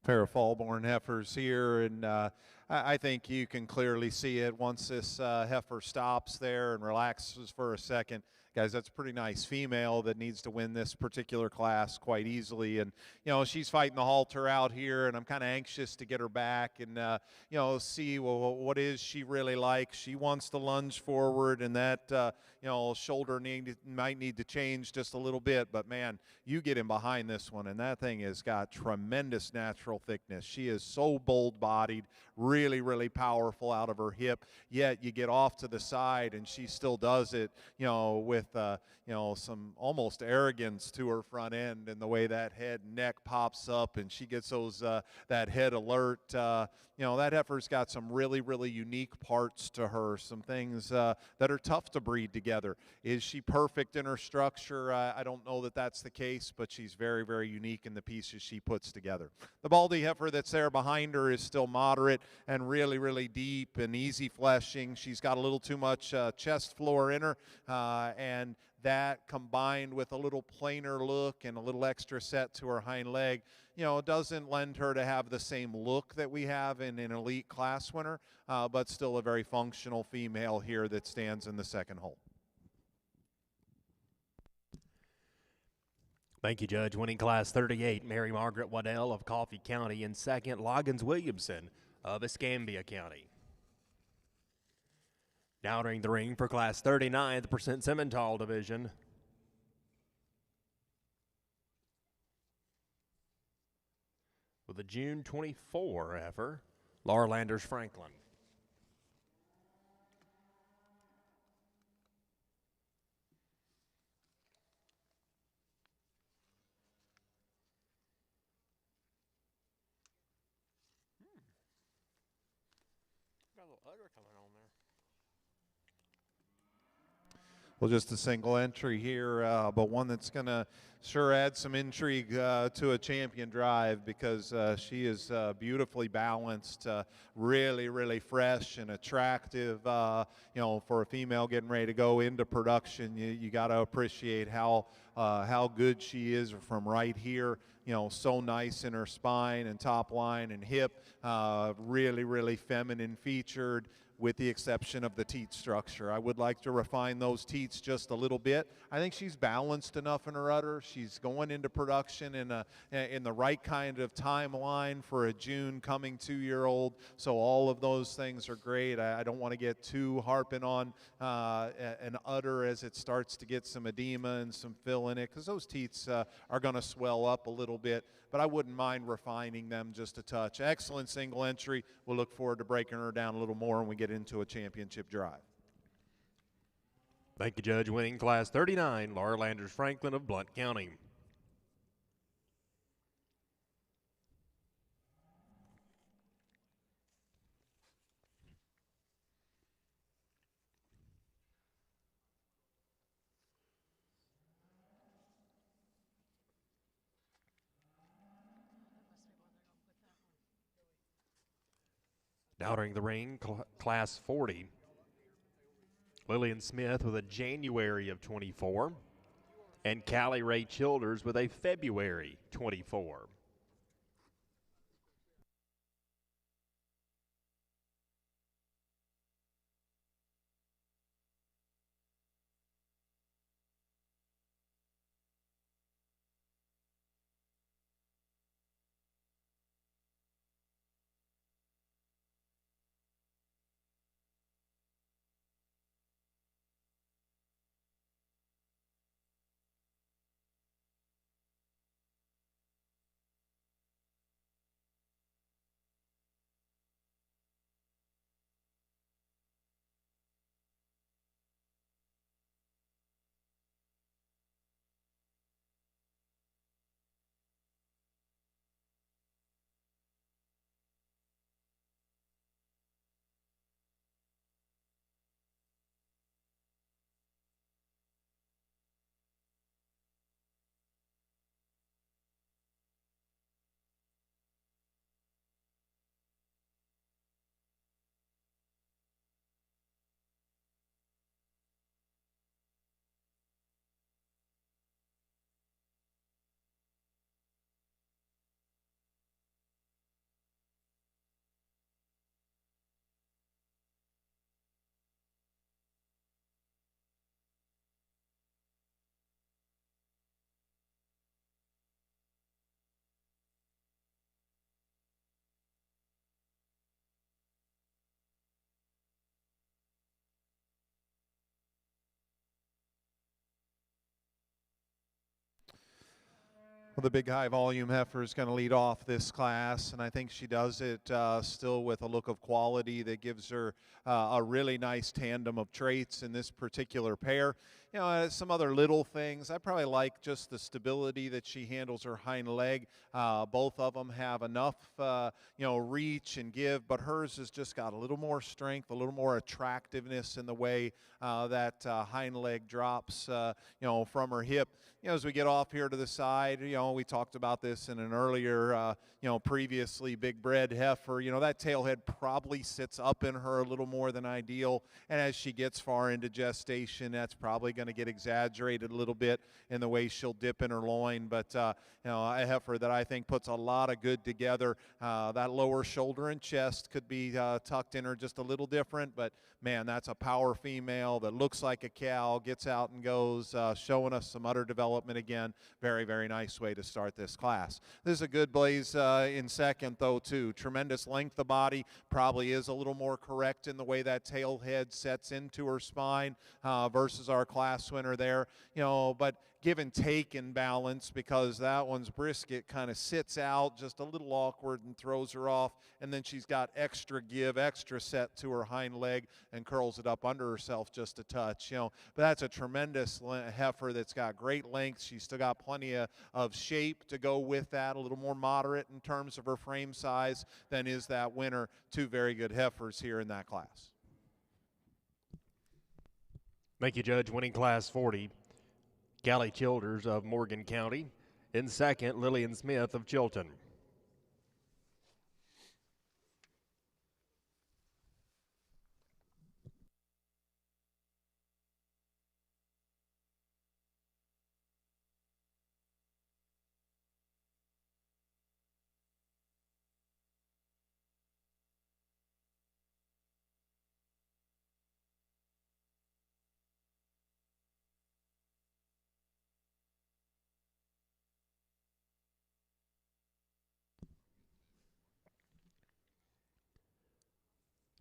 Pair of fall-born heifers here, and I think you can clearly see it once this heifer stops there and relaxes for a second. Guys, that's a pretty nice female that needs to win this particular class quite easily. And, you know, she's fighting the halter out here, and I'm kind of anxious to get her back and, you know, see, well, what is she really like? She wants to lunge forward, and that, you know, shoulder might need to change just a little bit. But, man, you get in behind this one, and that thing has got tremendous natural thickness. She is so bold-bodied, really, really powerful out of her hip, yet you get off to the side, and she still does it, you know, with you know, some almost arrogance to her front end and the way that head and neck pops up and she gets those that head alert. You know, that heifer's got some really, really unique parts to her, some things that are tough to breed together. Is she perfect in her structure? I don't know that that's the case, but she's very, very unique in the pieces she puts together. The Baldy heifer that's there behind her is still moderate and really, really deep and easy fleshing. She's got a little too much chest floor in her, and that combined with a little plainer look and a little extra set to her hind leg, you know, doesn't lend her to have the same look that we have in an elite class winner, but still a very functional female here that stands in the second hole. Thank you, Judge. Winning Class 38, Mary Margaret Waddell of Coffee County. In second, Loggins Williamson of Escambia County. Now entering the ring for Class 39, the Percent Simmental division. With a June 24 heifer, Laura Landers Franklin. Got a little udder coming on there. Well, just a single entry here, but one that's going to sure add some intrigue to a champion drive because she is beautifully balanced, really, really fresh and attractive. You know, for a female getting ready to go into production, you got to appreciate how good she is from right here. You know, so nice in her spine and top line and hip, really, really feminine featured. with the exception of the teat structure. I would like to refine those teats just a little bit. I think she's balanced enough in her udder. She's going into production in the right kind of timeline for a June coming 2-year-old. So all of those things are great. I don't want to get too harping on an udder as it starts to get some edema and some fill in it, because those teats are going to swell up a little bit. But I wouldn't mind refining them just a touch. Excellent single entry. We'll look forward to breaking her down a little more when we get into a championship drive. Thank you, Judge. Winning Class 39, Laura Landers Franklin of Blount County. Now entering the ring, Class 40, Lillian Smith with a January of 24, and Callie Ray Childers with a February 24. Well, the big high volume heifer is going to lead off this class, and I think she does it still with a look of quality that gives her a really nice tandem of traits in this particular pair. You know, some other little things. I probably like just the stability that she handles her hind leg. Both of them have enough, reach and give, but hers has just got a little more strength, a little more attractiveness in the way that hind leg drops, from her hip. You know, as we get off here to the side, we talked about this in an earlier, previously big bred heifer. That tail head probably sits up in her a little more than ideal. And as she gets far into gestation, that's probably going to get exaggerated a little bit in the way she'll dip in her loin. But, a heifer that I think puts a lot of good together. That lower shoulder and chest could be tucked in her just a little different. But, man, that's a power female that looks like a cow, gets out and goes, showing us some udder development again. Very, very nice way to start this class. This is a good blaze in second, though, too. Tremendous length of body. Probably is a little more correct in the way that tail head sets into her spine versus our class winner there. But give and take in balance, because that one's brisket kind of sits out just a little awkward and throws her off, and then she's got extra give, extra set to her hind leg and curls it up under herself just a touch. But that's a tremendous heifer that's got great length. She's still got plenty of shape to go with that, a little more moderate in terms of her frame size than is that winner. Two very good heifers here in that class. Thank you, Judge. Winning Class 40, Callie Childers of Morgan County. In second, Lillian Smith of Chilton.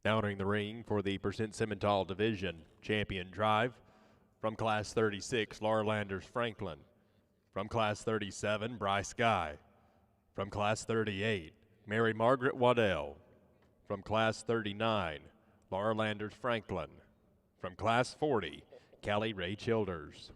Now entering the ring for the Percent Simmental Division Champion Drive, from Class 36, Laura Landers Franklin. From Class 37, Bryce Guy. From Class 38, Mary Margaret Waddell. From Class 39, Laura Landers Franklin. From Class 40, Callie Ray Childers.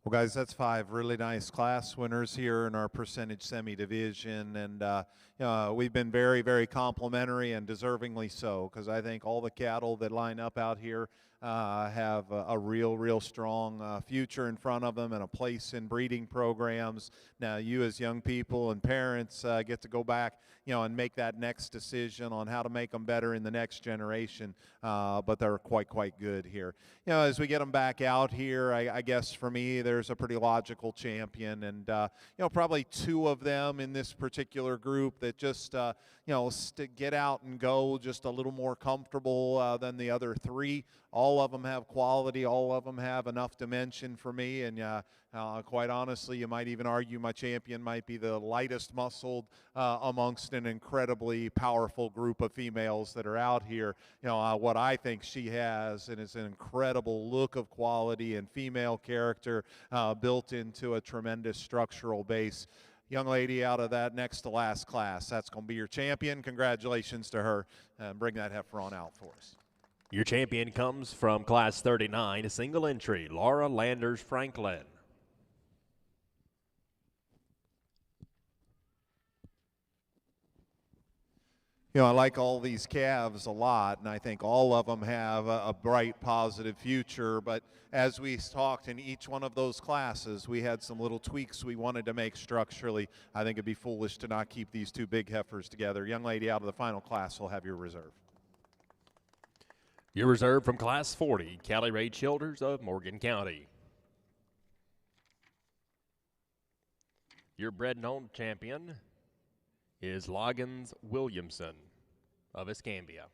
Well, guys, that's 5 really nice class winners here in our percentage semi division, and we've been very, very complimentary and deservingly so, because I think all the cattle that line up out here have a real strong future in front of them and a place in breeding programs. Now, you as young people and parents get to go back, and make that next decision on how to make them better in the next generation. But they're quite good here. As we get them back out here, I guess for me, there's a pretty logical champion, and probably 2 of them in this particular group that just get out and go just a little more comfortable than the other 3. All of them have quality. All of them have enough dimension for me, and quite honestly, you might even argue my champion might be the lightest muscled amongst an incredibly powerful group of females that are out here. What I think she has, and it's an incredible look of quality and female character built into a tremendous structural base. Young lady out of that next to last class, that's going to be your champion. Congratulations to her. Bring that heifer on out for us. Your champion comes from Class 39, a single entry, Laura Landers Franklin. I like all these calves a lot, and I think all of them have a bright, positive future. But as we talked in each one of those classes, we had some little tweaks we wanted to make structurally. I think it'd be foolish to not keep these 2 big heifers together. Young lady out of the final class will have your reserve. Your reserve from Class 40, Callie Ray Childers of Morgan County. Your bred and owned champion is Loggins Williamson of Escambia.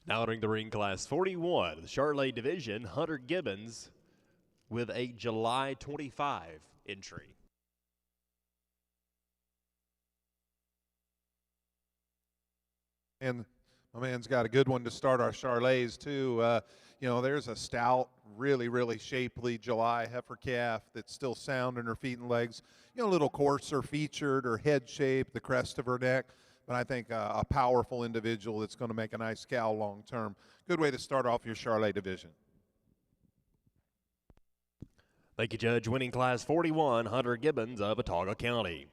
Now entering the ring, class 41, the Charolais division, Hunter Gibbons with a July 25 entry. And my man's got a good one to start our Charolais too. You know, there's a stout, really, really shapely July heifer calf that's still sound in her feet and legs. You know, a little coarser featured, her head shape, the crest of her neck. But I think a powerful individual that's going to make a nice cow long term. Good way to start off your Charolais division. Thank you, Judge. Winning class 41, Hunter Gibbons of Watauga County.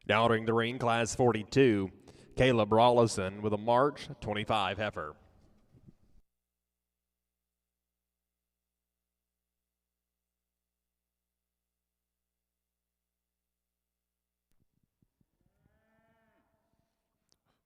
Now entering the ring, class 42, Caleb Rollison with a March 25 heifer.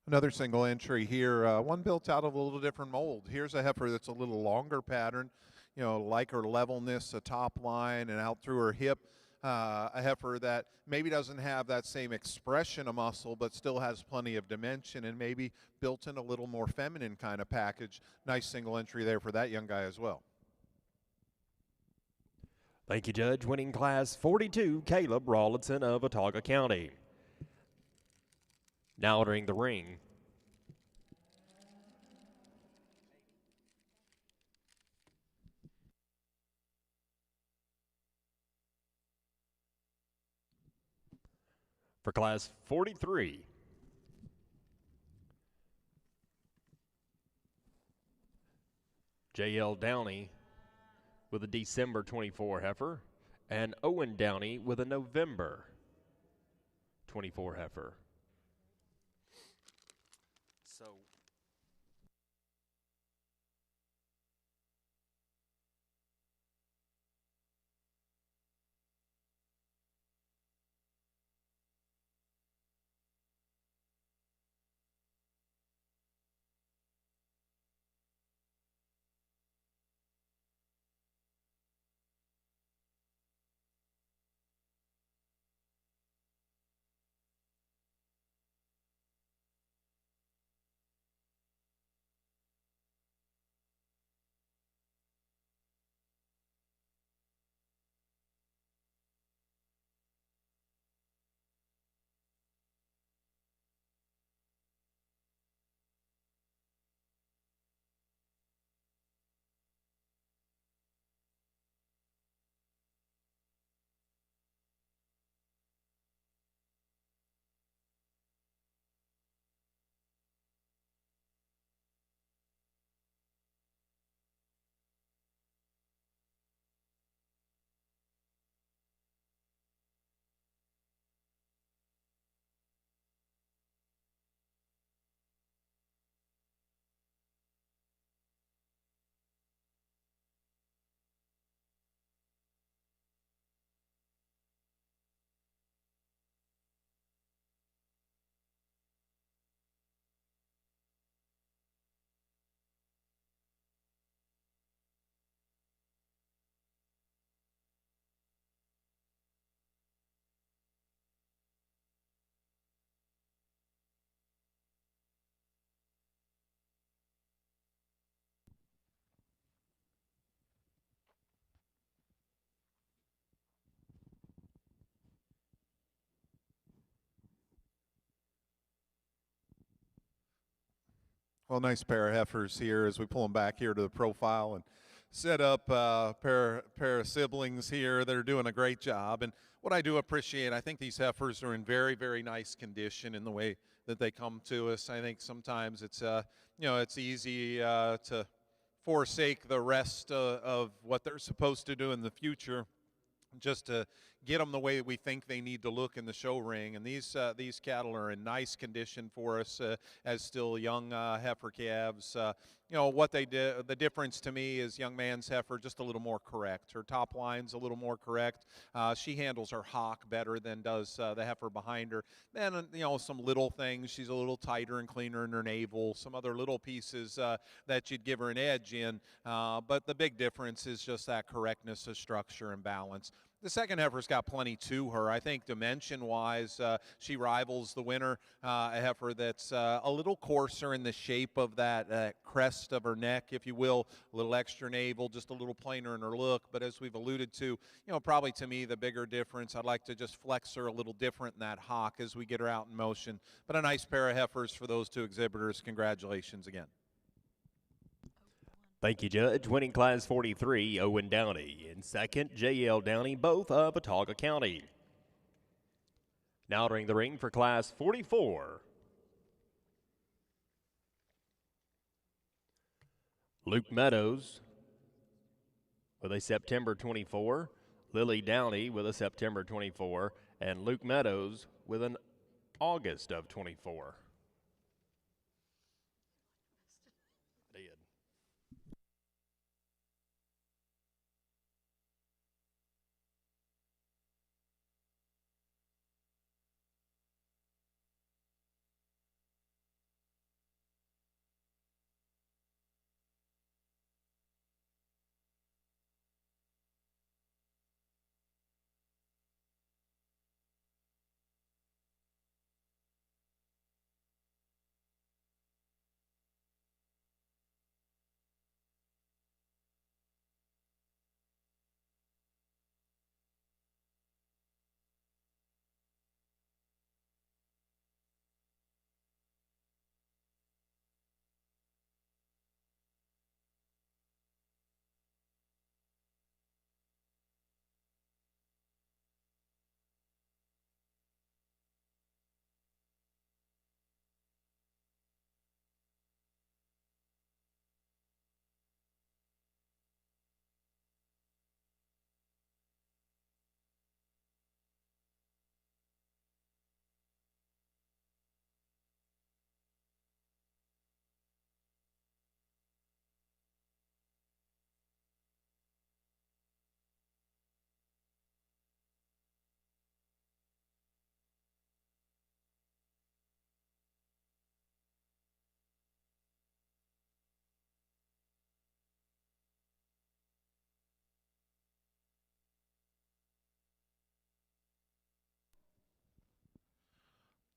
Another single entry here, one built out of a little different mold. Here's a heifer that's a little longer pattern, you know, like her levelness, a top line and out through her hip. A heifer that maybe doesn't have that same expression of muscle, but still has plenty of dimension and maybe built in a little more feminine kind of package. Nice single entry there for that young guy as well. Thank you, Judge. Winning class 42, Caleb Rawlinson of Watauga County. Now entering the ring, for class 43, J.L. Downey with a December 24 heifer, and Owen Downey with a November 24 heifer. So Well, nice pair of heifers here as we pull them back here to the profile and set up a pair of siblings here that are doing a great job. And what I do appreciate, I think these heifers are in very, very nice condition in the way that they come to us. I think sometimes it's you know, it's easy to forsake the rest of what they're supposed to do in the future just to get them the way we think they need to look in the show ring. And these cattle are in nice condition for us as still young heifer calves. You know, what they did, the difference to me is young man's heifer just a little more correct. Her top line's a little more correct. She handles her hock better than does the heifer behind her. Then, you know, some little things. She's a little tighter and cleaner in her navel. Some other little pieces that you'd give her an edge in. But the big difference is just that correctness of structure and balance. The second heifer's got plenty to her. I think dimension-wise, she rivals the winner, a heifer that's a little coarser in the shape of that crest of her neck, if you will, a little extra navel, just a little plainer in her look. But as we've alluded to, probably to me the bigger difference, I'd like to just flex her a little different in that hock as we get her out in motion. But a nice pair of heifers for those two exhibitors. Congratulations again. Thank you, Judge. Winning Class 43, Owen Downey. In second, J.L. Downey, both of Watauga County. Now entering the ring for Class 44, Luke Meadows with a September 24, Lily Downey with a September 24, and Luke Meadows with an August of 24.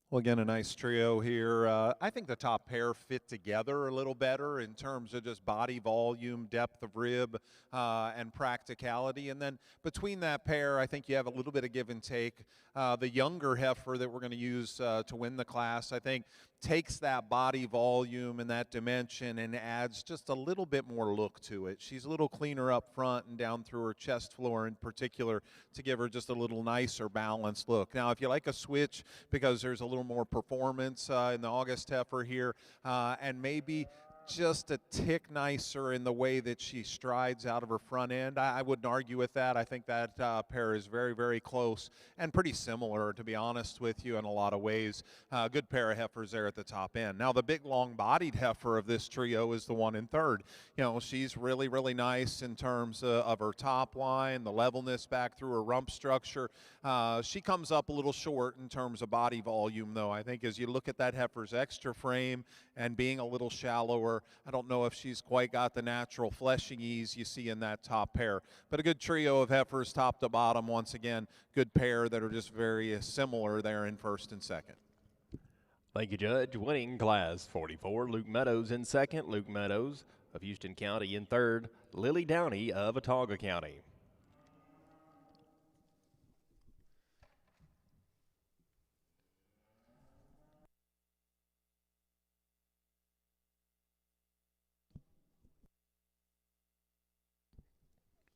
Well, again, a nice trio here. I think the top pair fit together a little better in terms of just body volume, depth of rib, and practicality. And then between that pair, I think you have a little bit of give and take. The younger heifer that we're going to use to win the class, I think, takes that body volume and that dimension and adds just a little bit more look to it. She's a little cleaner up front and down through her chest floor in particular to give her just a little nicer balanced look. Now, if you like a switch because there's a little more performance in the August heifer here and maybe just a tick nicer in the way that she strides out of her front end, I wouldn't argue with that. I think that pair is very, very close and pretty similar, to be honest with you, in a lot of ways. Good pair of heifers there at the top end. Now, the big, long-bodied heifer of this trio is the one in third. She's really, really nice in terms of her top line, the levelness back through her rump structure. She comes up a little short in terms of body volume, though. I think as you look at that heifer's extra frame and being a little shallower, I don't know if she's quite got the natural fleshing ease you see in that top pair. But a good trio of heifers top to bottom. Once again, good pair that are just very similar there in first and second. Thank you, Judge. Winning Class 44, Luke Meadows in second, Luke Meadows of Houston County in third, Lily Downey of Watauga County.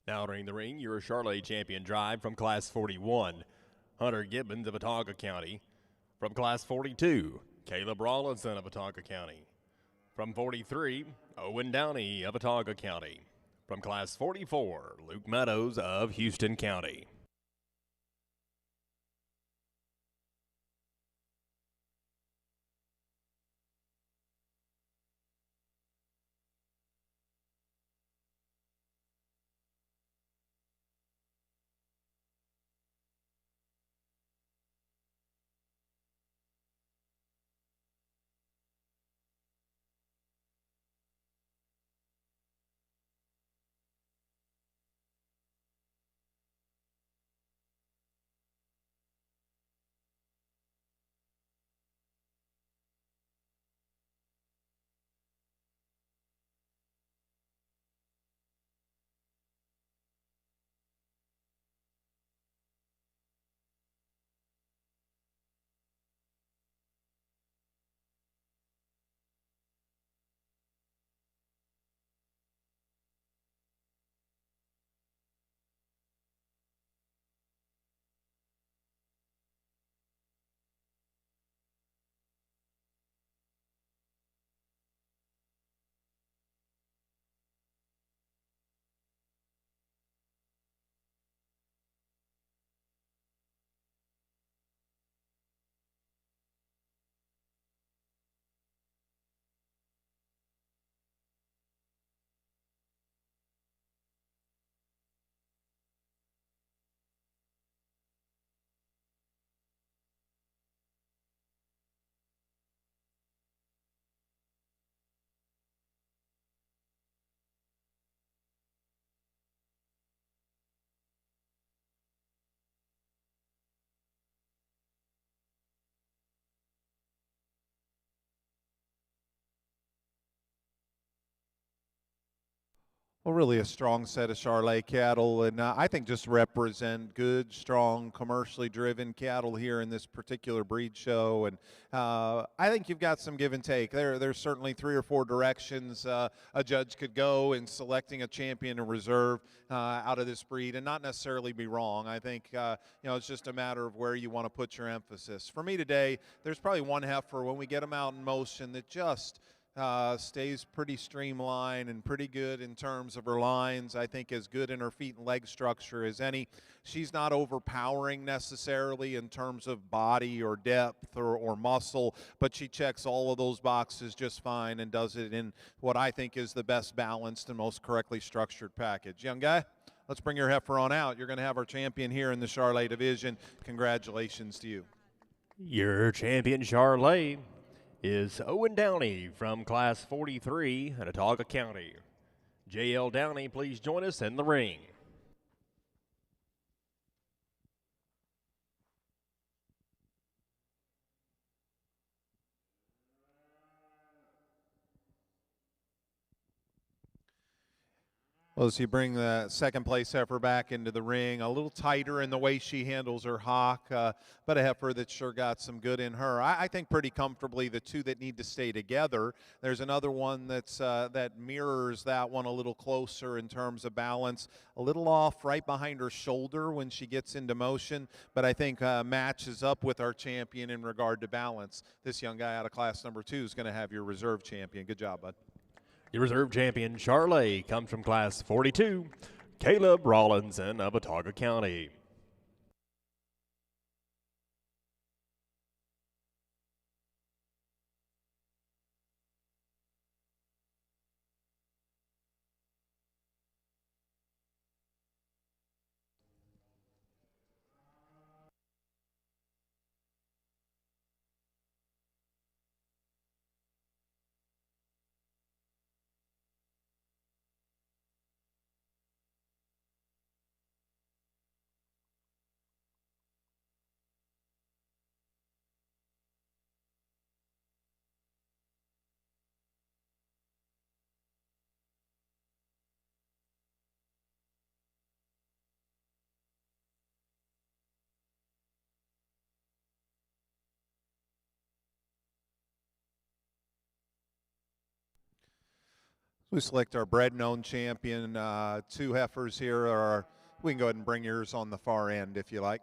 Now entering the ring, your Charlotte champion drive from Class 41, Hunter Gibbons of Watauga County. From Class 42, Caleb Rawlinson of Watauga County. From 43, Owen Downey of Watauga County. From Class 44, Luke Meadows of Houston County. Well, really a strong set of Charolais cattle, and I think just represent good, strong, commercially driven cattle here in this particular breed show. And I think you've got some give and take. There's certainly 3 or 4 directions a judge could go in selecting a champion and reserve out of this breed, and not necessarily be wrong. I think it's just a matter of where you want to put your emphasis. For me today, there's probably one heifer when we get them out in motion that just stays pretty streamlined and pretty good in terms of her lines. I think as good in her feet and leg structure as any. She's not overpowering necessarily in terms of body or depth or muscle, but she checks all of those boxes just fine and does it in what I think is the best balanced and most correctly structured package. Young guy, let's bring your heifer on out. You're going to have our champion here in the Charolais division. Congratulations to you. Your champion Charolais is Owen Downey from Class 43 in Autauga County. J.L. Downey, please join us in the ring. Well, as you bring the second place heifer back into the ring, a little tighter in the way she handles her hock, but a heifer that's sure got some good in her. I think pretty comfortably the two that need to stay together. There's another one that's that mirrors that one a little closer in terms of balance, a little off right behind her shoulder when she gets into motion, but I think matches up with our champion in regard to balance. This young guy out of class number 2 is going to have your reserve champion. Good job, bud. Your reserve champion, Charolais, comes from Class 42, Caleb Rawlinson of Autauga County. We select our bred known champion. 2 heifers here are, we can go ahead and bring yours on the far end if you like.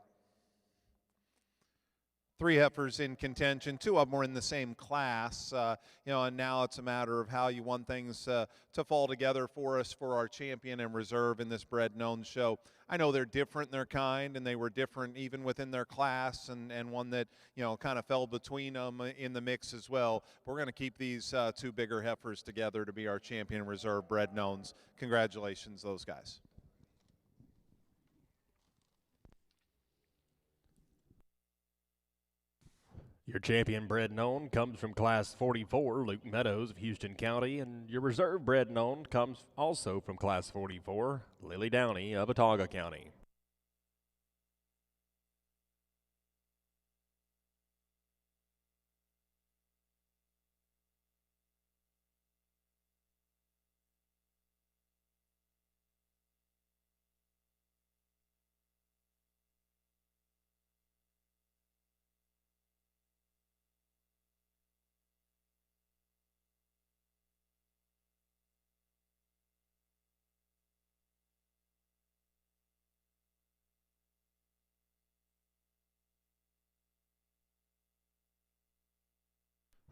3 heifers in contention. 2 of them are in the same class, and now it's a matter of how you want things to fall together for us for our champion and reserve in this bred known show. I know they're different in their kind, and they were different even within their class, and one that, kind of fell between them in the mix as well. We're going to keep these 2 bigger heifers together to be our champion and reserve bred knowns. Congratulations, those guys. Your champion bred known comes from Class 44, Luke Meadows of Houston County, and your reserve bred known comes also from Class 44, Lily Downey of Autauga County.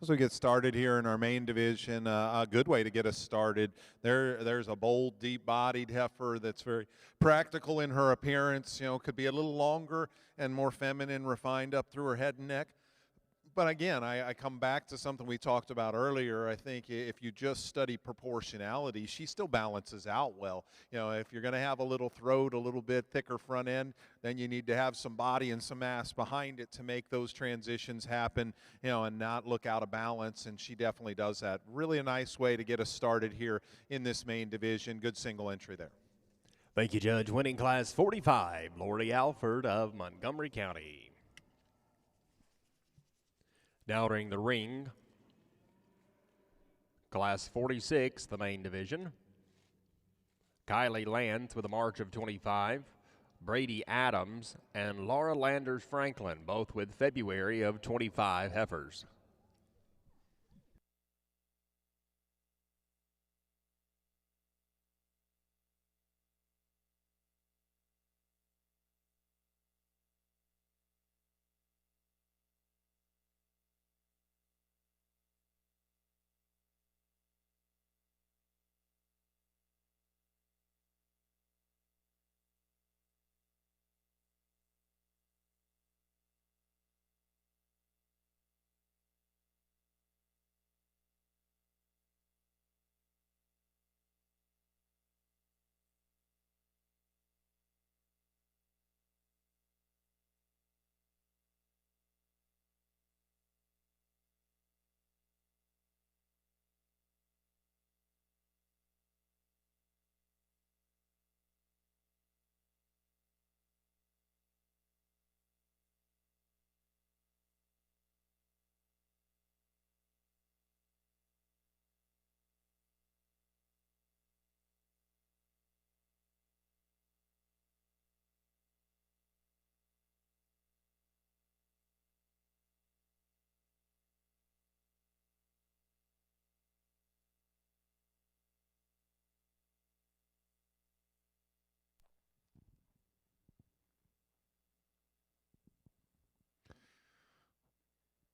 As we get started here in our main division, a good way to get us started. There's a bold, deep-bodied heifer that's very practical in her appearance. Could be a little longer and more feminine, refined up through her head and neck. But again, I come back to something we talked about earlier. I think if you just study proportionality, she still balances out well. If you're going to have a little throat, a little bit thicker front end, then you need to have some body and some mass behind it to make those transitions happen, and not look out of balance. And she definitely does that. Really a nice way to get us started here in this main division. Good single entry there. Thank you, Judge. Winning Class 45, Lori Alford of Montgomery County. Now entering the ring, Class 46, the main division. Kylie Lance with a march of 25. Brady Adams and Laura Landers Franklin, both with February of 25 heifers.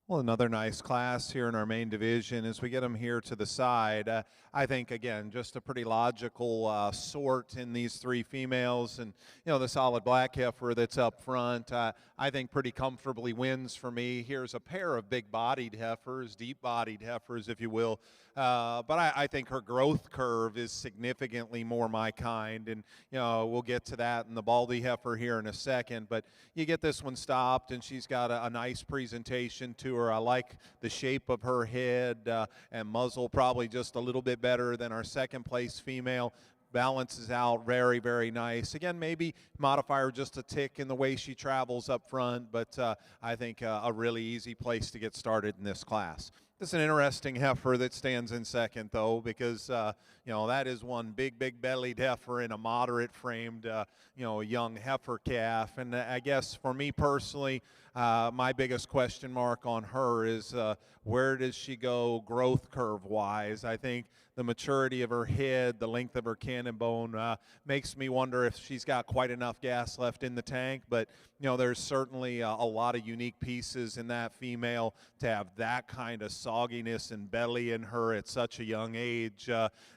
Well, another nice class here in our main division as we get them here to the side. I think, again, just a pretty logical sort in these three females. And, the solid black heifer that's up front, I think pretty comfortably wins for me. Here's a pair of big-bodied heifers, deep-bodied heifers, if you will. But I think her growth curve is significantly more my kind. And, we'll get to that in the baldy heifer here in a second. But you get this one stopped, and she's got a nice presentation to her. I like the shape of her head and muzzle, probably just a little bit better than our second place female. Balances out very, very nice. Again, maybe modify her just a tick in the way she travels up front, but I think a really easy place to get started in this class. This is an interesting heifer that stands in second, though, because, that is one big bellied heifer in a moderate framed, young heifer calf. And I guess for me personally, my biggest question mark on her is where does she go growth curve wise? I think the maturity of her head, the length of her cannon bone makes me wonder if she's got quite enough gas left in the tank. But, there's certainly a lot of unique pieces in that female to have that kind of sogginess and belly in her at such a young age.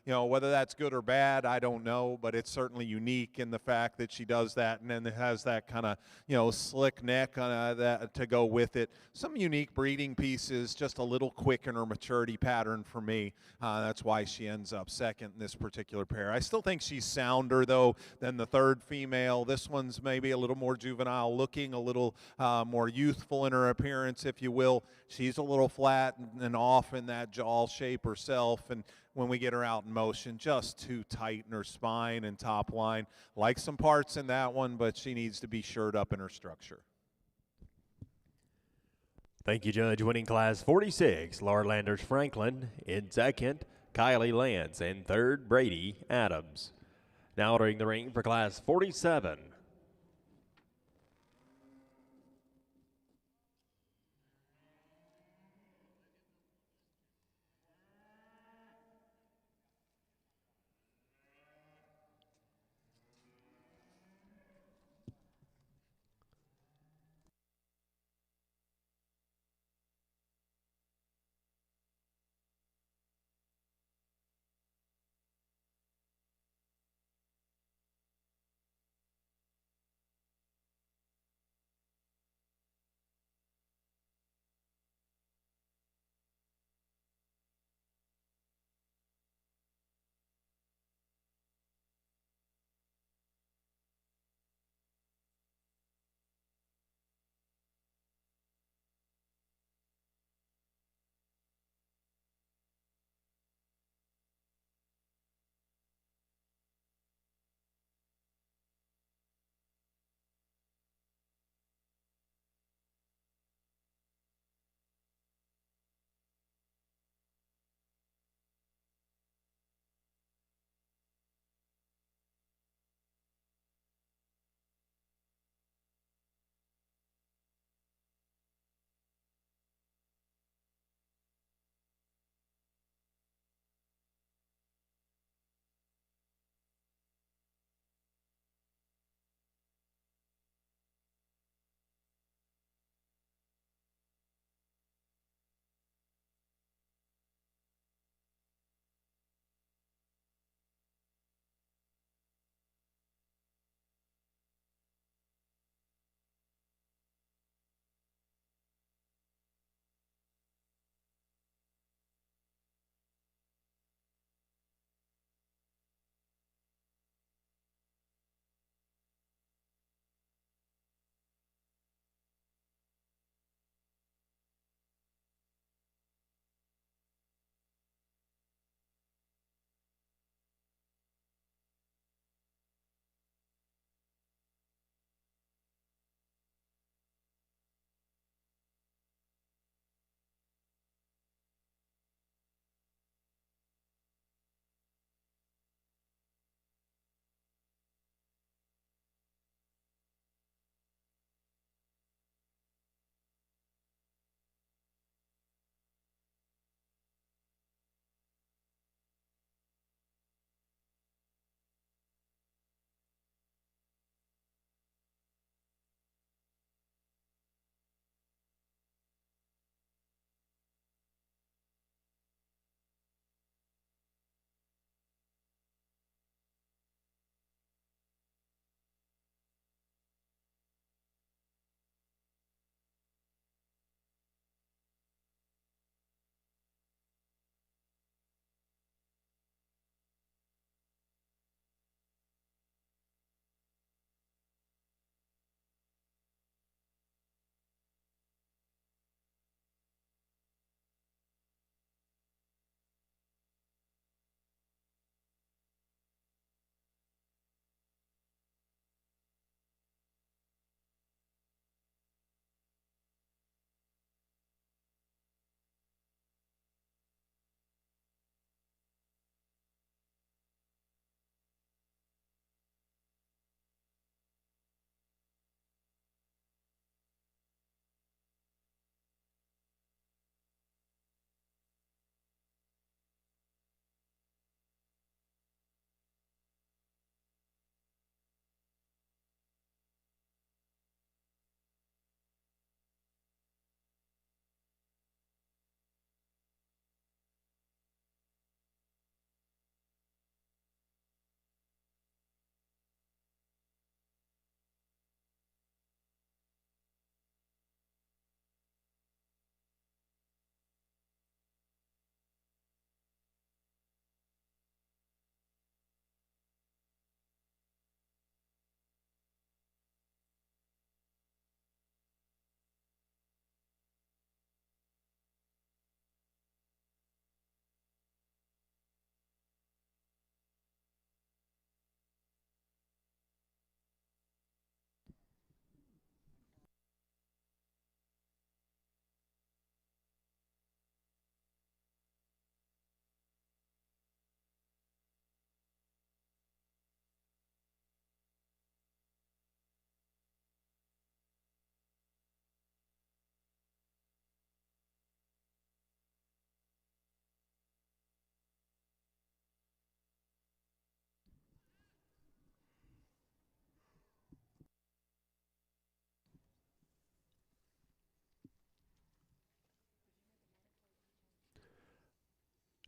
Whether that's good or bad, I don't know, but it's certainly unique in the fact that she does that and then it has that kind of, slick neck that to go with it. Some unique breeding pieces, just a little quick in her maturity pattern for me. That's why she ends up second in this particular pair. I still think she's sounder, though, than the third female. This one's maybe a little more juvenile looking, a little more youthful in her appearance, if you will. She's a little flat and off in that jaw shape herself, and when we get her out in motion, just too tight in her spine and top line. Like some parts in that one, but she needs to be shored up in her structure. Thank you, Judge. Winning class 46, Laura Landers Franklin. In second, Kylie Lance. In third, Brady Adams. Now entering the ring for class 47.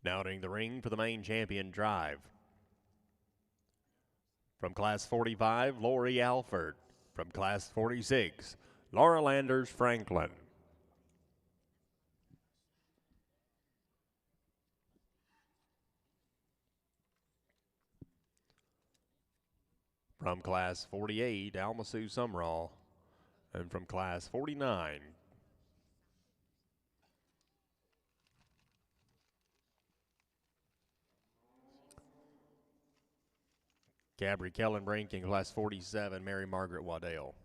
Now entering the ring for the main champion drive. From Class 45, Lori Alford. From Class 46, Laura Landers Franklin. From Class 48, Alma Sue Sumrall. And from Class 49, Gabri Kellenbrink. In Class 47, Mary Margaret Waddell.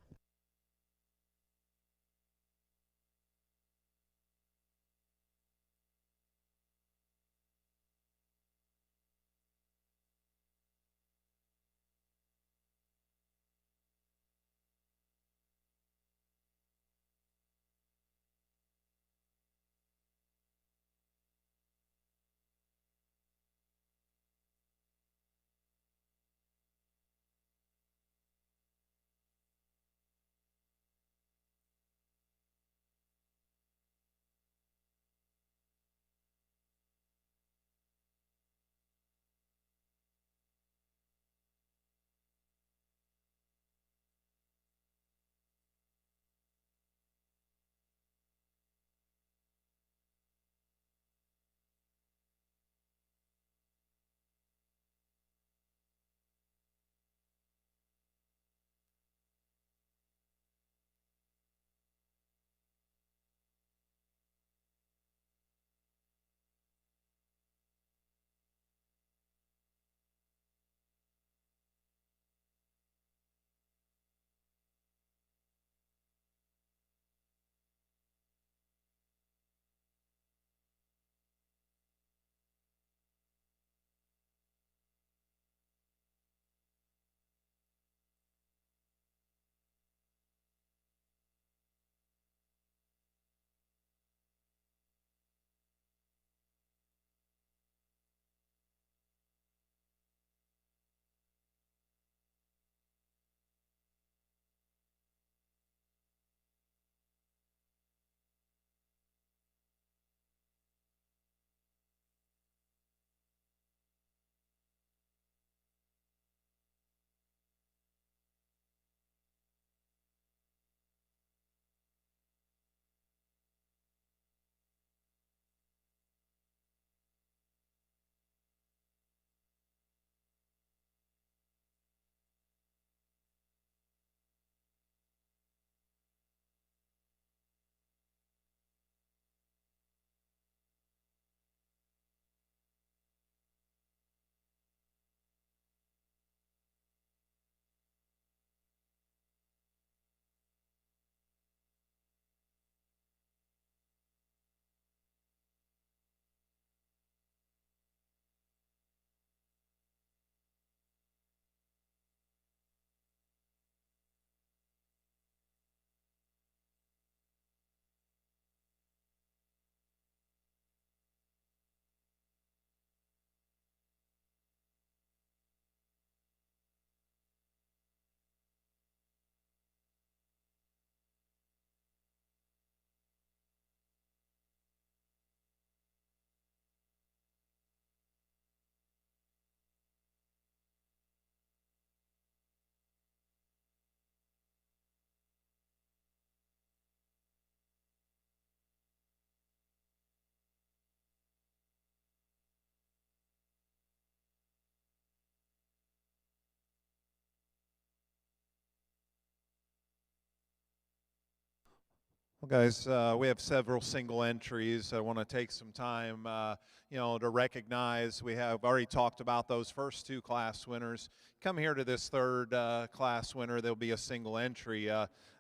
Well, guys, we have several single entries. I want to take some time, to recognize. We have already talked about those first two class winners. Come here to this third class winner. There'll be a single entry.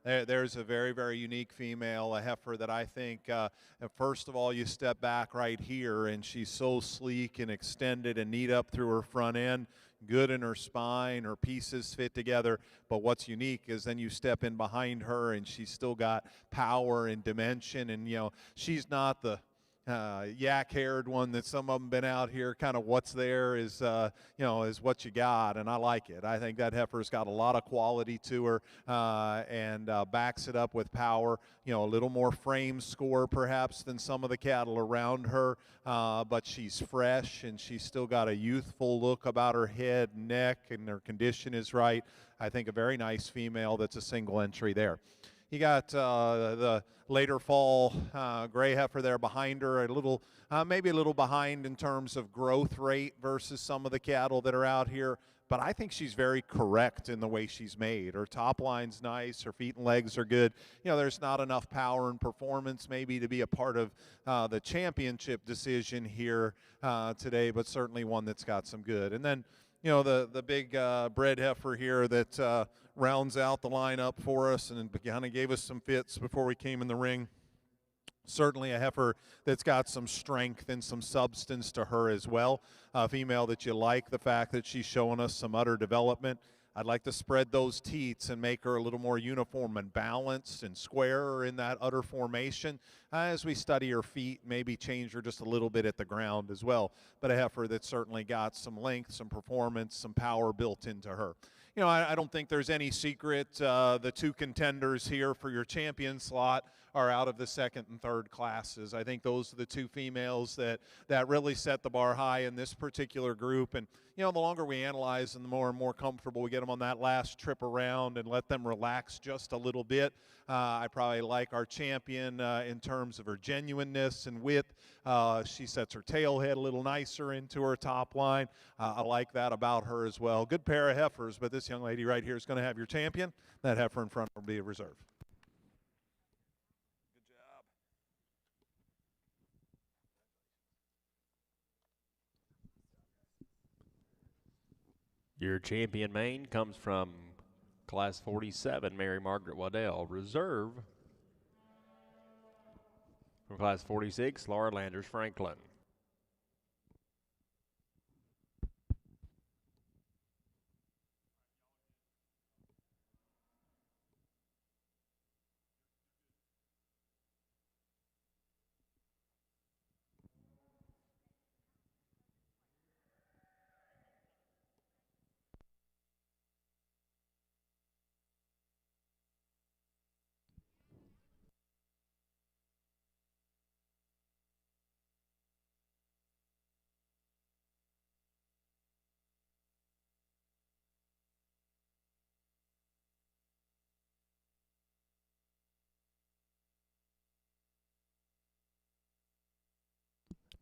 There's a very, very unique female, a heifer that I think, first of all, you step back right here, and she's so sleek and extended and neat up through her front end. Good in her spine, her pieces fit together, but what's unique is then you step in behind her and she's still got power and dimension, and she's not the yak-haired one that some of them been out here. Kind of what's there is is what you got, and I like it. I think that heifer's got a lot of quality to her, and backs it up with power. A little more frame score perhaps than some of the cattle around her, but she's fresh and she's still got a youthful look about her head, neck, and her condition is right. I think a very nice female that's a single entry there. You got the later fall gray heifer there behind her, maybe a little behind in terms of growth rate versus some of the cattle that are out here, but I think she's very correct in the way she's made. Her top line's nice, her feet and legs are good. There's not enough power and performance maybe to be a part of the championship decision here today, but certainly one that's got some good. And then the big bred heifer here that rounds out the lineup for us and kind of gave us some fits before we came in the ring. Certainly a heifer that's got some strength and some substance to her as well. A female that you like the fact that she's showing us some udder development. I'd like to spread those teats and make her a little more uniform and balanced and square in that udder formation. As we study her feet, maybe change her just a little bit at the ground as well. But a heifer that's certainly got some length, some performance, some power built into her. I don't think there's any secret. The two contenders here for your champion slot are out of the second and third classes. I think those are the two females that really set the bar high in this particular group. And, the longer we analyze them, the more and more comfortable we get them on that last trip around and let them relax just a little bit. I probably like our champion in terms of her genuineness and width. She sets her tail head a little nicer into her top line. I like that about her as well. Good pair of heifers, but this young lady right here is going to have your champion. That heifer in front will be a reserve. Good job. Your champion main comes from Class 47, Mary Margaret Waddell. Reserve from Class 46, Laura Landers Franklin.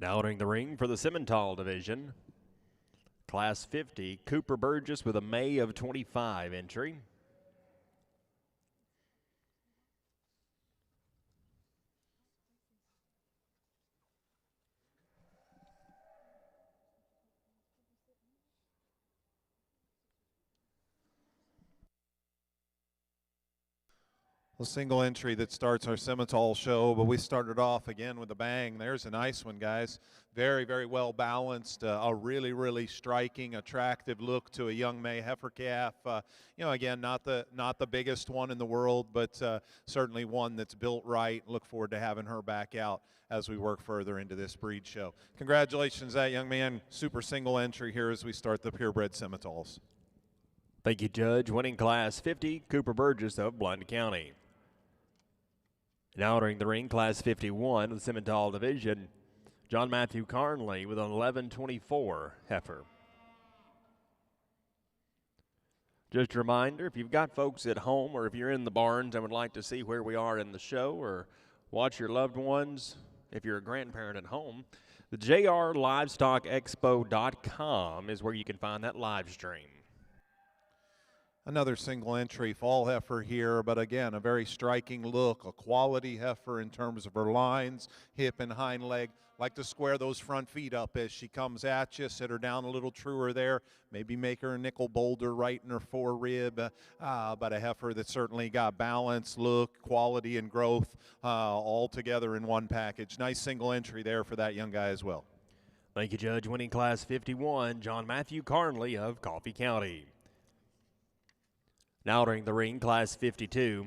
Now entering the ring for the Simmental division, Class 50, Cooper Burgess with a May of 25 entry. A single entry that starts our Simmental show, but we started off again with a bang. There's a nice one, guys. Very, very well balanced. A really, really striking, attractive look to a young May heifer calf. Again, not the biggest one in the world, but certainly one that's built right. Look forward to having her back out as we work further into this breed show. Congratulations, that young man. Super single entry here as we start the purebred Simmentals. Thank you, Judge. Winning Class 50, Cooper Burgess of Blount County. Now entering the ring, Class 51 of the Simmental division, John Matthew Carnley with an 11-24 heifer. Just a reminder, if you've got folks at home or if you're in the barns and would like to see where we are in the show or watch your loved ones, if you're a grandparent at home, the jrlivestockexpo.com is where you can find that live stream. Another single entry fall heifer here, but again, a very striking look, a quality heifer in terms of her lines, hip and hind leg. Like to square those front feet up as she comes at you, sit her down a little truer there, maybe make her a nickel boulder right in her forerib, but a heifer that certainly got balance, look, quality, and growth all together in one package. Nice single entry there for that young guy as well. Thank you, Judge. Winning Class 51, John Matthew Carnley of Coffee County. Now entering the ring, Class 52,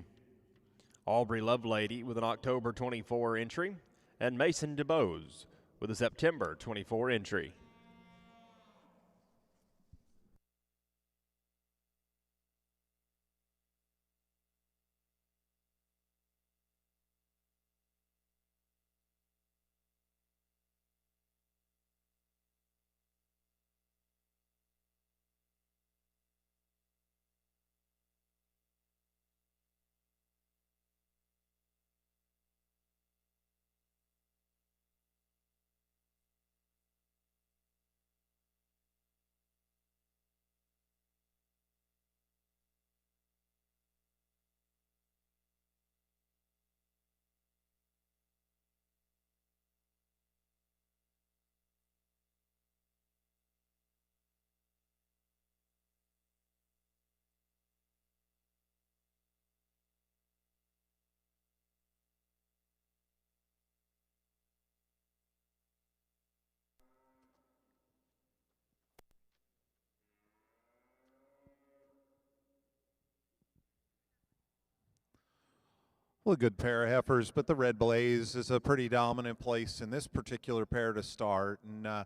Aubrey Lovelady with an October 24 entry, and Mason DeBose with a September 24 entry. Well, a good pair of heifers, but the Red Blaze is a pretty dominant place in this particular pair to start. And,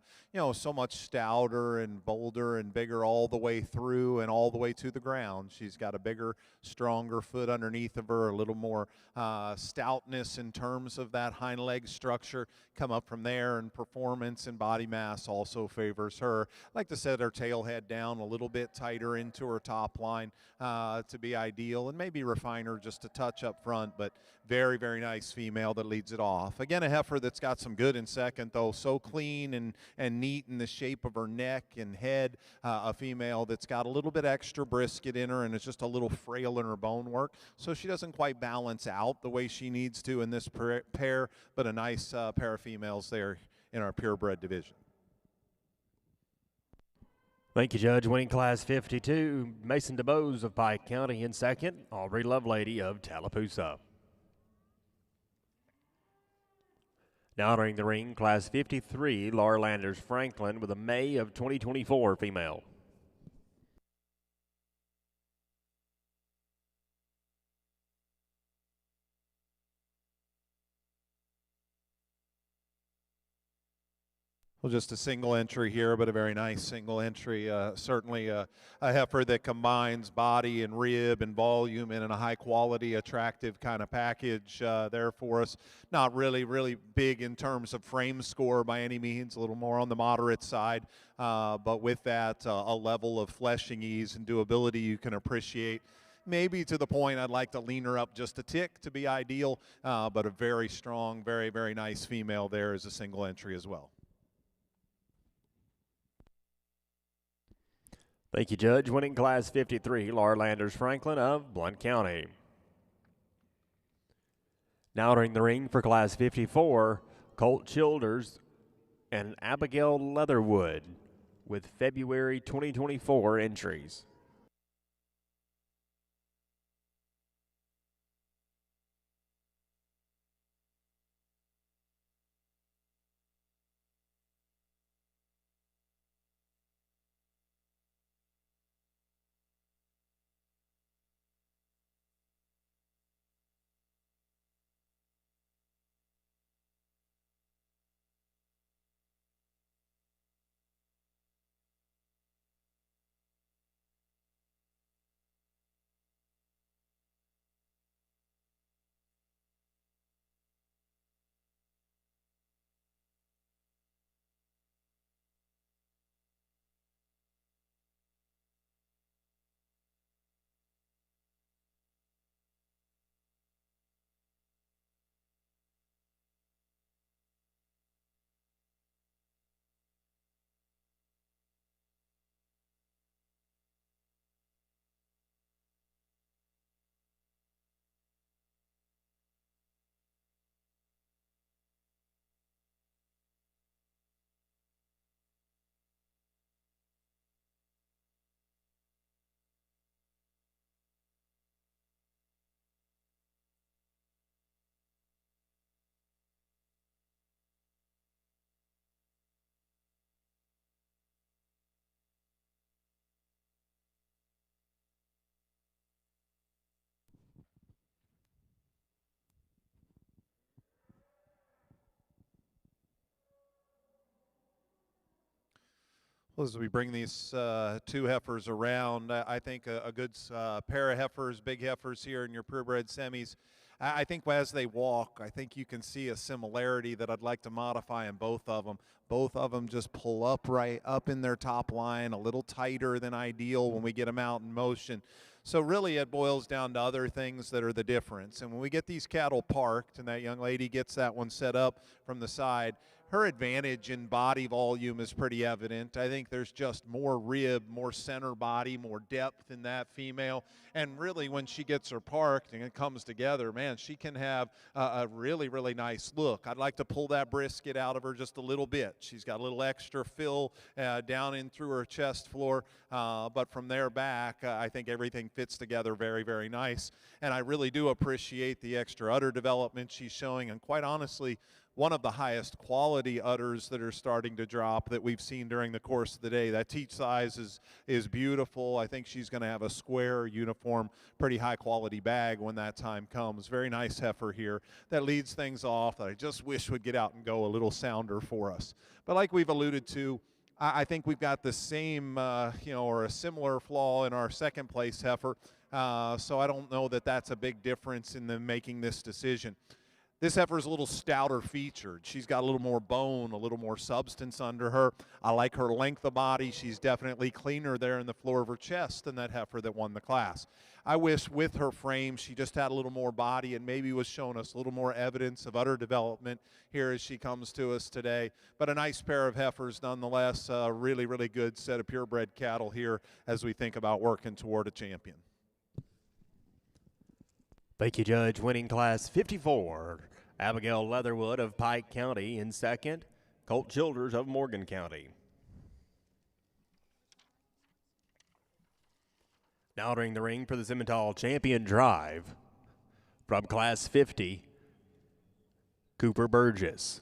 so much stouter and bolder and bigger all the way through and all the way to the ground. She's got a bigger, stronger foot underneath of her, a little more stoutness in terms of that hind leg structure come up from there, and performance and body mass also favors her. I like to set her tail head down a little bit tighter into her top line to be ideal, and maybe refine her just a touch up front, but very, very nice female that leads it off. Again, a heifer that's got some good in second, though, so clean and neat in the shape of her neck and head. A female that's got a little bit extra brisket in her and is just a little frail in her bone work, so she doesn't quite balance out the way she needs to in this pair, but a nice pair of females there in our purebred division. Thank you, Judge. Winning Class 52, Mason DeBose of Pike County in second, Aubrey Lovelady of Tallapoosa. Now entering the ring, Class 53, Laura Landers Franklin with a May of 2024 female. Well, just a single entry here, but a very nice single entry. Certainly a heifer that combines body and rib and volume in a high-quality, attractive kind of package there for us. Not really big in terms of frame score by any means, a little more on the moderate side, but with that, a level of fleshing ease and doability you can appreciate. Maybe to the point I'd like to lean her up just a tick to be ideal, but a very strong, very, very nice female there as a single entry as well. Thank you, Judge. Winning Class 53, Laura Landers Franklin of Blount County. Now entering the ring for Class 54, Colt Childers and Abigail Leatherwood with February 2024 entries. Well, as we bring these two heifers around, I think a good pair of heifers, big heifers here in your purebred semis. I think as they walk, I think you can see a similarity that I'd like to modify in both of them. Both of them just pull up right up in their top line, a little tighter than ideal when we get them out in motion. So really it boils down to other things that are the difference. And when we get these cattle parked and that young lady gets that one set up from the side, her advantage in body volume is pretty evident. I think there's just more rib, more center body, more depth in that female. And really when she gets her parked and it comes together, man, she can have a really, really nice look. I'd like to pull that brisket out of her just a little bit. She's got a little extra fill down in through her chest floor. But from there back, I think everything fits together very, very nice. And I really do appreciate the extra udder development she's showing. And quite honestly, one of the highest quality udders that are starting to drop that we've seen during the course of the day. That teat size is beautiful. I think she's going to have a square, uniform, pretty high quality bag when that time comes. Very nice heifer here that leads things off that I just wish would get out and go a little sounder for us. But like we've alluded to, I think we've got the same, or a similar flaw in our second place heifer. So I don't know that that's a big difference in them making this decision. This heifer is a little stouter featured. She's got a little more bone, a little more substance under her. I like her length of body. She's definitely cleaner there in the floor of her chest than that heifer that won the class. I wish with her frame she just had a little more body and maybe was showing us a little more evidence of udder development here as she comes to us today. But a nice pair of heifers nonetheless. A really, really good set of purebred cattle here as we think about working toward a champion. Thank you, Judge. Winning class 54, Abigail Leatherwood of Pike County in second, Colt Childers of Morgan County. Now entering the ring for the Simmental Champion Drive from class 50, Cooper Burgess.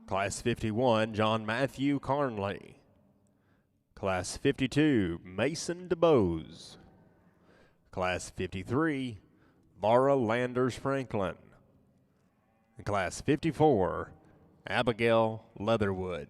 Class 51, John Matthew Carnley. Class 52, Mason DeBose. Class 53, Laura Landers Franklin. And Class 54, Abigail Leatherwood.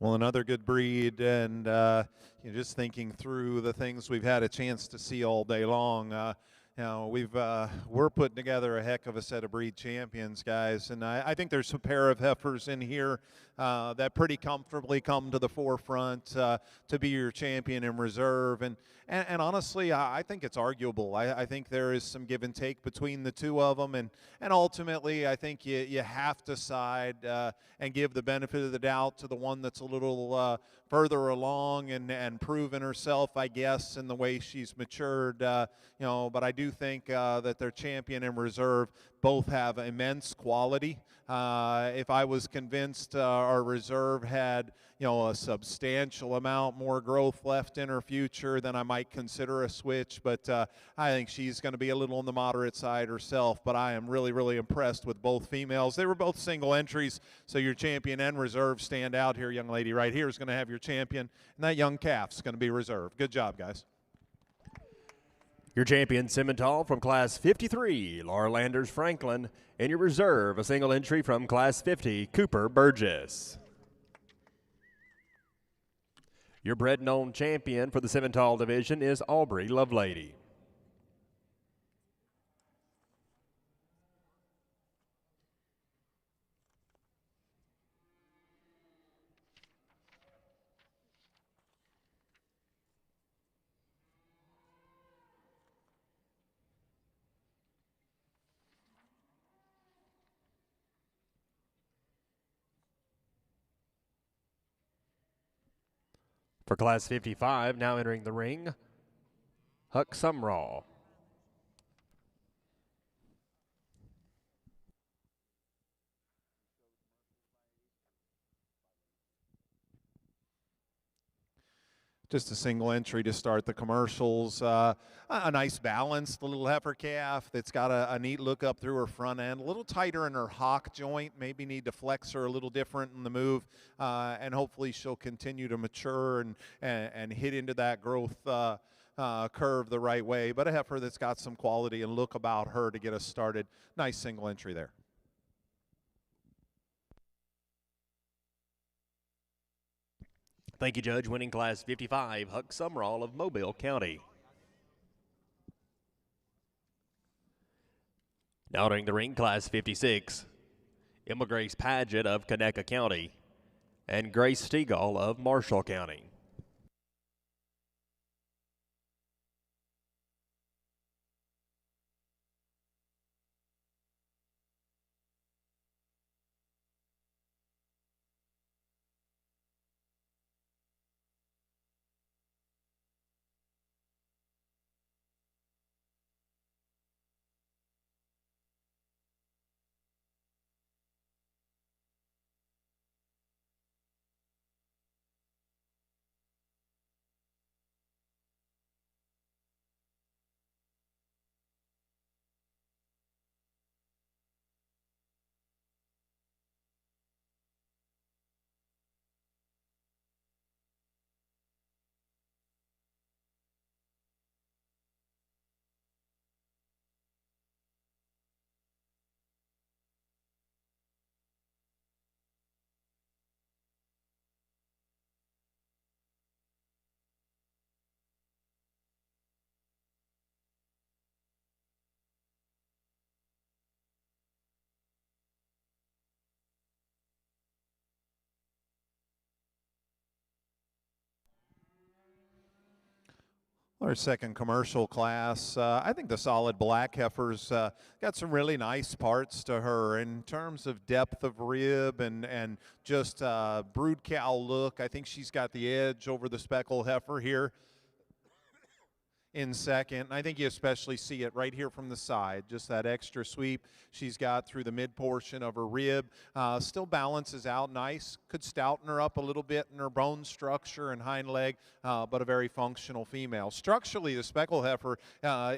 Well, another good breed, and just thinking through the things we've had a chance to see all day long. We're putting together a heck of a set of breed champions, guys, and I think there's a pair of heifers in here that pretty comfortably come to the forefront to be your champion in reserve, and honestly, I think it's arguable. I think there is some give and take between the two of them, and ultimately, I think you have to side and give the benefit of the doubt to the one that's a little further along and proven herself, I guess, in the way she's matured. But I do think that their champion and reserve both have immense quality. If I was convinced our reserve had, a substantial amount more growth left in her future, then I might consider a switch. But I think she's going to be a little on the moderate side herself. But I am really, really impressed with both females. They were both single entries, so your champion and reserve stand out here. Young lady right here is going to have your champion, and that young calf's going to be reserve. Good job, guys. Your champion, Simmental, from Class 53, Laura Landers Franklin, and your reserve, a single entry from Class 50, Cooper Burgess. Your bred-known champion for the Simmental division is Aubrey Lovelady. For Class 55, now entering the ring, Huck Sumrall. Just a single entry to start the commercials. A nice balance, the little heifer calf that's got a neat look up through her front end. A little tighter in her hock joint. Maybe need to flex her a little different in the move. And hopefully she'll continue to mature and hit into that growth curve the right way. But a heifer that's got some quality and look about her to get us started. Nice single entry there. Thank you, Judge. Winning Class 55, Huck Sumrall of Mobile County. Now entering the ring, Class 56, Emma Grace Paget of Conecuh County and Grace Stegall of Marshall County. Our second commercial class, I think the solid black heifer's got some really nice parts to her in terms of depth of rib and just brood cow look. I think she's got the edge over the speckled heifer here in second. And I think you especially see it right here from the side, just that extra sweep she's got through the mid portion of her rib. Still balances out nice. Could stouten her up a little bit in her bone structure and hind leg, but a very functional female. Structurally, the speckled heifer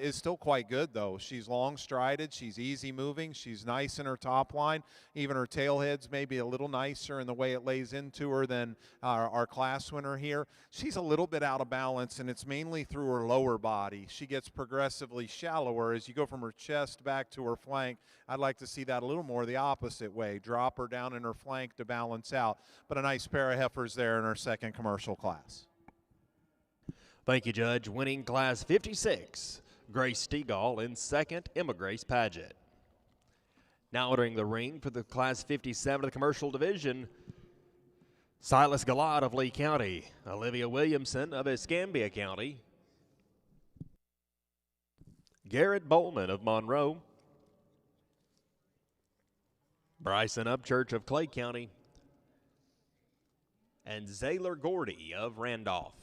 is still quite good, though. She's long strided. She's easy moving. She's nice in her top line. Even her tail head's maybe a little nicer in the way it lays into her than our class winner here. She's a little bit out of balance, and it's mainly through her lower body. She gets progressively shallower as you go from her chest back to her flank. I'd like to see that a little more the opposite way. Drop her down in her flank to balance out. But a nice pair of heifers there in our second commercial class. Thank you, Judge. Winning Class 56, Grace Stegall in second, Emma Grace Paget. Now entering the ring for the Class 57 of the commercial division, Silas Gallat of Lee County, Olivia Williamson of Escambia County, Garrett Bowman of Monroe, Bryson Upchurch of Clay County, and Zaylor Gordy of Randolph.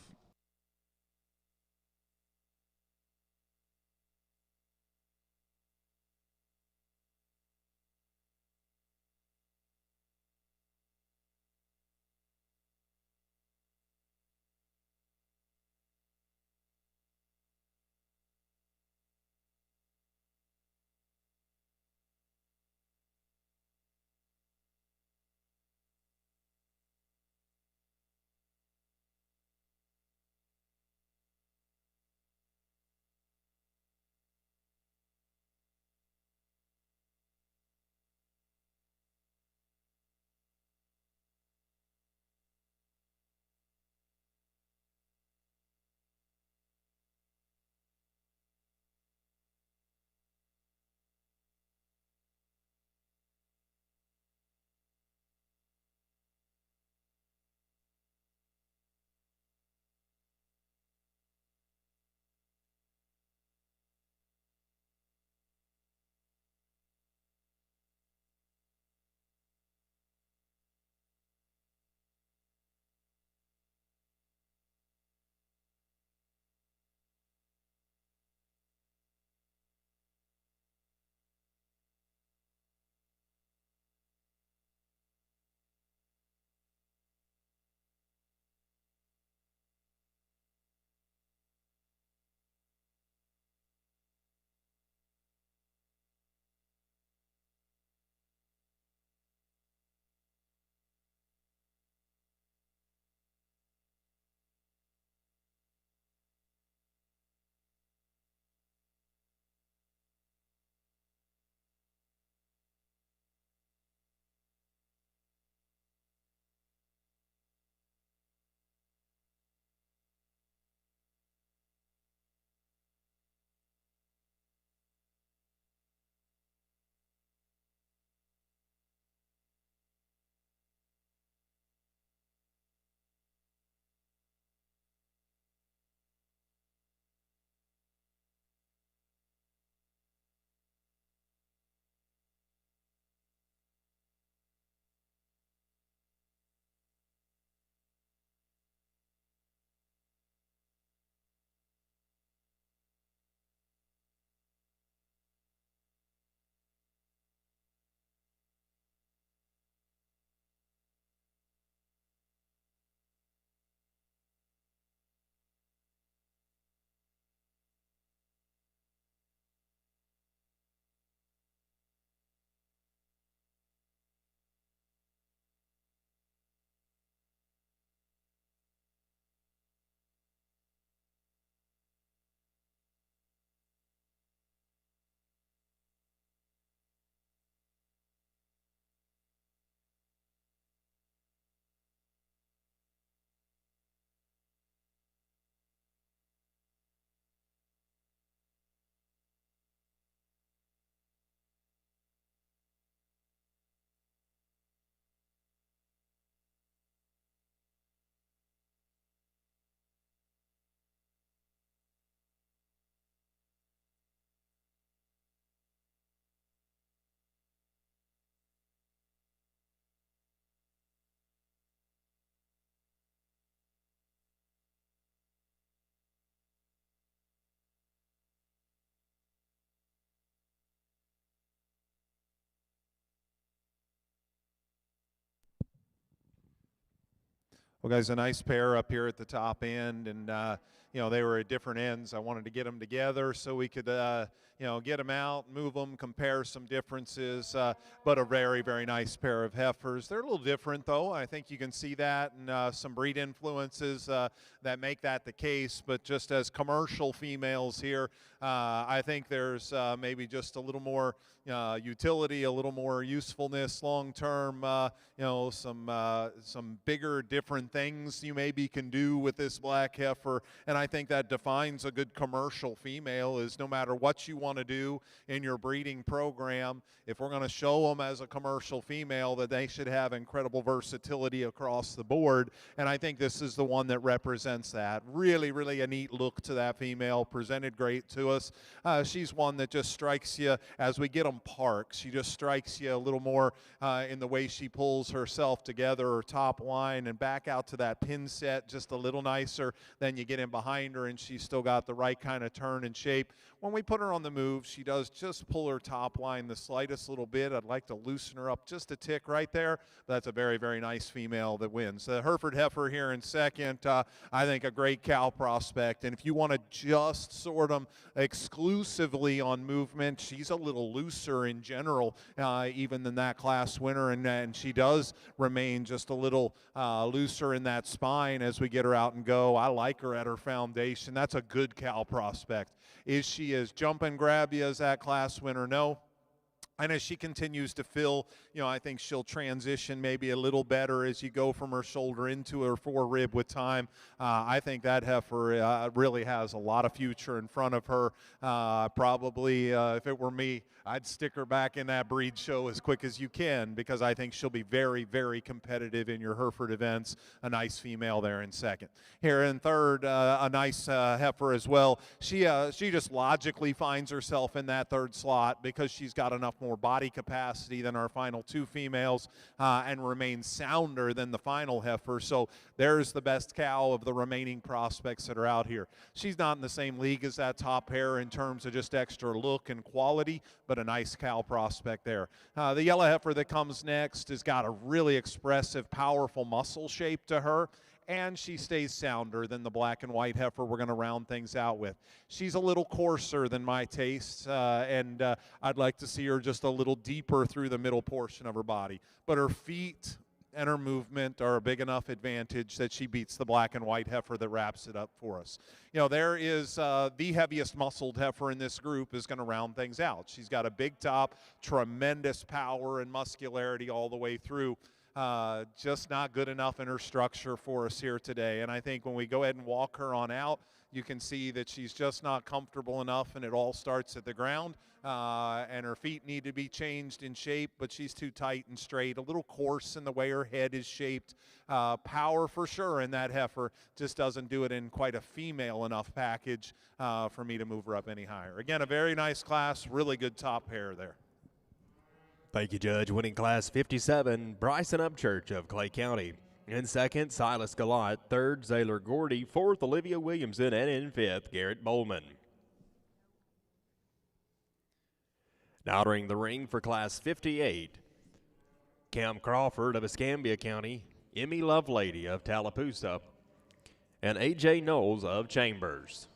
Well, guys, a nice pair up here at the top end, and you know, they were at different ends. I wanted to get them together so we could you know, get them out, move them, compare some differences, but a very, very nice pair of heifers. They're a little different, though. I think you can see that, and some breed influences that make that the case, but just as commercial females here, I think there's maybe just a little more utility, a little more usefulness long term, you know, some bigger, different things you maybe can do with this black heifer, and I think that defines a good commercial female. Is no matter what you want to do in your breeding program, if we're going to show them as a commercial female, that they should have incredible versatility across the board, and I think this is the one that represents that. Really, really a neat look to that female, presented great to us. She's one that just strikes you as we get them parked. She just strikes you a little more in the way she pulls herself together, her top line, and back out to that pin set just a little nicer than you get in behind her, and she's still got the right kind of turn and shape. When we put her on the move, she does just pull her top line the slightest little bit. I'd like to loosen her up just a tick right there. That's a very, very nice female that wins. The Hereford heifer here in second, I think a great cow prospect, and if you want to just sort them exclusively on movement, she's a little looser in general even than that class winner, and she does remain just a little looser in that spine as we get her out and go. I like her at her foundation. That's a good cow prospect. Is she as jump and grabby as that class winner? No. And as she continues to fill, you know, I think she'll transition maybe a little better as you go from her shoulder into her forerib with time. I think that heifer really has a lot of future in front of her. Probably, if it were me, I'd stick her back in that breed show as quick as you can, because I think she'll be very, very competitive in your Hereford events. A nice female there in second. Here in third, a nice heifer as well. She just logically finds herself in that third slot because she's got enough more body capacity than our final two females and remains sounder than the final heifer. So there's the best cow of the remaining prospects that are out here. She's not in the same league as that top pair in terms of just extra look and quality, but a nice cow prospect there. The yellow heifer that comes next has got a really expressive, powerful muscle shape to her, and she stays sounder than the black and white heifer we're going to round things out with. She's a little coarser than my taste, and I'd like to see her just a little deeper through the middle portion of her body. But her feet and her movement are a big enough advantage that she beats the black and white heifer that wraps it up for us. You know, there is the heaviest muscled heifer in this group is going to round things out. She's got a big top, tremendous power and muscularity all the way through. Just not good enough in her structure for us here today. And I think when we go ahead and walk her on out, you can see that she's just not comfortable enough, and it all starts at the ground. And her feet need to be changed in shape, but she's too tight and straight, a little coarse in the way her head is shaped. Power for sure in that heifer, just doesn't do it in quite a female enough package for me to move her up any higher. Again, a very nice class, really good top pair there. Thank you, Judge. Winning Class 57, Bryson Upchurch of Clay County. In second, Silas Galat. Third, Zaylor Gordy. Fourth, Olivia Williamson. And in fifth, Garrett Bowman. Now entering the ring for Class 58, Cam Crawford of Escambia County, Emmy Lovelady of Tallapoosa, and A.J. Knowles of Chambers.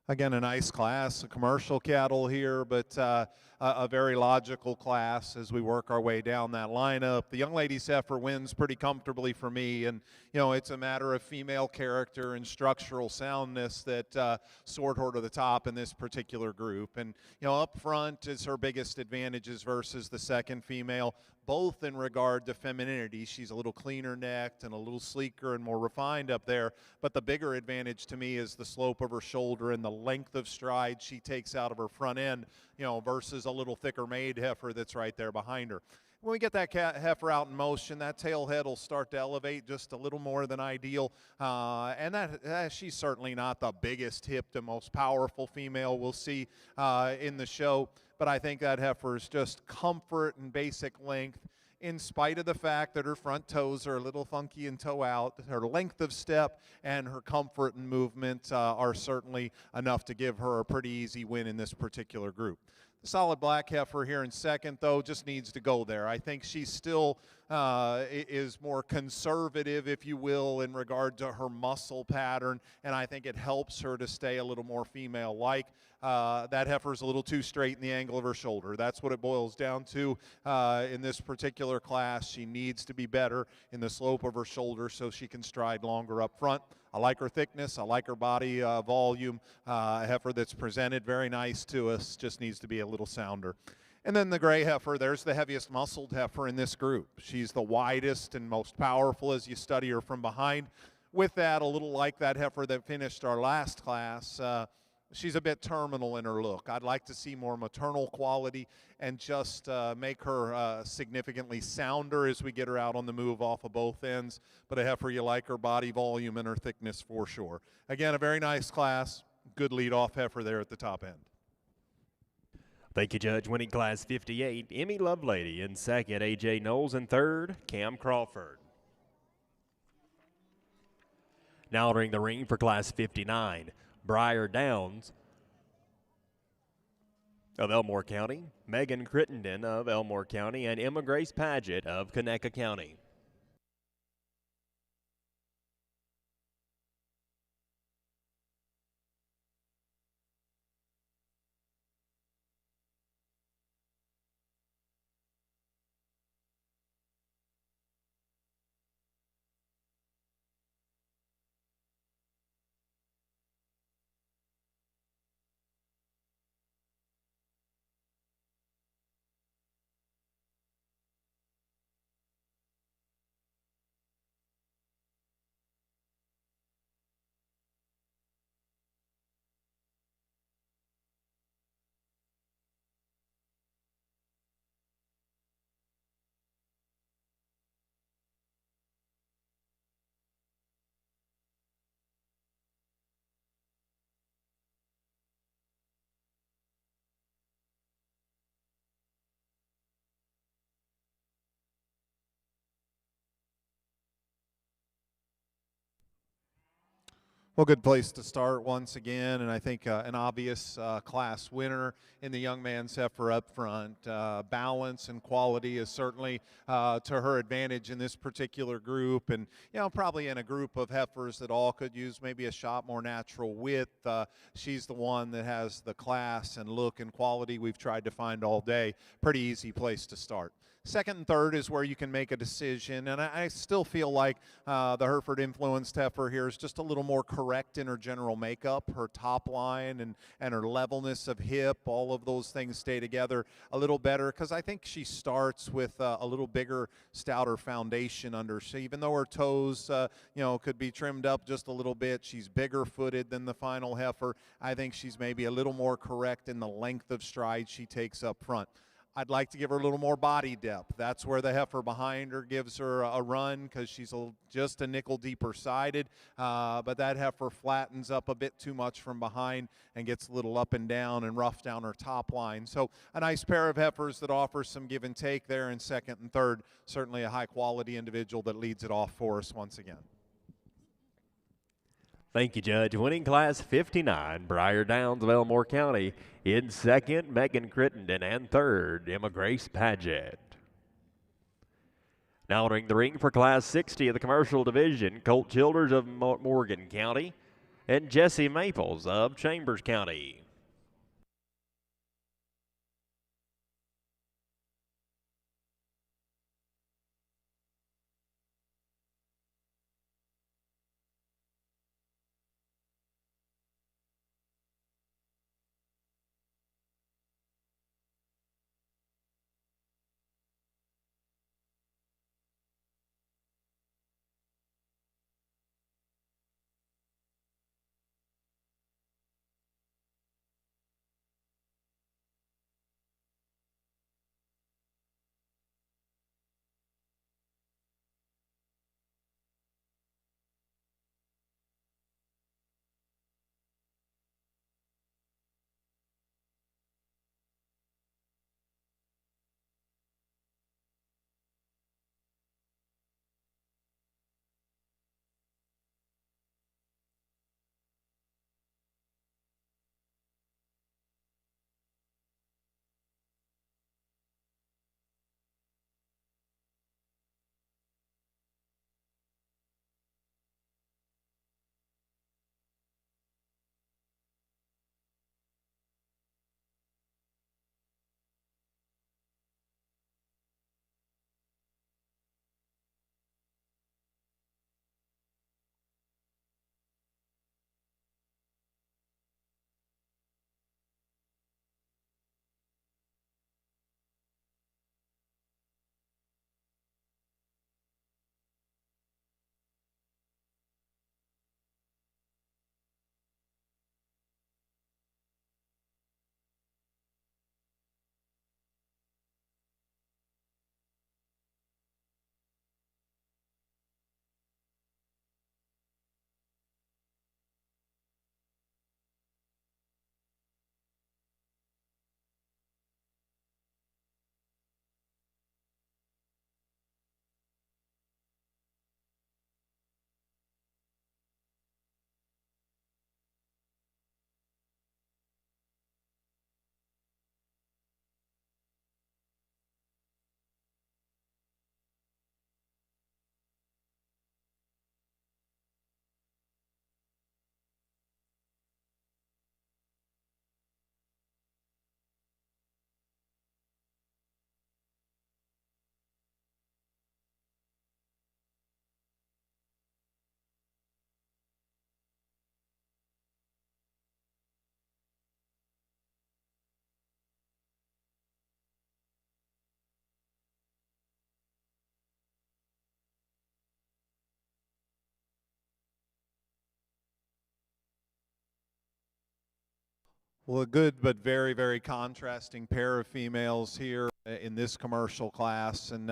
Again, a nice class, a commercial cattle here, but a very logical class as we work our way down that lineup. The young ladies heifer wins pretty comfortably for me, and it's a matter of female character and structural soundness that soared her to the top in this particular group. And up front is her biggest advantages versus the second female, both in regard to femininity. She's a little cleaner necked and a little sleeker and more refined up there, but the bigger advantage to me is the slope of her shoulder and the length of stride she takes out of her front end, versus a little thicker made heifer that's right there behind her. When we get that heifer out in motion, that tail head will start to elevate just a little more than ideal, and she's certainly not the biggest hipped and most powerful female we'll see in the show, but I think that heifer is just comfort and basic length, in spite of the fact that her front toes are a little funky and toe out. Her length of step and her comfort and movement are certainly enough to give her a pretty easy win in this particular group. The solid black heifer here in second, though, just needs to go there. I think she still is more conservative, if you will, in regard to her muscle pattern, and I think it helps her to stay a little more female-like. That heifer's a little too straight in the angle of her shoulder. That's what it boils down to in this particular class. She needs to be better in the slope of her shoulder so she can stride longer up front. I like her thickness. I like her body volume. A heifer that's presented very nice to us, just needs to be a little sounder. And then the gray heifer, there's the heaviest muscled heifer in this group. She's the widest and most powerful as you study her from behind. With that, a little like that heifer that finished our last class, she's a bit terminal in her look. I'd like to see more maternal quality and just make her significantly sounder as we get her out on the move off of both ends. But a heifer, you like her body volume and her thickness for sure. Again, a very nice class. Good lead-off heifer there at the top end. Thank you, Judge. Winning Class 58, Emmy Lovelady. In second, A.J. Knowles. In third, Cam Crawford. Now entering the ring for Class 59, Briar Downs of Elmore County, Megan Crittenden of Elmore County, and Emma Grace Paget of Conecuh County. Well, good place to start once again, and I think an obvious class winner in the young man's heifer up front. Balance and quality is certainly to her advantage in this particular group, and probably in a group of heifers that all could use maybe a shot more natural width. She's the one that has the class and look and quality we've tried to find all day. Pretty easy place to start. Second and third is where you can make a decision, and I still feel like the Hereford-influenced heifer here is just a little more correct in her general makeup, her top line and her levelness of hip. All of those things stay together a little better because I think she starts with a little bigger, stouter foundation under. So even though her toes, could be trimmed up just a little bit, she's bigger-footed than the final heifer. I think she's maybe a little more correct in the length of stride she takes up front. I'd like to give her a little more body depth. That's where the heifer behind her gives her a run because she's just a nickel deeper sided. But that heifer flattens up a bit too much from behind and gets a little up and down and rough down her top line. So a nice pair of heifers that offers some give and take there in second and third. Certainly a high quality individual that leads it off for us once again. Thank you, Judge. Winning Class 59, Briar Downs of Elmore County. In second, Megan Crittenden. And third, Emma Grace Paget. Now entering the ring for Class 60 of the Commercial Division, Colt Childers of Morgan County, and Jesse Maples of Chambers County. Well, a good but very, very contrasting pair of females here in this commercial class. And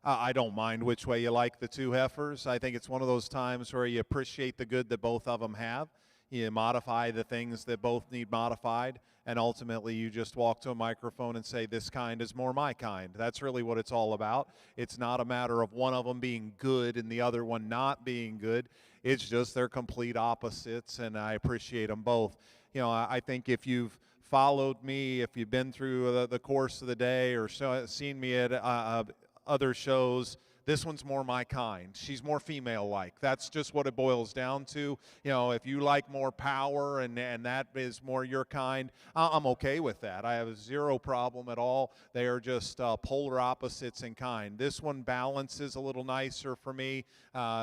I don't mind which way you like the two heifers. I think it's one of those times where you appreciate the good that both of them have. You modify the things that both need modified. And ultimately, you just walk to a microphone and say, this kind is more my kind. That's really what it's all about. It's not a matter of one of them being good and the other one not being good. It's just they're complete opposites, and I appreciate them both. You know, I think if you've followed me, if you've been through the course of the day or seen me at other shows, this one's more my kind. She's more female-like. That's just what it boils down to. You know, if you like more power and that is more your kind, I'm okay with that. I have zero problem at all. They are just polar opposites in kind. This one balances a little nicer for me.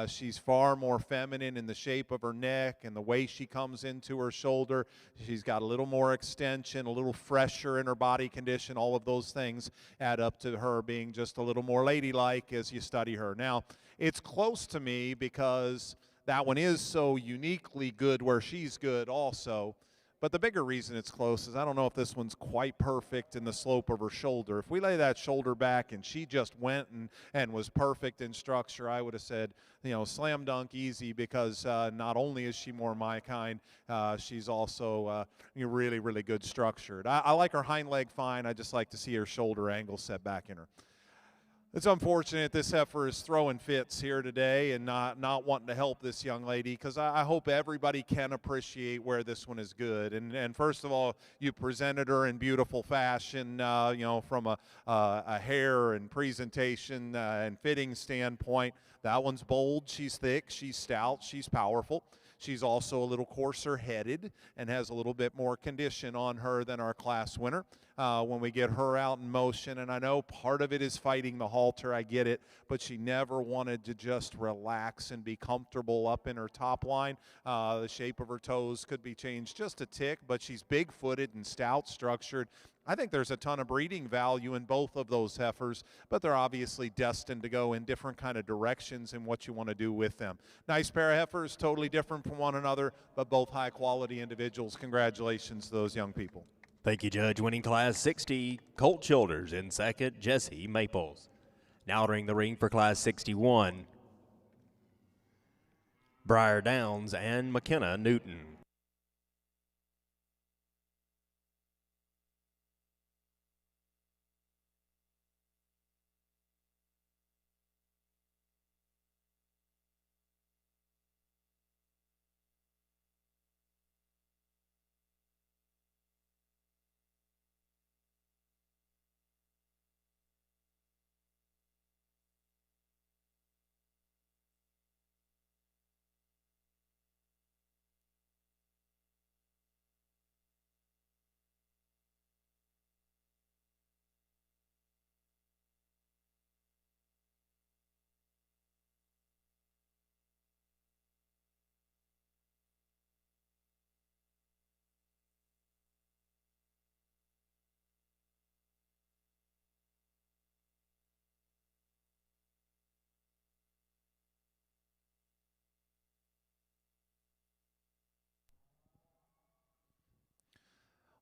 She's far more feminine in the shape of her neck and the way she comes into her shoulder. She's got a little more extension, a little fresher in her body condition. All of those things add up to her being just a little more ladylike as you study her. Now, it's close to me because that one is so uniquely good where she's good also. But the bigger reason it's close is I don't know if this one's quite perfect in the slope of her shoulder. If we lay that shoulder back and she just went and was perfect in structure, I would have said, you know, slam dunk easy, because not only is she more my kind, she's also really, really good structured. I like her hind leg fine. I just like to see her shoulder angle set back in her. It's unfortunate this heifer is throwing fits here today and not wanting to help this young lady, because I hope everybody can appreciate where this one is good. And first of all, you presented her in beautiful fashion, you know, from a hair and presentation and fitting standpoint. That one's bold, she's thick, she's stout, she's powerful. She's also a little coarser headed and has a little bit more condition on her than our class winner. When we get her out in motion, and I know part of it is fighting the halter, I get it, but she never wanted to just relax and be comfortable up in her top line. The shape of her toes could be changed just a tick, but she's big-footed and stout-structured. I think there's a ton of breeding value in both of those heifers, but they're obviously destined to go in different kind of directions in what you want to do with them. Nice pair of heifers, totally different from one another, but both high-quality individuals. Congratulations to those young people. Thank you, Judge. Winning Class 60, Colt Childers. In second, Jesse Maples. Now entering the ring for Class 61, Briar Downs and McKenna Newton.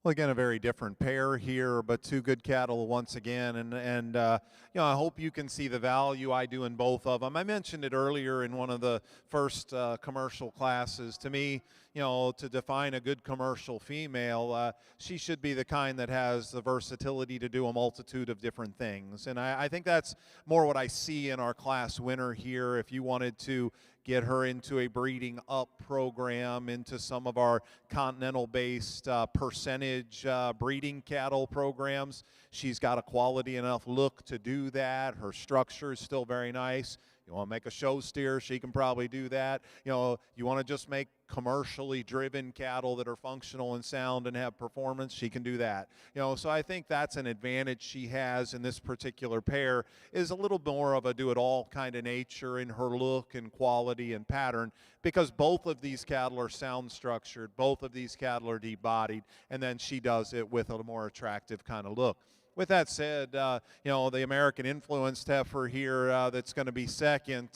Well, again, a very different pair here, but two good cattle once again, and I hope you can see the value I do in both of them. I mentioned it earlier in one of the first commercial classes. To me, to define a good commercial female, she should be the kind that has the versatility to do a multitude of different things, and I think that's more what I see in our class winner here. If you wanted to get her into a breeding up program, into some of our continental-based percentage breeding cattle programs. She's got a quality enough look to do that. Her structure is still very nice. You want to make a show steer, she can probably do that. You want to just make commercially driven cattle that are functional and sound and have performance, she can do that. So I think that's an advantage she has in this particular pair, is a little more of a do-it-all kind of nature in her look and quality and pattern, because both of these cattle are sound structured, both of these cattle are deep-bodied, and then she does it with a more attractive kind of look. With that said, the American influenced heifer here that's going to be second,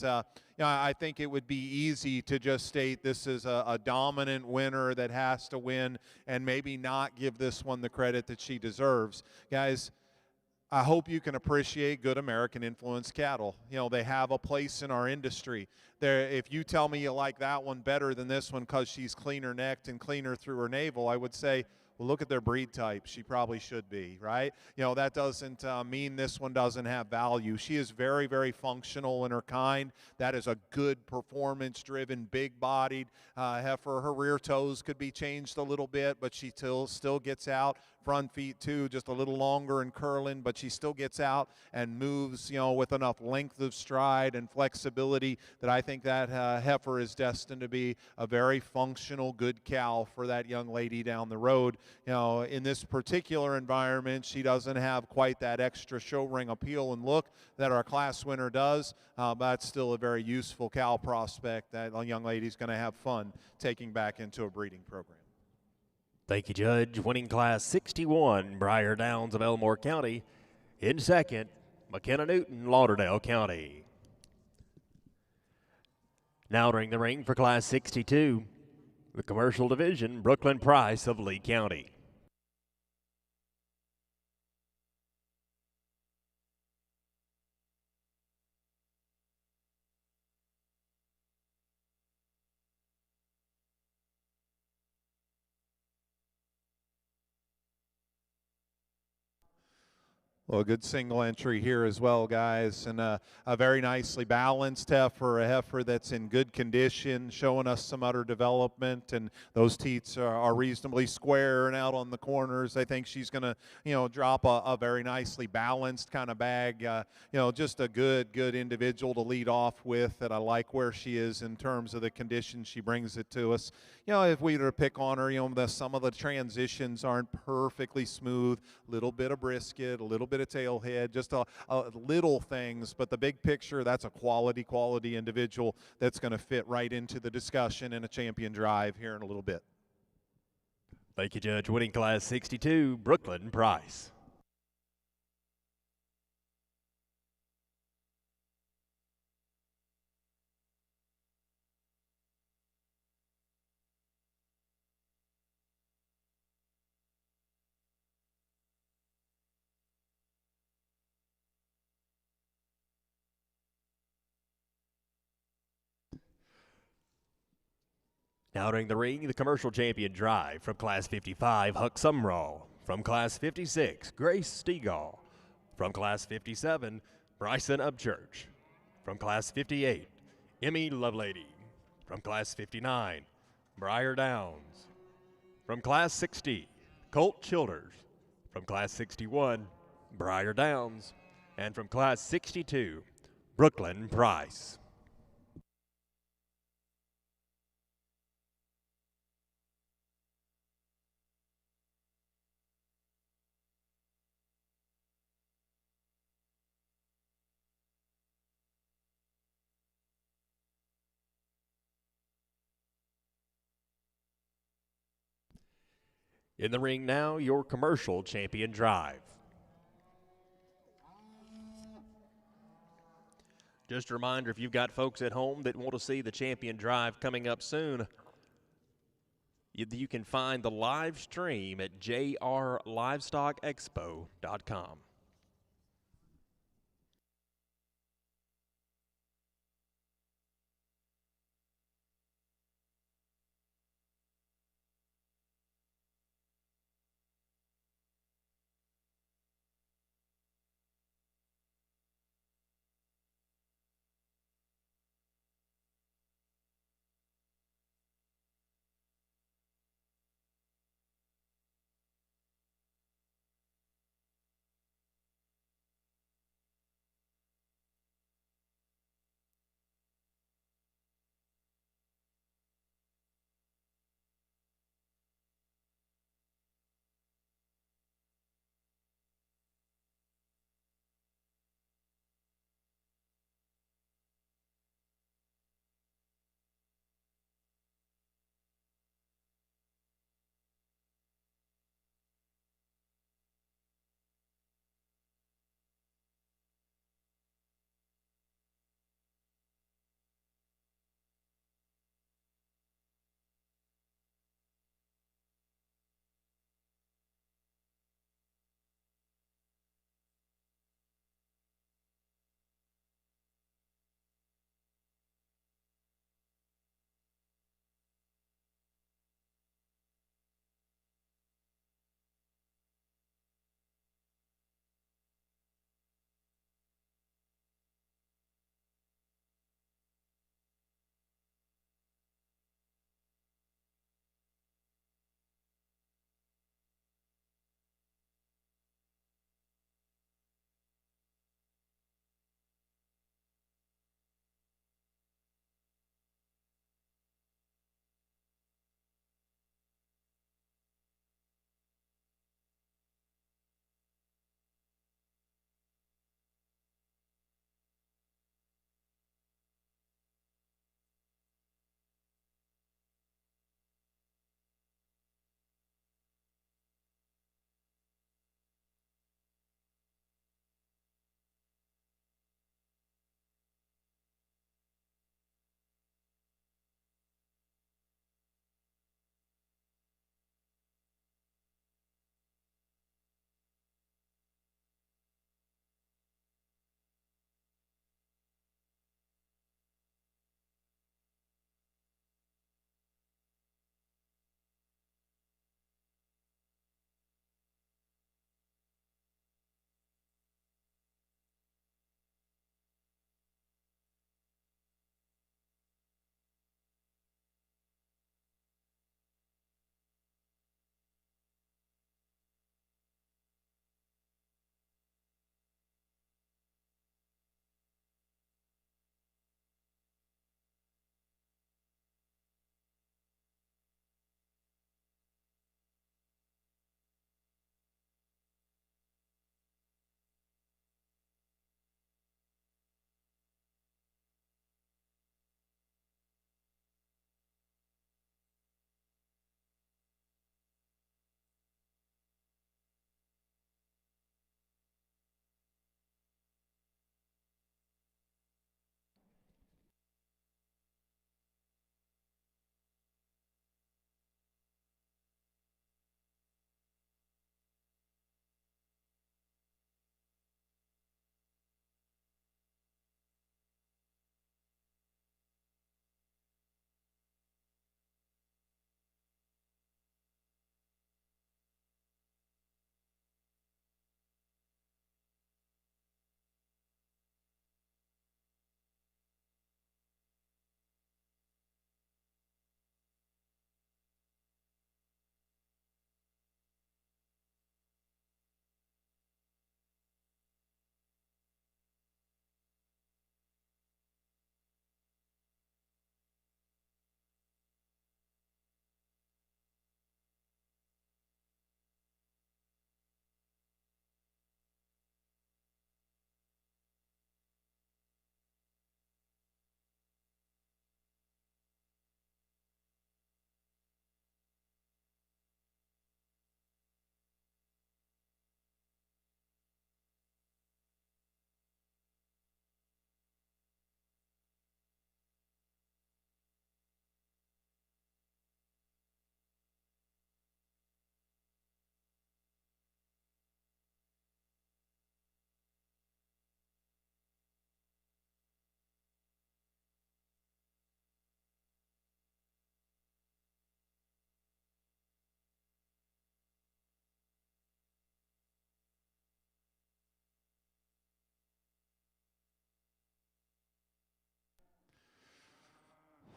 I think it would be easy to just state this is a dominant winner that has to win and maybe not give this one the credit that she deserves. Guys, I hope you can appreciate good American influenced cattle. They have a place in our industry. If you tell me you like that one better than this one because she's cleaner necked and cleaner through her navel, I would say, well, look at their breed type. She probably should be, right? That doesn't mean this one doesn't have value. She is very, very functional in her kind. That is a good performance-driven, big-bodied heifer. Her rear toes could be changed a little bit, but she still gets out. Front feet, too, just a little longer and curling, but she still gets out and moves, with enough length of stride and flexibility that I think that heifer is destined to be a very functional, good cow for that young lady down the road. In this particular environment, she doesn't have quite that extra show ring appeal and look that our class winner does, but that's still a very useful cow prospect that a young lady's going to have fun taking back into a breeding program. Thank you, Judge. Winning Class 61, Briar Downs of Elmore County. In second, McKenna Newton, Lauderdale County. Now entering the ring for Class 62, the commercial division, Brooklyn Price of Lee County. Well, a good single entry here as well, guys, and a very nicely balanced heifer, a heifer that's in good condition, showing us some udder development, and those teats are reasonably square and out on the corners. I think she's going to, drop a very nicely balanced kind of bag. Just a good individual to lead off with, that I like where she is in terms of the condition she brings it to us. If we were to pick on her, some of the transitions aren't perfectly smooth, little bit of brisket, a little bit of tail head, just a little things, but the big picture, that's a quality individual that's going to fit right into the discussion in a champion drive here in a little bit. Thank you, Judge. Winning Class 62, Brooklyn Price. Now entering the ring, the commercial champion drive from Class 55, Huck Sumrall. From Class 56, Grace Stegall. From Class 57, Bryson Upchurch. From Class 58, Emmy Lovelady. From Class 59, Briar Downs. From Class 60, Colt Childers. From Class 61, Briar Downs. And from Class 62, Brooklyn Price. In the ring now, your commercial champion drive. Just a reminder, if you've got folks at home that want to see the champion drive coming up soon, you can find the live stream at jrlivestockexpo.com.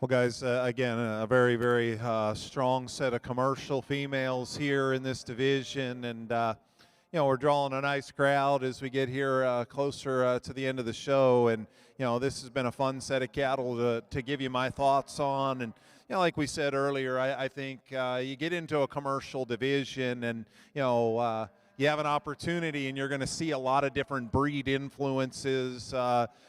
Well, guys, again, a very, very strong set of commercial females here in this division, and we're drawing a nice crowd as we get here closer to the end of the show. And this has been a fun set of cattle to give you my thoughts on. And like we said earlier, I think you get into a commercial division, and you have an opportunity, and you're going to see a lot of different breed influences,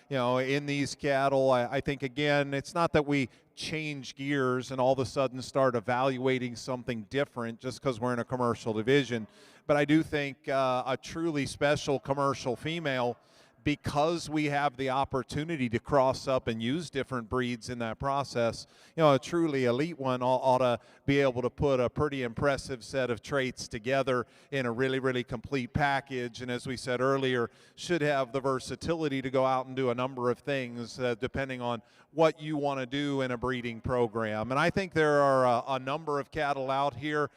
in these cattle. I think, again, it's not that we change gears and all of a sudden start evaluating something different just because we're in a commercial division. But I do think a truly special commercial female, because we have the opportunity to cross up and use different breeds in that process, a truly elite one ought to be able to put a pretty impressive set of traits together in a really, really complete package. And as we said earlier, should have the versatility to go out and do a number of things depending on what you want to do in a breeding program. And I think there are a number of cattle out here,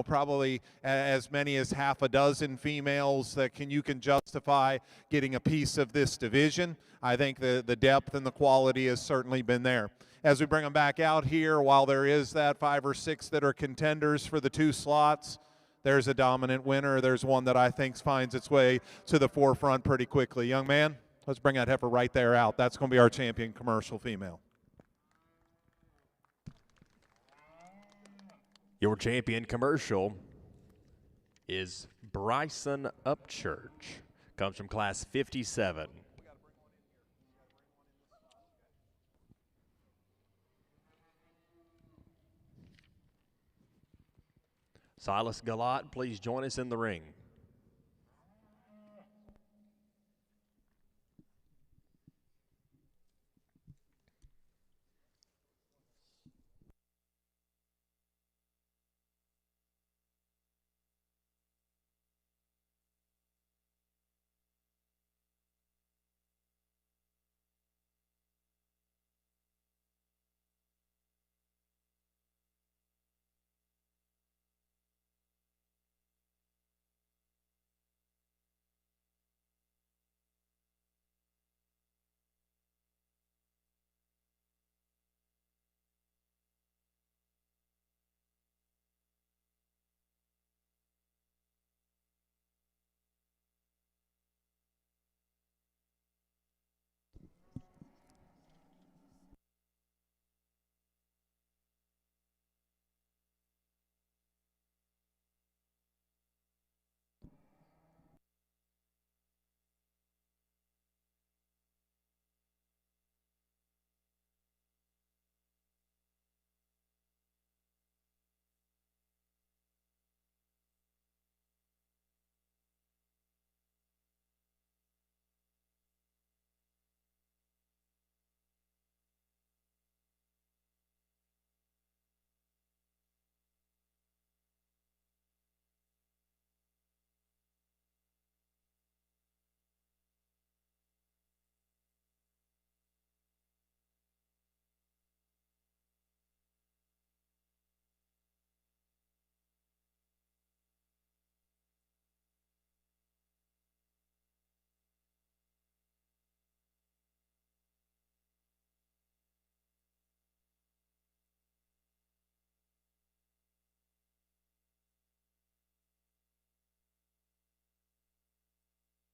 probably as many as half a dozen females that you can justify getting a piece of this division. I think the depth and the quality has certainly been there. As we bring them back out here, while there is that 5 or 6 that are contenders for the 2 slots, there's a dominant winner. There's one that I think finds its way to the forefront pretty quickly. Young man, let's bring that heifer right there out. That's going to be our champion commercial female. Your champion commercial is Bryson Upchurch. Comes from class 57. Silas Galat, please join us in the ring.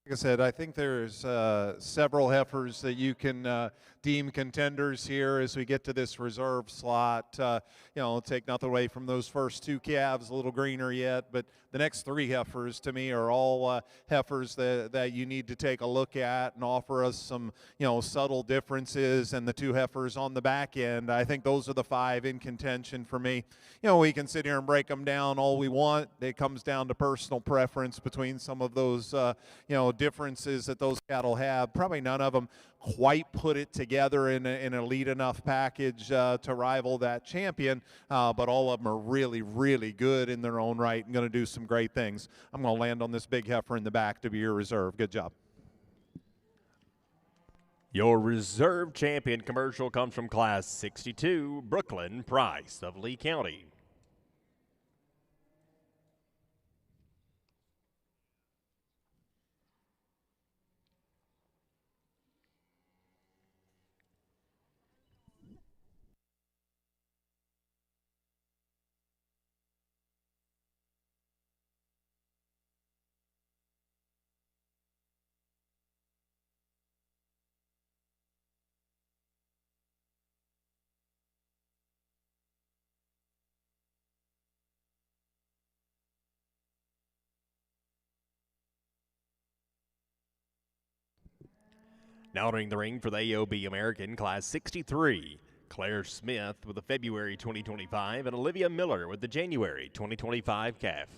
Like I said, I think there's several heifers that you can deem contenders here as we get to this reserve slot. Take nothing away from those first 2 calves, a little greener yet, but the next 3 heifers to me are all heifers that you need to take a look at and offer us some, subtle differences. And the 2 heifers on the back end, I think those are the 5 in contention for me. We can sit here and break them down all we want. It comes down to personal preference between some of those, differences that those cattle have. Probably none of them quite put it together in an elite enough package to rival that champion, but all of them are really, really good in their own right and going to do some great things. I'm going to land on this big heifer in the back to be your reserve. Good job. Your reserve champion commercial comes from class 62, Brooklyn Price of Lee County. Now entering the ring for the AOB American Class 63, Claire Smith with the February 2025 and Olivia Miller with the January 2025 calf.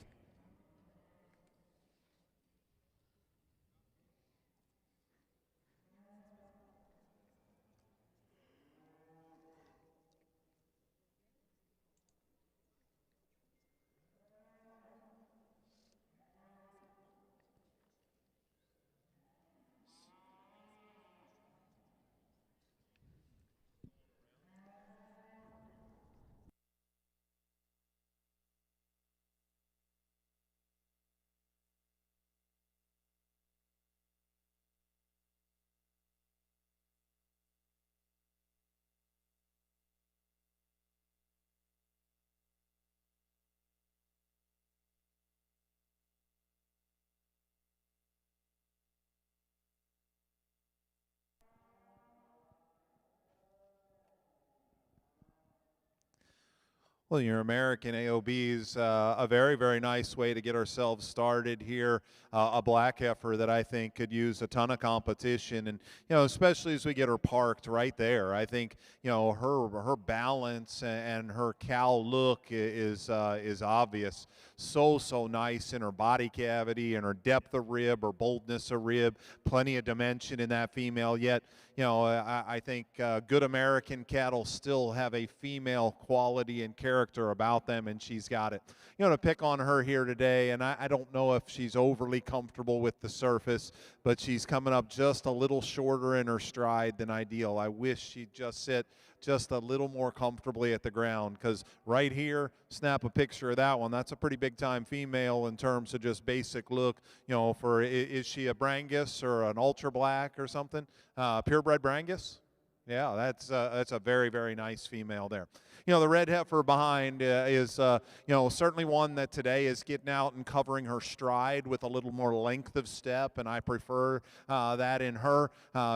Well, your American AOB is a very, very nice way to get ourselves started here. A black heifer that I think could use a ton of competition, and especially as we get her parked right there. I think her balance and her cow look is obvious. So nice in her body cavity and her depth of rib, her boldness of rib, plenty of dimension in that female. Yet, I think good American cattle still have a female quality and character about them, and she's got it. To pick on her here today, and I don't know if she's overly comfortable with the surface, but she's coming up just a little shorter in her stride than ideal. I wish she'd just sit just a little more comfortably at the ground, because right here, snap a picture of that one. That's a pretty big time female in terms of just basic look. For is she a Brangus or an ultra black or something? Purebred Brangus? Yeah, that's a very, very nice female there. The red heifer behind is, certainly one that today is getting out and covering her stride with a little more length of step, and I prefer that in her.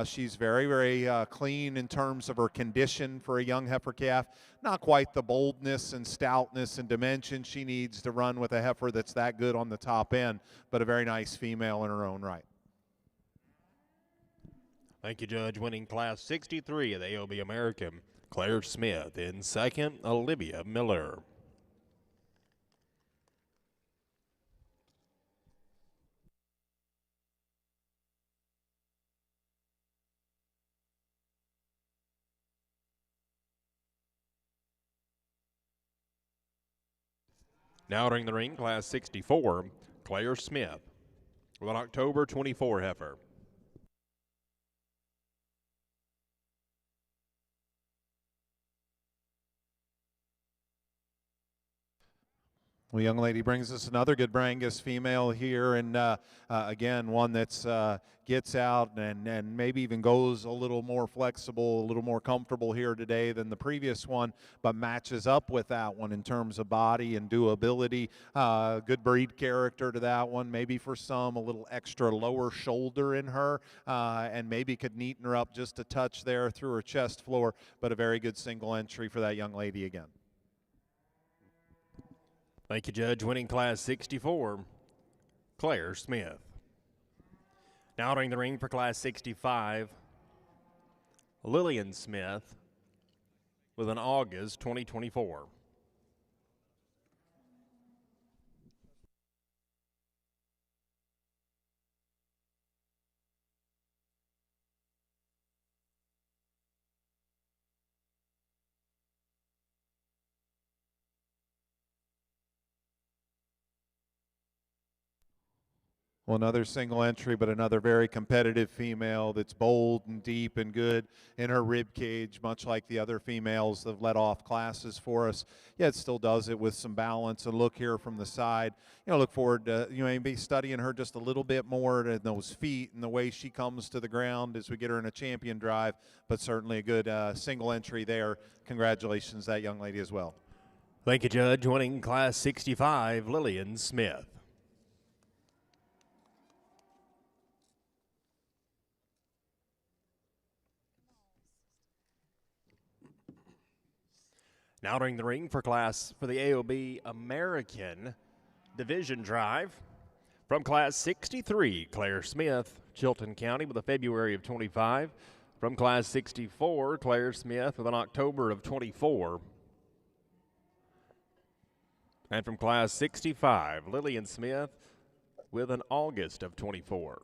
She's very, very clean in terms of her condition for a young heifer calf. Not quite the boldness and stoutness and dimension she needs to run with a heifer that's that good on the top end, but a very nice female in her own right. Thank you, Judge. Winning Class 63 of the AOB American, Claire Smith. In second, Olivia Miller. Now entering the ring, Class 64, Claire Smith with an October 24 heifer. Well, young lady brings us another good Brangus female here, and again, one that's gets out and maybe even goes a little more flexible, a little more comfortable here today than the previous one, but matches up with that one in terms of body and doability. Good breed character to that one. Maybe for some, a little extra lower shoulder in her, and maybe could neaten her up just a touch there through her chest floor, but a very good single entry for that young lady again. Thank you, Judge. Winning Class 64, Claire Smith. Now entering the ring for Class 65, Lillian Smith with an August 2024. Well, another single entry, but another very competitive female that's bold and deep and good in her rib cage, much like the other females that have led off classes for us. Yeah, it still does it with some balance and look here from the side. Look forward to maybe studying her just a little bit more in those feet and the way she comes to the ground as we get her in a champion drive, but certainly a good single entry there. Congratulations, that young lady as well. Thank you, Judge. Winning Class 65, Lillian Smith. Now entering the ring for the AOB American Division Drive from Class 63, Claire Smith, Chilton County with a February of 25. From Class 64, Claire Smith with an October of 24. And from Class 65, Lillian Smith with an August of 24.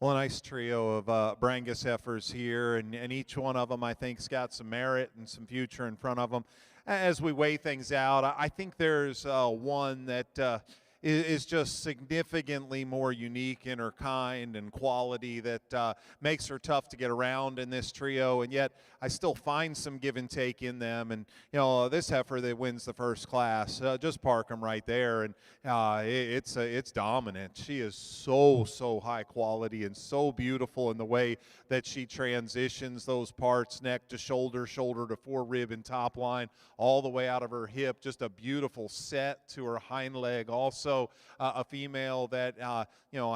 Well, a nice trio of Brangus heifers here, and each one of them, I think, has got some merit and some future in front of them. As we weigh things out, I think there's one that is just significantly more unique in her kind and quality that makes her tough to get around in this trio, and yet I still find some give and take in them. And, you know, this heifer that wins the first class, just park them right there, and it's dominant. She is so high quality and so beautiful in the way that she transitions those parts, neck to shoulder, shoulder to forerib and top line, all the way out of her hip. Just a beautiful set to her hind leg. Also, a female that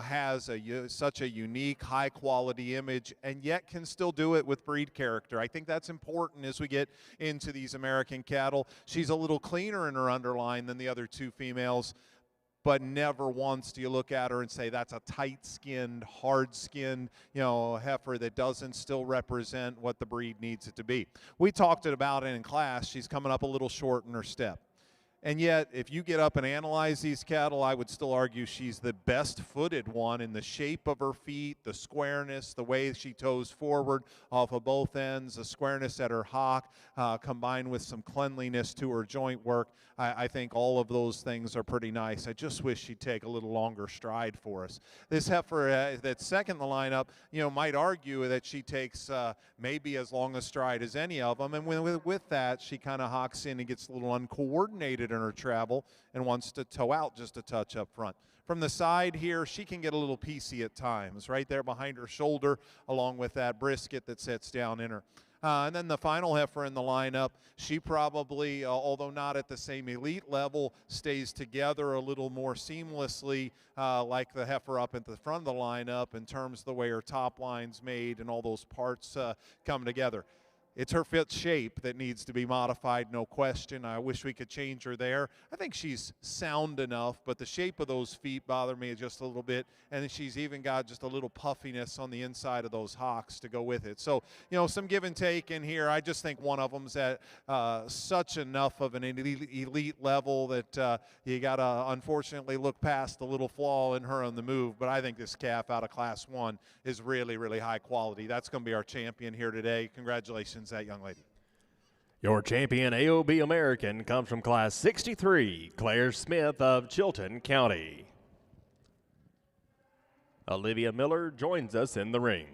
has such a unique, high quality image, and yet can still do it with breed character. I think that's important as we get into these American cattle. She's a little cleaner in her underline than the other two females, but never once do you look at her and say that's a tight-skinned, hard-skinned, heifer that doesn't still represent what the breed needs it to be. We talked about it in class. She's coming up a little short in her step. And yet, if you get up and analyze these cattle, I would still argue she's the best-footed one in the shape of her feet, the squareness, the way she toes forward off of both ends, the squareness at her hock, combined with some cleanliness to her joint work. I think all of those things are pretty nice. I just wish she'd take a little longer stride for us. This heifer that's second in the lineup, might argue that she takes maybe as long a stride as any of them. And with that, she kind of hocks in and gets a little uncoordinated in her travel and wants to toe out just a touch up front. From the side here, she can get a little piecey at times, right there behind her shoulder, along with that brisket that sits down in her. And then the final heifer in the lineup, she probably, although not at the same elite level, stays together a little more seamlessly like the heifer up at the front of the lineup in terms of the way her top line's made and all those parts come together. It's her fit shape that needs to be modified, no question. I wish we could change her there. I think she's sound enough, but the shape of those feet bother me just a little bit, and she's even got just a little puffiness on the inside of those hocks to go with it. So, some give and take in here. I just think one of them's at such enough of an elite level that you got to unfortunately look past the little flaw in her on the move, but I think this calf out of Class 1 is really, really high quality. That's going to be our champion here today. Congratulations, that young lady. Your champion AOB American comes from Class 63, Claire Smith of Chilton County. Olivia Miller joins us in the ring.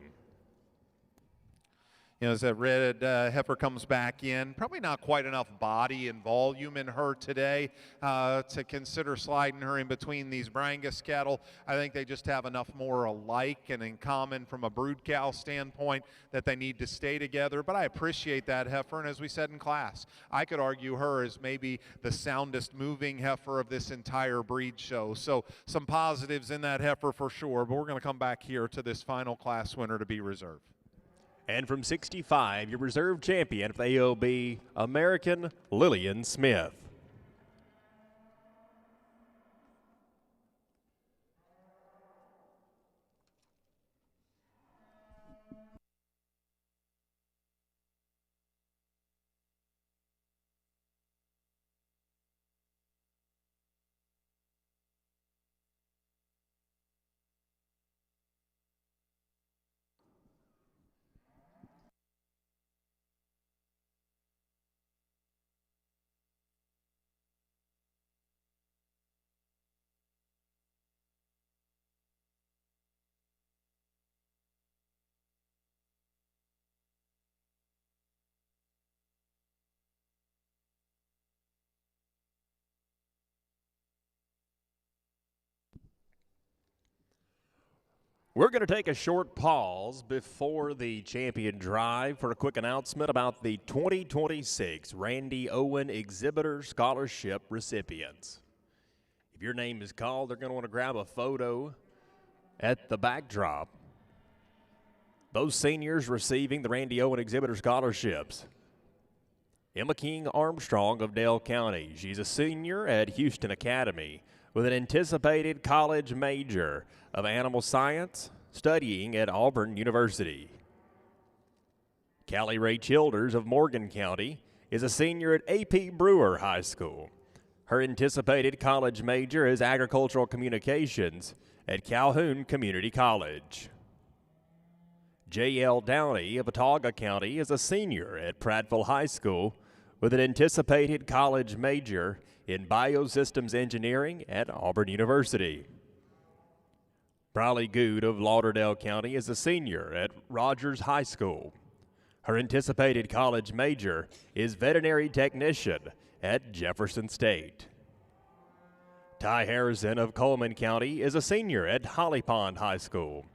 You know, as that red heifer comes back in, probably not quite enough body and volume in her today to consider sliding her in between these Brangus cattle. I think they just have enough more alike and in common from a brood cow standpoint that they need to stay together. But I appreciate that heifer, and as we said in class, I could argue her as maybe the soundest moving heifer of this entire breed show. So some positives in that heifer for sure, but we're going to come back here to this final class winner to be reserved. And from 65, your reserve champion of the AOB American, Lillian Smith. We're going to take a short pause before the champion drive for a quick announcement about the 2026 Randy Owen Exhibitor Scholarship recipients. If your name is called, they're going to want to grab a photo at the backdrop. Those seniors receiving the Randy Owen Exhibitor Scholarships. Emma King Armstrong of Dale County. She's a senior at Houston Academy with an anticipated college major of animal science, studying at Auburn University. Callie Ray Childers of Morgan County is a senior at A.P. Brewer High School. Her anticipated college major is agricultural communications at Calhoun Community College. J.L. Downey of Watauga County is a senior at Prattville High School with an anticipated college major in biosystems engineering at Auburn University. Briley Good of Lauderdale County is a senior at Rogers High School. Her anticipated college major is veterinary technician at Jefferson State. Ty Harrison of Coleman County is a senior at Holly Pond High School.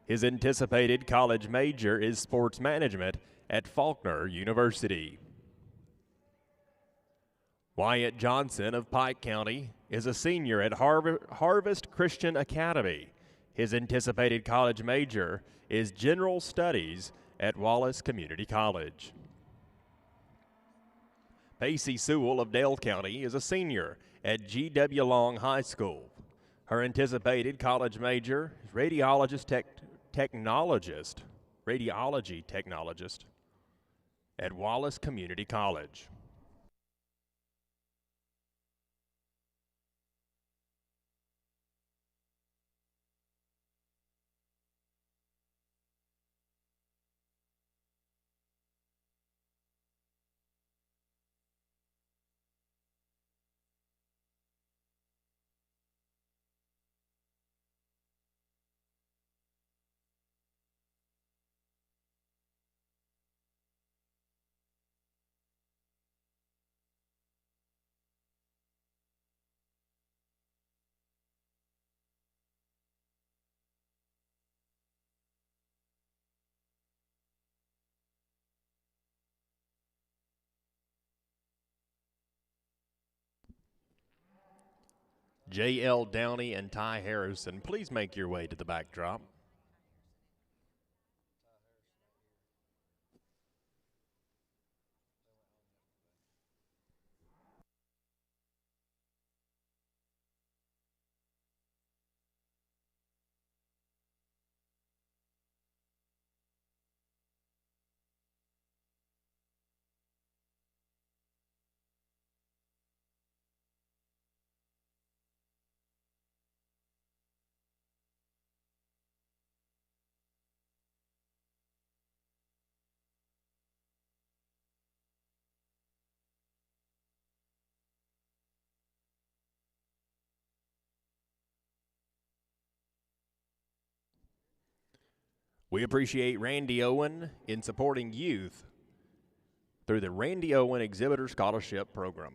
His anticipated college major is sports management at Faulkner University. Wyatt Johnson of Pike County is a senior at Harvest Christian Academy. His anticipated college major is general studies at Wallace Community College. Pacey Sewell of Dale County is a senior at G.W. Long High School. Her anticipated college major is radiology technologist at Wallace Community College. J.L. Downey and Ty Harrison, please make your way to the backdrop. We appreciate Randy Owen in supporting youth through the Randy Owen Exhibitor Scholarship Program.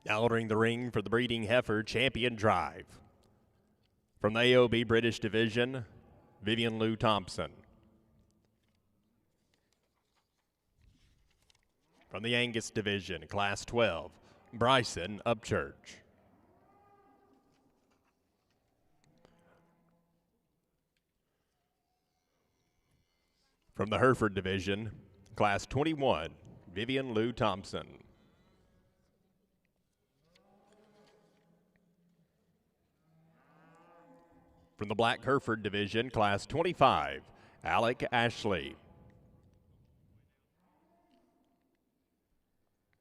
Now entering the ring for the Breeding Heifer Champion Drive. From the AOB British Division, Vivian Lou Thompson. From the Angus Division, Class 12, Bryson Upchurch. From the Hereford Division, Class 21, Vivian Lou Thompson. From the Black Hereford Division, Class 25, Alec Ashley.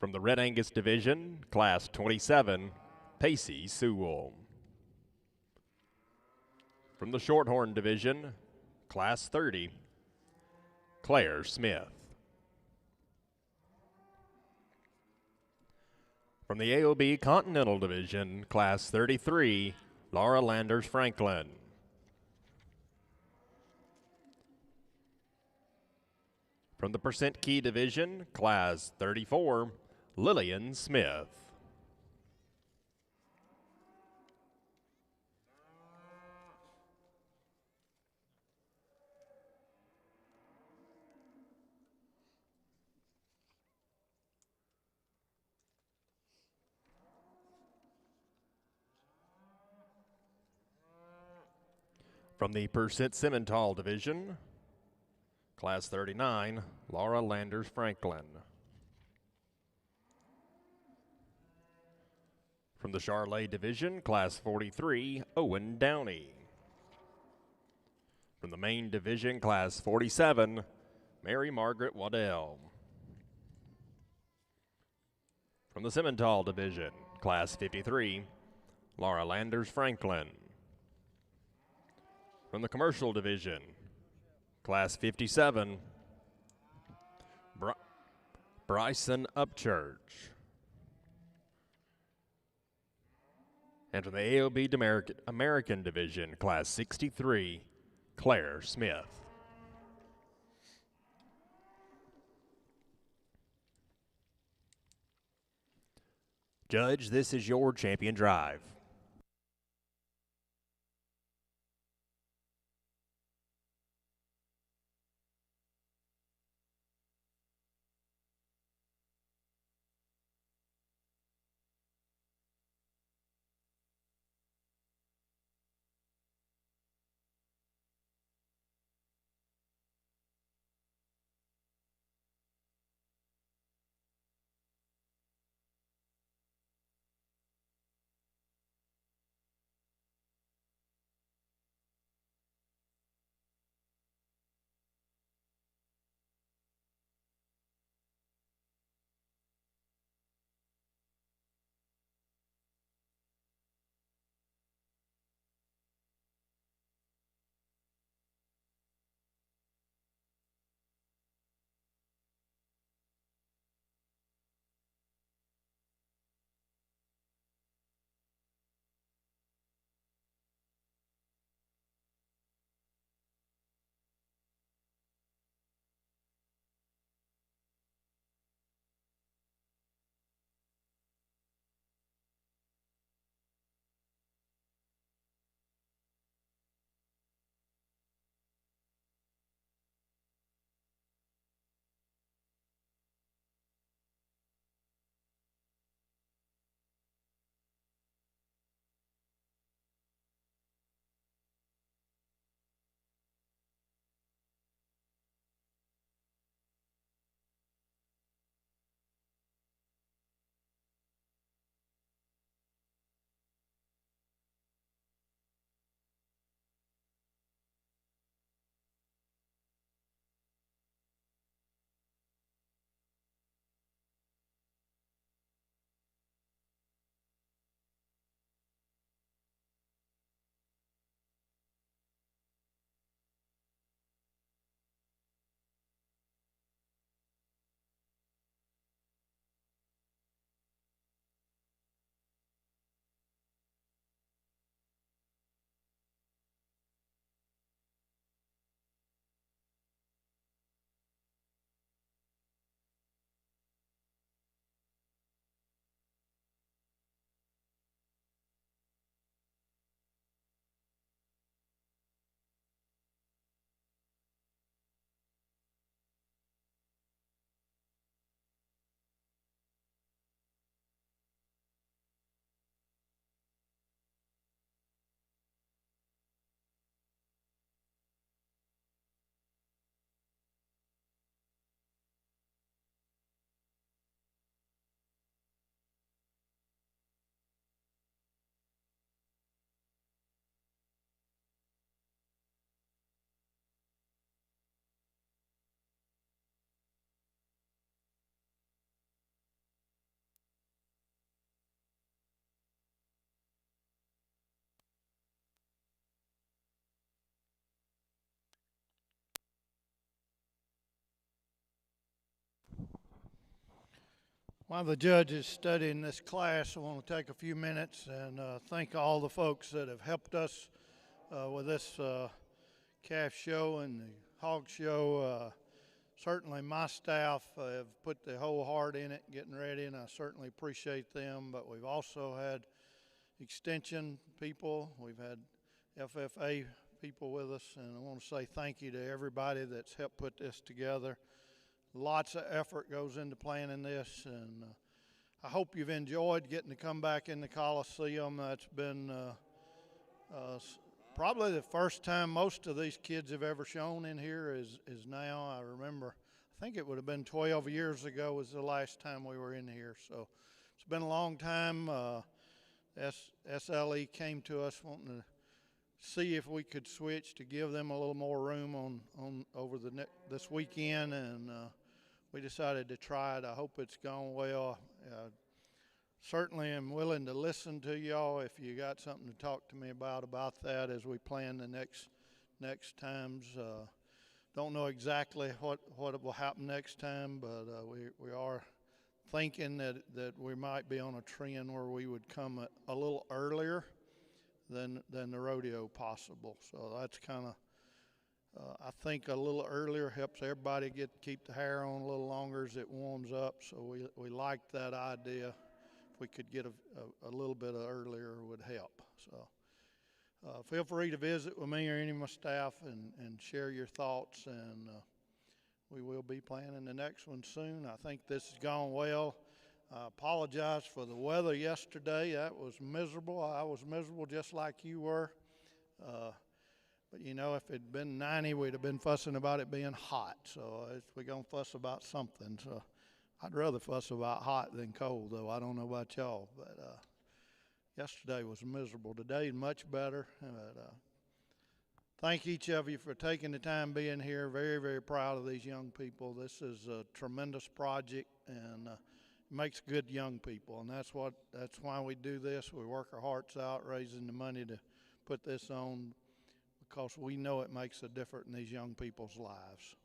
From the Red Angus Division, Class 27, Pacey Sewell. From the Shorthorn Division, Class 30, Claire Smith. From the AOB Continental Division, Class 33, Laura Landers Franklin. From the Percent Key Division, Class 34, Lillian Smith. From the Percent Simmental Division, Class 39, Laura Landers Franklin. From the Charlet Division, Class 43, Owen Downey. From the Main Division, Class 47, Mary Margaret Waddell. From the Simmental Division, Class 53, Laura Landers Franklin. From the Commercial Division, Class 57, Bryson Upchurch. And from the AOB American Division, Class 63, Claire Smith. Judge, this is your champion drive. While the judge is studying this class, I want to take a few minutes and thank all the folks that have helped us with this calf show and the hog show. Certainly my staff have put their whole heart in it, getting ready, and I certainly appreciate them. But we've also had extension people, we've had FFA people with us, and I want to say thank you to everybody that's helped put this together. Lots of effort goes into planning this, and I hope you've enjoyed getting to come back in the Coliseum. That's been probably the first time most of these kids have ever shown in here is now. I remember, I think it would have been 12 years ago was the last time we were in here. So it's been a long time. SLE came to us wanting to see if we could switch to give them a little more room on over this weekend, and we decided to try it. I hope it's gone well. Certainly am willing to listen to y'all if you got something to talk to me about that as we plan the next times. Don't know exactly what will happen next time, but we are thinking that we might be on a trend where we would come a little earlier than the rodeo possible. So that's kind of I think a little earlier helps everybody keep the hair on a little longer as it warms up. So we like that idea. If we could get a little bit earlier would help. So feel free to visit with me or any of my staff and share your thoughts, and we will be planning the next one soon. I think this has gone well. I apologize for the weather yesterday. That was miserable. I was miserable just like you were. But, you know, if it had been 90, we'd have been fussing about it being hot. So we're going to fuss about something. So I'd rather fuss about hot than cold, though. I don't know about y'all. But yesterday was miserable. Today is much better. Thank each of you for taking the time being here. Very, very proud of these young people. This is a tremendous project, and makes good young people. And that's why we do this. We work our hearts out raising the money to put this on, because we know it makes a difference in these young people's lives.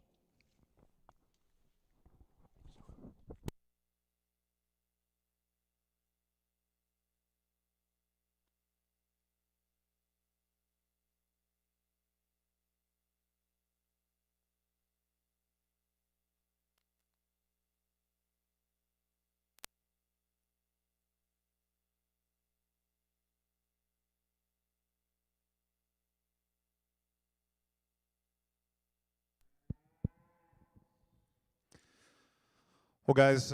Well, guys,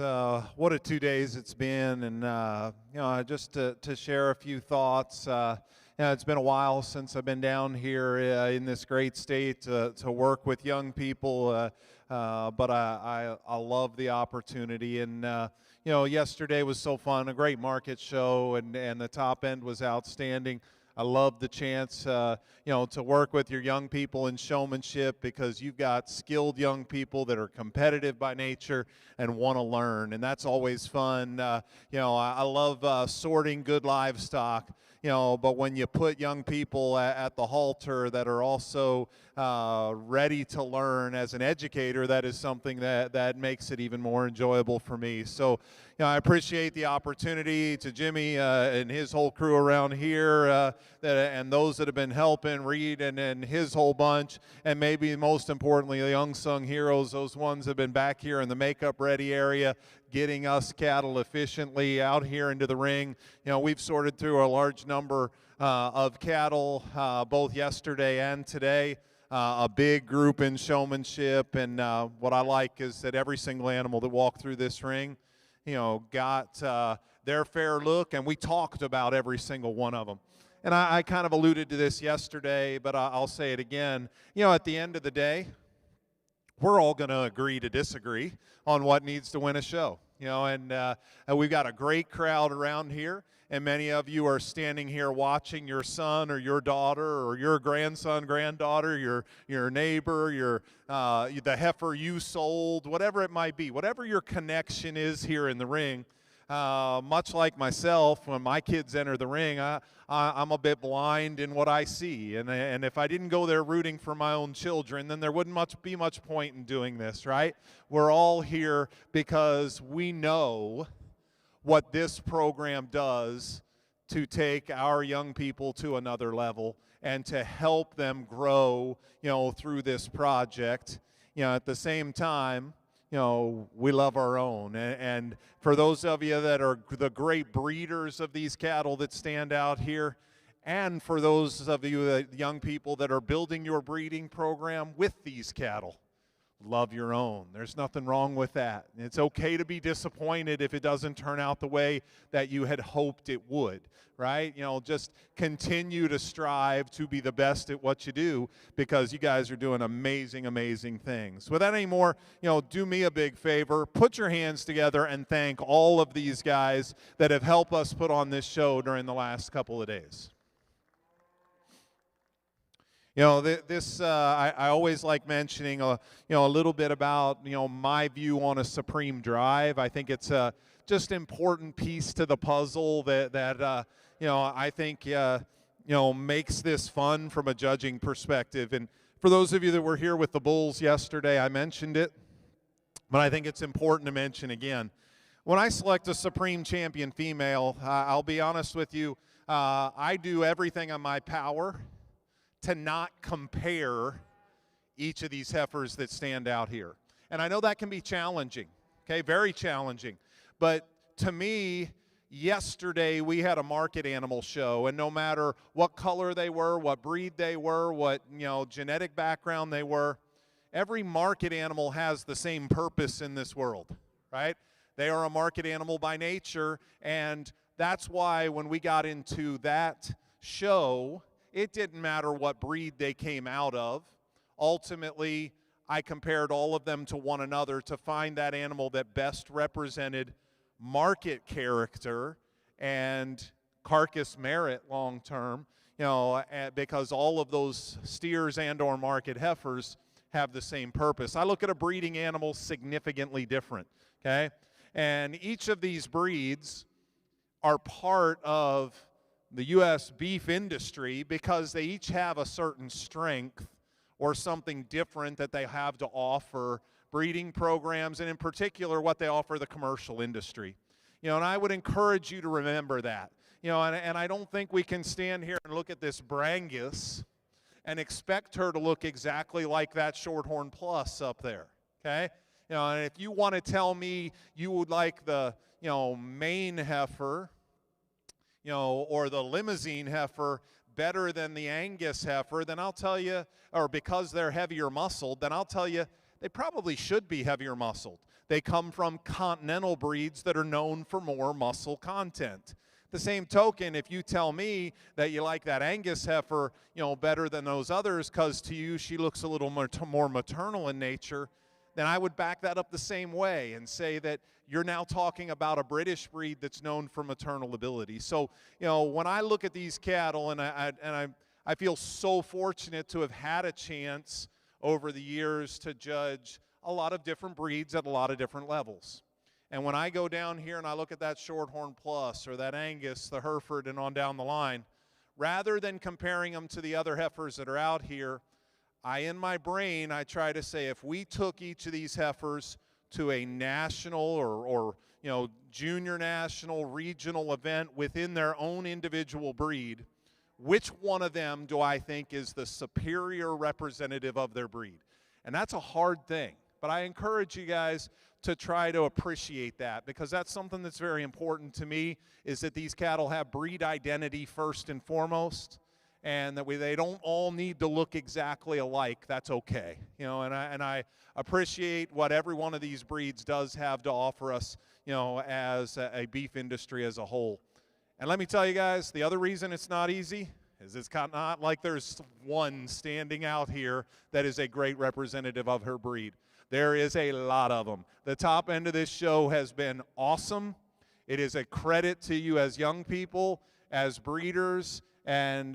what a 2 days it's been, and you know, just to share a few thoughts. You know, it's been a while since I've been down here in this great state to work with young people, but I love the opportunity. And you know, yesterday was so fun, a great market show, and the top end was outstanding. I love the chance, you know, to work with your young people in showmanship, because you've got skilled young people that are competitive by nature and want to learn, and that's always fun. You know, I love sorting good livestock, you know, but when you put young people at the halter that are also ready to learn as an educator, that is something that makes it even more enjoyable for me. So, you know, I appreciate the opportunity to Jimmy and his whole crew around here, and those that have been helping, Reed and his whole bunch, and maybe most importantly, the unsung heroes, those ones that have been back here in the makeup ready area, getting us cattle efficiently out here into the ring. You know, we've sorted through a large number of cattle both yesterday and today. A big group in showmanship, and what I like is that every single animal that walked through this ring, you know, got their fair look, and we talked about every single one of them. And I kind of alluded to this yesterday, but I'll say it again. You know, at the end of the day, we're all going to agree to disagree on what needs to win a show. You know, and we've got a great crowd around here, and many of you are standing here watching your son or your daughter or your grandson, granddaughter, your neighbor, the heifer you sold, whatever it might be, whatever your connection is here in the ring. Much like myself, when my kids enter the ring, I'm a bit blind in what I see. And if I didn't go there rooting for my own children, then there wouldn't be much point in doing this, right? We're all here because we know what this program does to take our young people to another level and to help them grow, through this project. At the same time, we love our own. And for those of you that are the great breeders of these cattle that stand out here, and for those of you young people that are building your breeding program with these cattle, love your own. There's nothing wrong with that. It's okay to be disappointed if it doesn't turn out the way that you had hoped it would, right? Just continue to strive to be the best at what you do, because you guys are doing amazing, amazing things. Without any more, do me a big favor. Put your hands together and thank all of these guys that have helped us put on this show during the last couple of days. I always like mentioning a little bit about, my view on a supreme drive. I think it's a just important piece to the puzzle that I think, makes this fun from a judging perspective. And for those of you that were here with the bulls yesterday, I mentioned it, but I think it's important to mention again. When I select a supreme champion female, I'll be honest with you, I do everything in my power to not compare each of these heifers that stand out here. And I know that can be challenging, okay, very challenging. But to me, yesterday we had a market animal show, and no matter what color they were, what breed they were, what genetic background they were, every market animal has the same purpose in this world, right? They are a market animal by nature, and that's why when we got into that show, it didn't matter what breed they came out of. Ultimately, I compared all of them to one another to find that animal that best represented market character and carcass merit long term, because all of those steers and or market heifers have the same purpose. I look at a breeding animal significantly different, okay? And each of these breeds are part of the U.S. beef industry because they each have a certain strength or something different that they have to offer breeding programs, and in particular what they offer the commercial industry. And I would encourage you to remember that. And I don't think we can stand here and look at this Brangus and expect her to look exactly like that Shorthorn Plus up there, okay? And if you want to tell me you would like the, Maine heifer, or the limousine heifer better than the Angus heifer, then I'll tell you, or because they're heavier muscled, then I'll tell you they probably should be heavier muscled. They come from continental breeds that are known for more muscle content. The same token, if you tell me that you like that Angus heifer, better than those others because to you she looks a little more maternal in nature, then I would back that up the same way and say that you're now talking about a British breed that's known for maternal ability. So, when I look at these cattle, and I feel so fortunate to have had a chance over the years to judge a lot of different breeds at a lot of different levels. And when I go down here and I look at that Shorthorn Plus or that Angus, the Hereford, and on down the line, rather than comparing them to the other heifers that are out here, in my brain, I try to say if we took each of these heifers to a national or junior national, regional event within their own individual breed, which one of them do I think is the superior representative of their breed? And that's a hard thing. But I encourage you guys to try to appreciate that, because that's something that's very important to me, is that these cattle have breed identity first and foremost, and that they don't all need to look exactly alike. That's okay. And I appreciate what every one of these breeds does have to offer us, as a beef industry as a whole. And let me tell you guys, the other reason it's not easy is it's not like there's one standing out here that is a great representative of her breed. There is a lot of them. The top end of this show has been awesome. It is a credit to you as young people, as breeders, and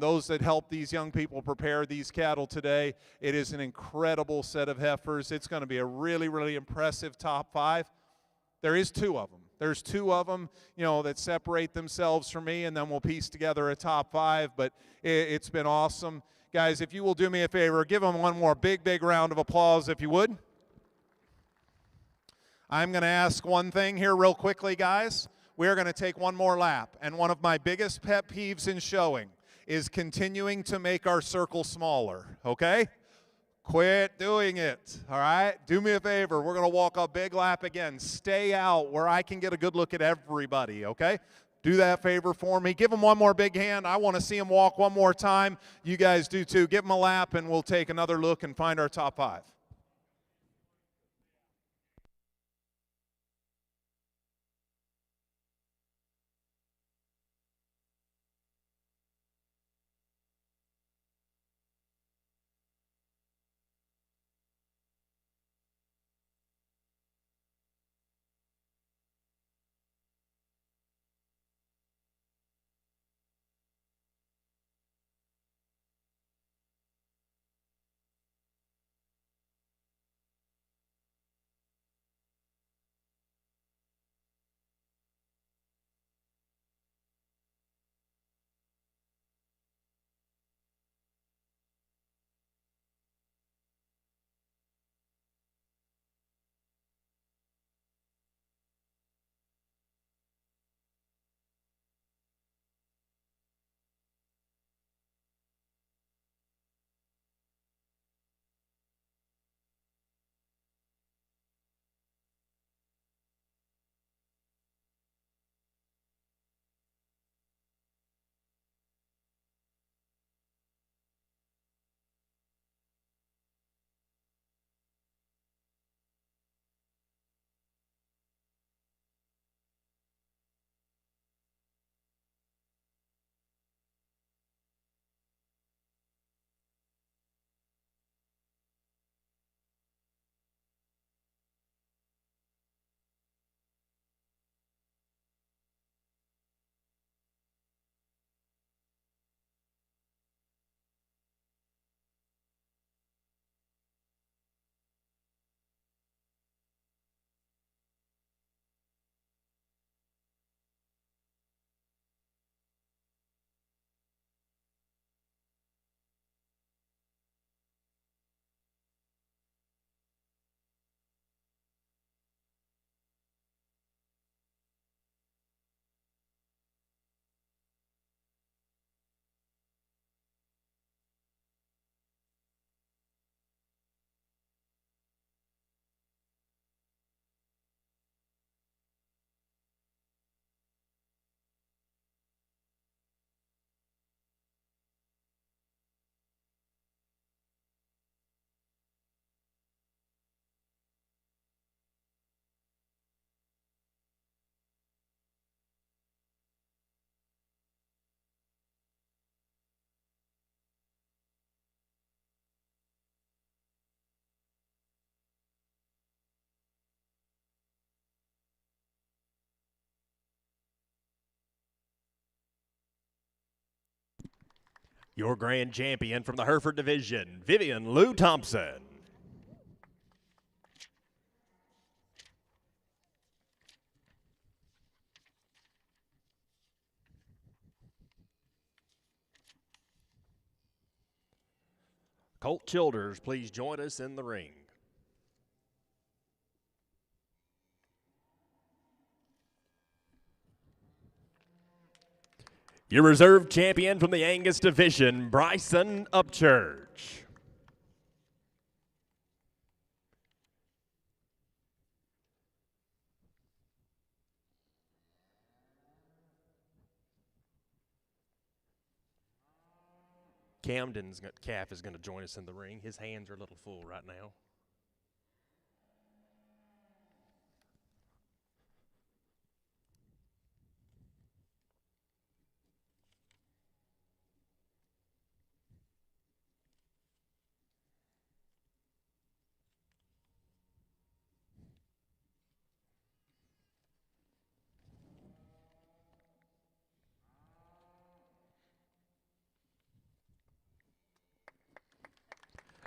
those that help these young people prepare these cattle today. It is an incredible set of heifers. It's going to be a really, really impressive top five. There is two of them. There's two of them, that separate themselves from me, and then we'll piece together a top five. But it's been awesome. Guys, if you will do me a favor, give them one more big, big round of applause, if you would. I'm going to ask one thing here real quickly, guys. We're going to take one more lap. And one of my biggest pet peeves in showing is continuing to make our circle smaller, okay? Quit doing it, all right? Do me a favor. We're going to walk a big lap again. Stay out where I can get a good look at everybody, okay? Do that favor for me. Give them one more big hand. I want to see them walk one more time. You guys do too. Give them a lap, and we'll take another look and find our top 5. Your grand champion from the Hereford Division, Vivian Lou Thompson. Colt Childers, please join us in the ring. Your reserve champion from the Angus Division, Bryson Upchurch. Camden's calf is going to join us in the ring. His hands are a little full right now.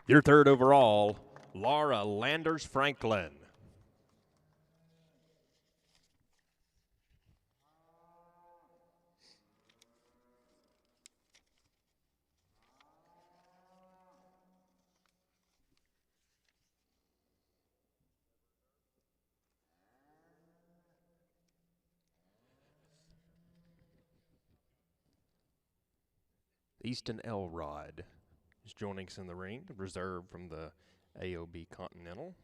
Your third overall, Laura Landers Franklin. Easton Elrod is joining us in the ring, reserved from the AOB Continental.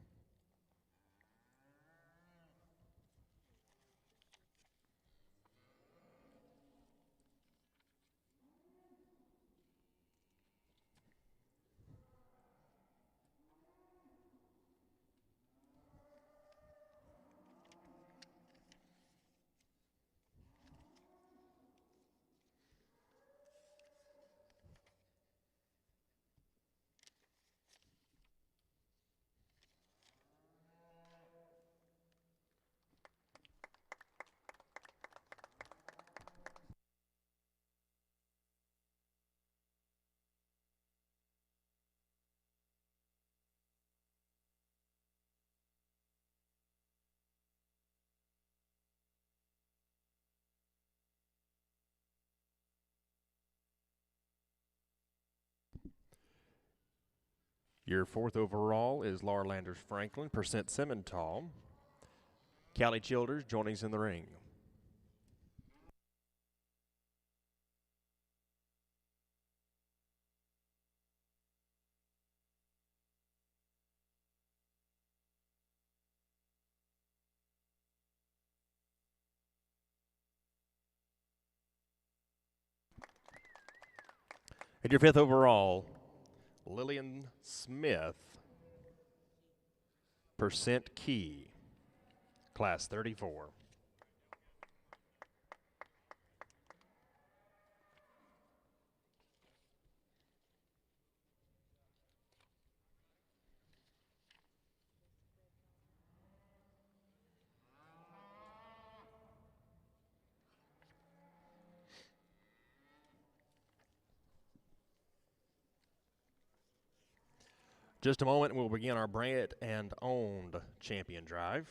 Your fourth overall is Laura Landers Franklin, percent Simmental. Callie Childers joining us in the ring. And your fifth overall, Lillian Smith, percent Key, class 34. Just a moment, and we'll begin our bred and owned champion drive.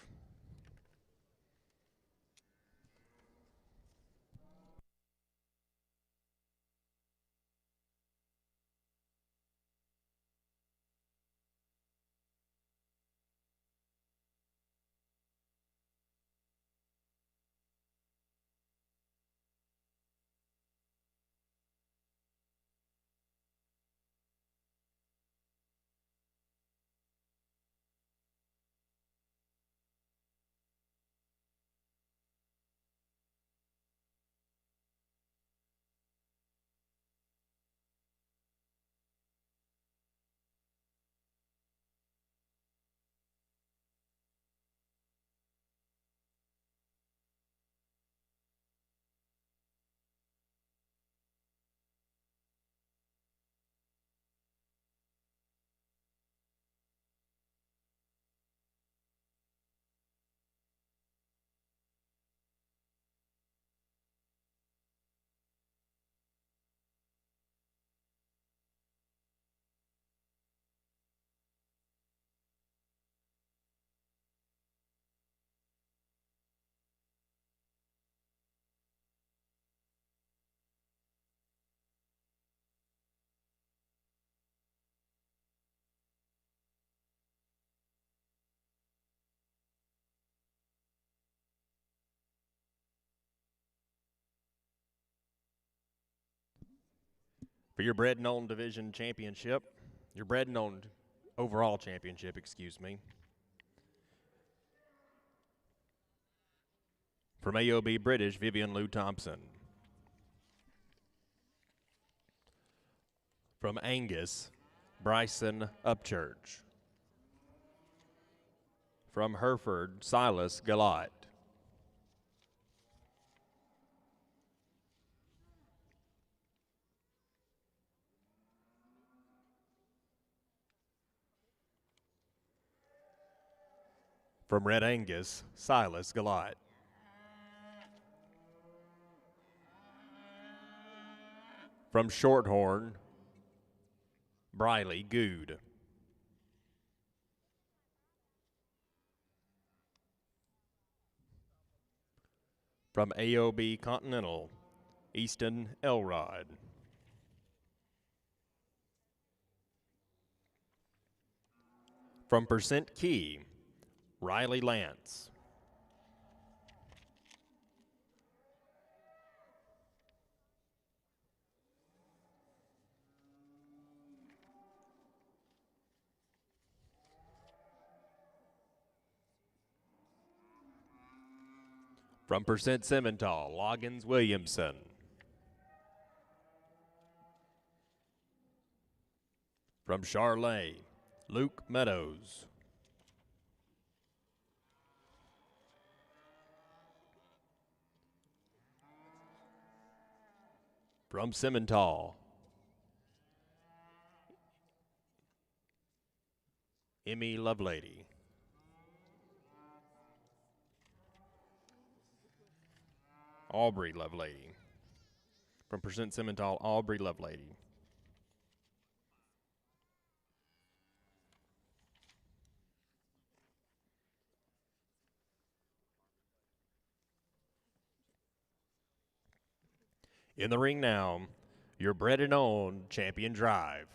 For your bred and owned division championship, your bred and owned overall championship, excuse me. From AOB British, Vivian Lou Thompson. From Angus, Bryson Upchurch. From Hereford, Silas Galot. From Red Angus, Silas Galot. From Shorthorn, Briley Good. From AOB Continental, Easton Elrod. From Percent Key, Riley Lance. From Percent Simmental, Loggins Williamson. From Charlotte, Luke Meadows. From Simmental, Emmy Lovelady. Aubrey Lovelady. From Percent Simmental, Aubrey Lovelady. In the ring now, your bred and owned Champion Drive.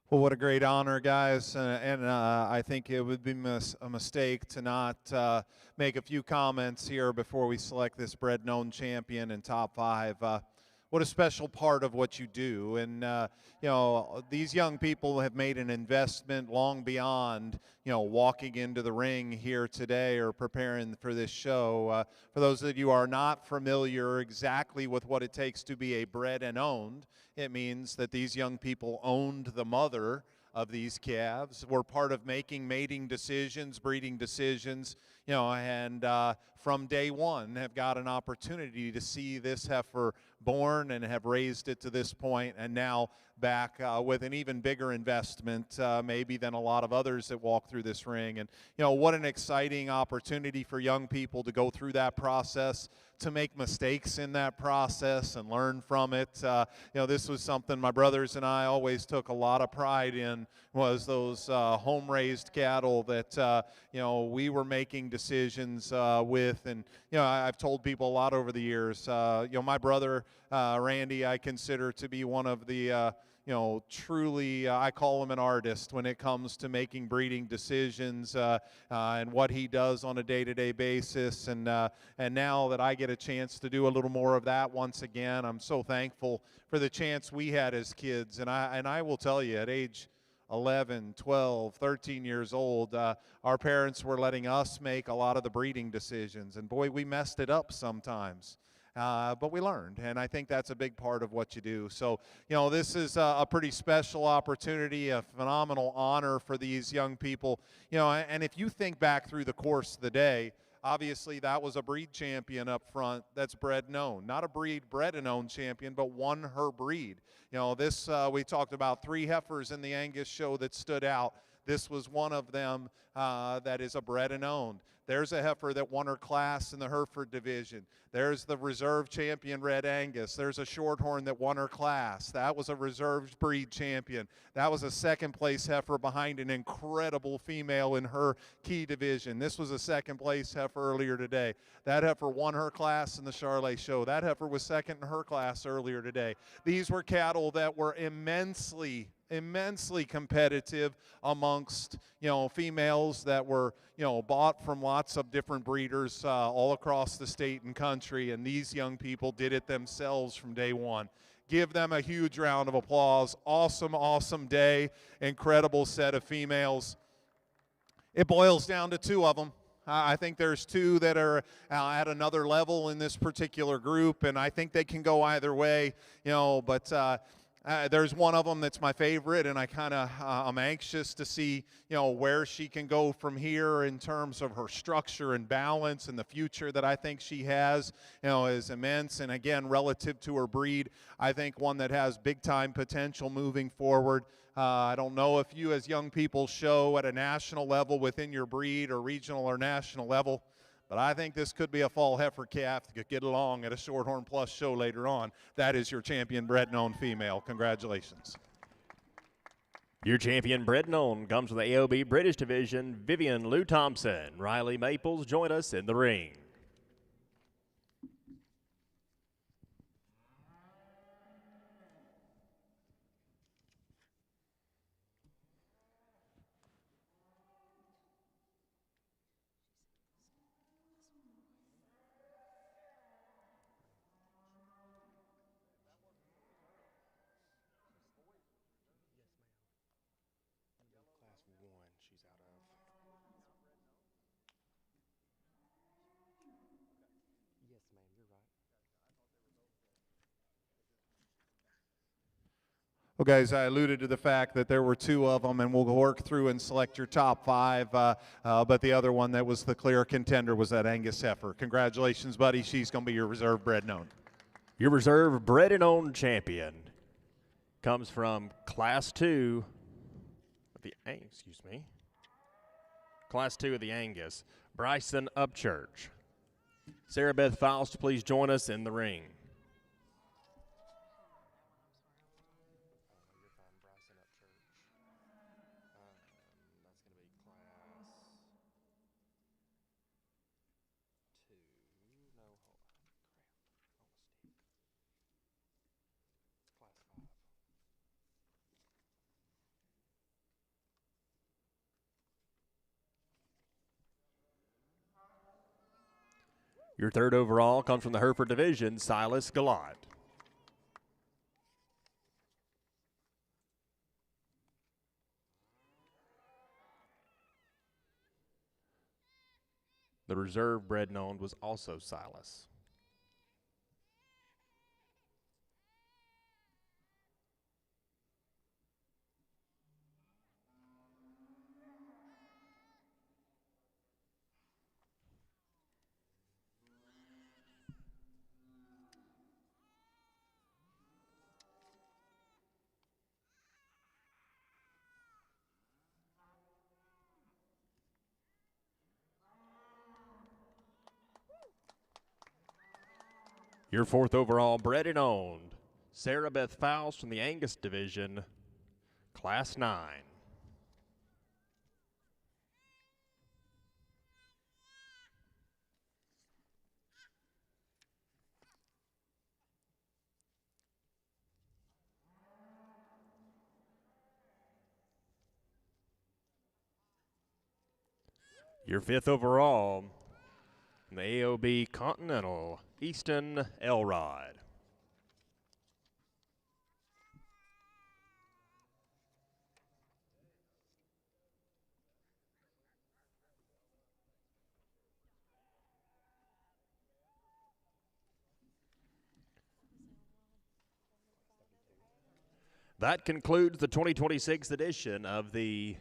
Well, what a great honor, guys, and I think it would be a mistake to not make a few comments here before we select this bred known champion in top 5. What a special part of what you do, and you know, these young people have made an investment long beyond, you know, walking into the ring here today or preparing for this show. For those of you who are not familiar exactly with what it takes to be a bred and owned, it means that these young people owned the mother of these calves, were part of making mating decisions, breeding decisions, you know, and from day one have got an opportunity to see this heifer born and have raised it to this point, and now back with an even bigger investment maybe than a lot of others that walk through this ring. And, you know, what an exciting opportunity for young people to go through that process, to make mistakes in that process and learn from it. You know, this was something my brothers and I always took a lot of pride in, was those home-raised cattle that, you know, we were making decisions with. And, you know, I've told people a lot over the years, you know, my brother, Randy, I consider to be one of the, you know, truly, I call him an artist when it comes to making breeding decisions and what he does on a day-to-day basis. And now that I get a chance to do a little more of that once again, I'm so thankful for the chance we had as kids. And I will tell you, at age 11, 12, 13 years old, our parents were letting us make a lot of the breeding decisions. And boy, we messed it up sometimes. But we learned, and I think that's a big part of what you do. So, you know, this is a pretty special opportunity, a phenomenal honor for these young people. You know, and if you think back through the course of the day, obviously that was a breed champion up front that's bred known. Not a breed bred and owned champion, but won her breed. You know, this, we talked about 3 heifers in the Angus show that stood out. This was one of them that is a bred and owned. There's a heifer that won her class in the Hereford division. There's the reserve champion Red Angus. There's a shorthorn that won her class. That was a reserve breed champion. That was a second place heifer behind an incredible female in her key division. This was a second place heifer earlier today. That heifer won her class in the Charlotte show. That heifer was second in her class earlier today. These were cattle that were immensely immensely competitive amongst, females that were, bought from lots of different breeders all across the state and country, and these young people did it themselves from day one. Give them a huge round of applause. Awesome, awesome day. Incredible set of females. It boils down to two of them. I think there's two that are at another level in this particular group, and I think they can go either way, but there's one of them that's my favorite, and I'm anxious to see, where she can go from here in terms of her structure and balance, and the future that I think she has, is immense. And again, relative to her breed, I think one that has big time potential moving forward. I don't know if you as young people show at a national level within your breed or regional or national level, but I think this could be a fall heifer calf that could get along at a Shorthorn Plus show later on. That is your champion bred and owned female. Congratulations. Your champion bred and owned comes from the AOB British Division, Vivian Lou Thompson. Riley Maples join us in the ring. Well, guys, I alluded to the fact that there were two of them, and we'll work through and select your top five, but the other one that was the clear contender was that Angus heifer. Congratulations, buddy. She's going to be your reserve bred and owned. Your reserve bred and owned champion comes from Class 2 of the, Class 2 of the Angus, Bryson Upchurch. Sarah Beth Faust, please join us in the ring. Your third overall comes from the Hereford Division, Silas Gallant. The reserve bred and owned was also Silas. Your fourth overall bred and owned, Sarah Beth Faust from the Angus Division, Class 9. Your fifth overall, from the AOB Continental, Easton Elrod. That concludes the 2026 edition of the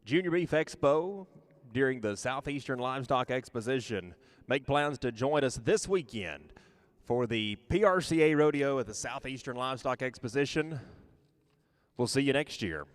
Junior Beef Expo during the Southeastern Livestock Exposition. Make plans to join us this weekend for the PRCA Rodeo at the Southeastern Livestock Exposition. We'll see you next year.